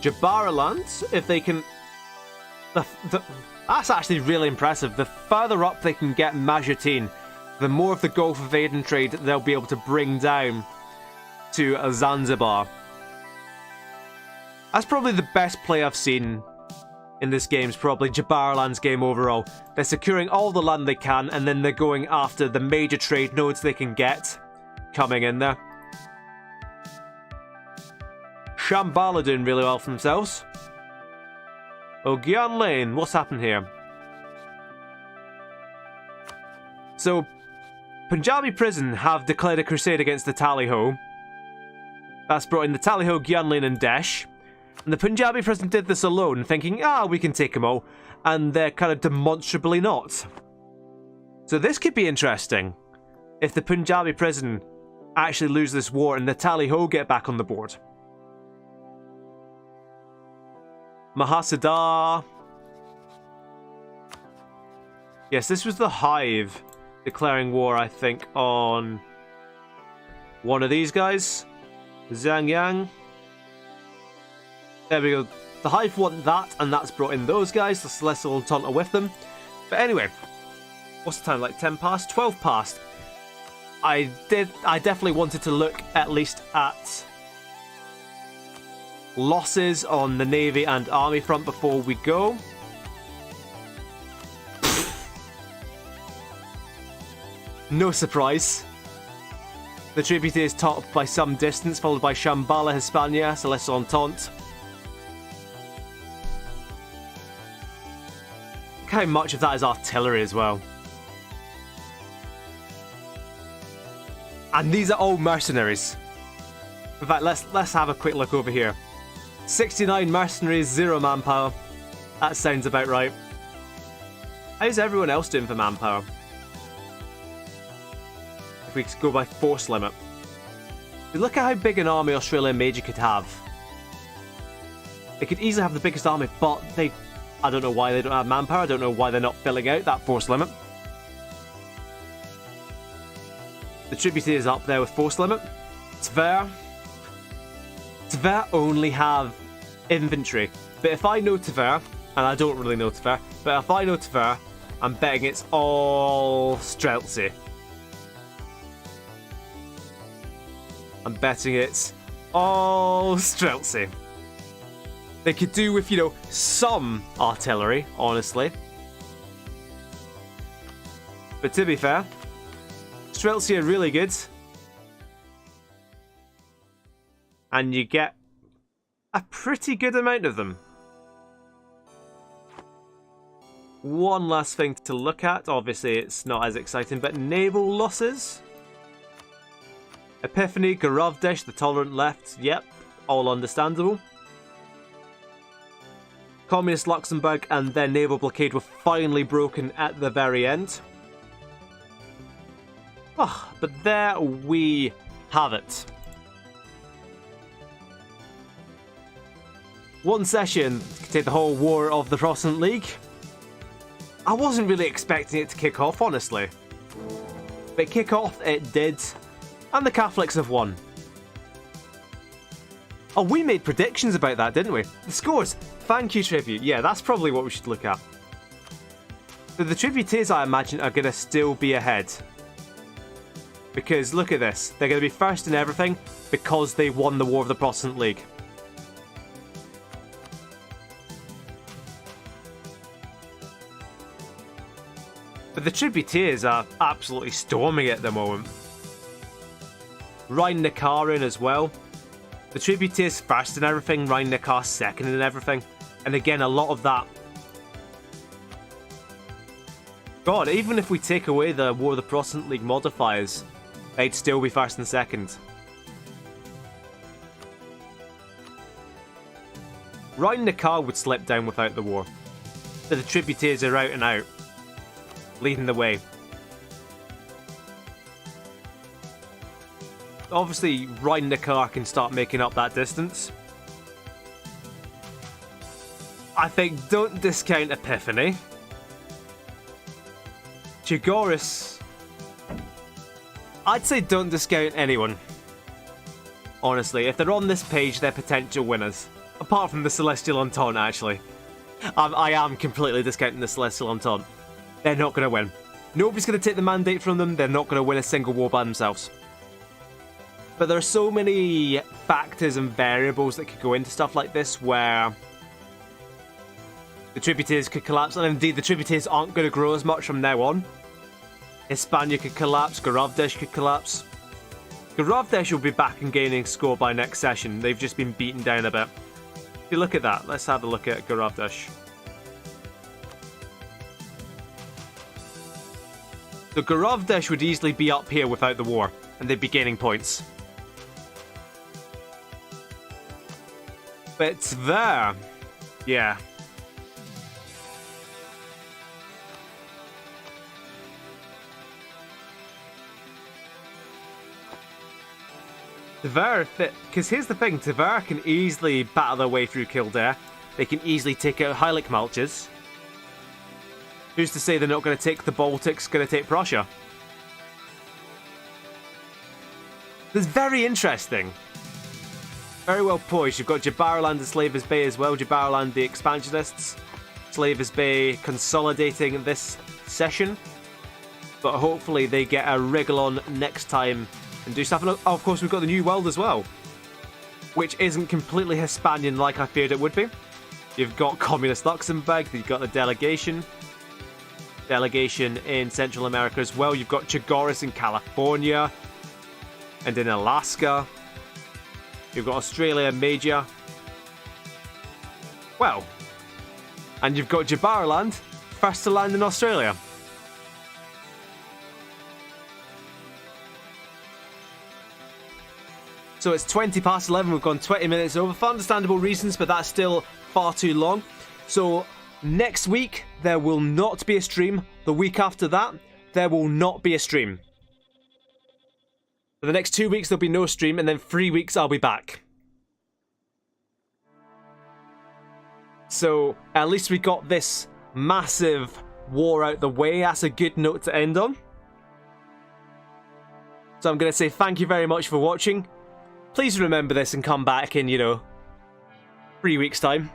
Jabaraland, if they can... That's actually really impressive. The further up they can get Majertine, the more of the Gulf of Aden trade they'll be able to bring down to Zanzibar. That's probably the best play I've seen in this game, is probably Jabaraland's game overall. They're securing all the land they can, and then they're going after the major trade nodes they can get coming in there. Shambhala doing really well for themselves. Ogyan Lane, what's happened here? So, Punjabi Prison have declared a crusade against the Tally-Ho. That's brought in the Tally-Ho, Gyan Lane and Desh. And the Punjabi Prison did this alone, thinking, we can take them all. And they're kind of demonstrably not. So this could be interesting. If the Punjabi Prison actually lose this war and the Tally-Ho get back on the board. Mahasada. Yes, this was the Hive declaring war, I think, on one of these guys. Zhang Yang. There we go. The Hive want that, and that's brought in those guys. The Celestial Entente with them. But anyway, what's the time? Like 10 past? 12 past. I definitely wanted to look at least at losses on the Navy and Army front before we go. No surprise. The tribute is topped by some distance, followed by Shambhala, Hispania, Celestial Entente. Look how much of that is artillery as well. And these are all mercenaries. In fact, let's have a quick look over here. 69 mercenaries, 0 manpower. That sounds about right. How's everyone else doing for manpower? If we go by force limit. Look at how big an army Australian Major could have. They could easily have the biggest army, but I don't know why they don't have manpower. I don't know why they're not filling out that force limit. The tribute is up there with force limit. Tver only have infantry. But if I know Tver, and I don't really know Tver, but if I know Tver, I'm betting it's all Streltsy. I'm betting it's all Streltsy. They could do with, some artillery, honestly. But to be fair, Streltsy are really good. And you get a pretty good amount of them. One last thing to look at. Obviously, it's not as exciting, but naval losses. Epiphany, Garavdesh, the Tolerant left. Yep, all understandable. Communist Luxembourg and their naval blockade were finally broken at the very end. Oh, but there we have it. One session could take the whole war of the Protestant League. I wasn't really expecting it to kick off, honestly. But kick off it did, and the Catholics have won. Oh, we made predictions about that, didn't we? The scores. Thank you, Tribute. Yeah, that's probably what we should look at. So the Tributaries, I imagine, are going to still be ahead. Because look at this. They're going to be first in everything because they won the War of the Protestant League. But the Tributaries are absolutely storming at the moment. Rhine-Neckar in as well. The Tributaries first in everything, Rhine-Neckar second in everything. And again, a lot of that. God, even if we take away the War of the Protestant League modifiers, they'd still be first and second. Rhine-Neckar would slip down without the war. So the Tributaries are out and out, leading the way. Obviously, Rhine-Neckar can start making up that distance. I think don't discount Epiphany. Chigoris. I'd say don't discount anyone. Honestly, if they're on this page, they're potential winners. Apart from the Celestial Entente, actually. I am completely discounting the Celestial Entente. They're not going to win. Nobody's going to take the mandate from them. They're not going to win a single war by themselves. But there are so many factors and variables that could go into stuff like this where the Tributaries could collapse, and indeed the Tributaries aren't going to grow as much from now on. Hispania could collapse, Gorovdesh could collapse. Gorovdesh will be back and gaining score by next session. They've just been beaten down a bit. If you look at that, let's have a look at Gorovdesh. So Gorovdesh would easily be up here without the war, and they'd be gaining points. But it's there. Yeah. Tver, because here's the thing, Tver can easily battle their way through Kildare. They can easily take out Heilig Malches. Who's to say they're not going to take the Baltics, going to take Prussia? It's very interesting. Very well poised. You've got Jabaraland and Slavers Bay as well. Jabaraland, the expansionists. Slavers Bay consolidating this session. But hopefully they get a wriggle on next time and do stuff. And of course, we've got the New World as well, which isn't completely Hispanian like I feared it would be. You've got Communist Luxembourg. You've got the delegation in Central America as well. You've got Chigoris in California and in Alaska. You've got Australia Major. Well, and you've got Jabaraland, first to land in Australia. So it's 20 past 11, we've gone 20 minutes over for understandable reasons, but that's still far too long. So next week, there will not be a stream. The week after that, there will not be a stream. For the next 2 weeks, there'll be no stream, and then 3 weeks, I'll be back. So at least we got this massive war out the way. That's a good note to end on. So I'm going to say thank you very much for watching. Please remember this and come back in, 3 weeks' time.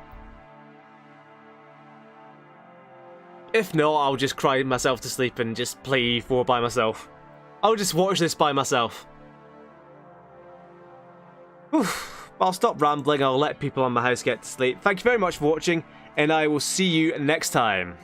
If not, I'll just cry myself to sleep and just play E4 by myself. I'll just watch this by myself. I'll stop rambling, I'll let people on my house get to sleep. Thank you very much for watching, and I will see you next time.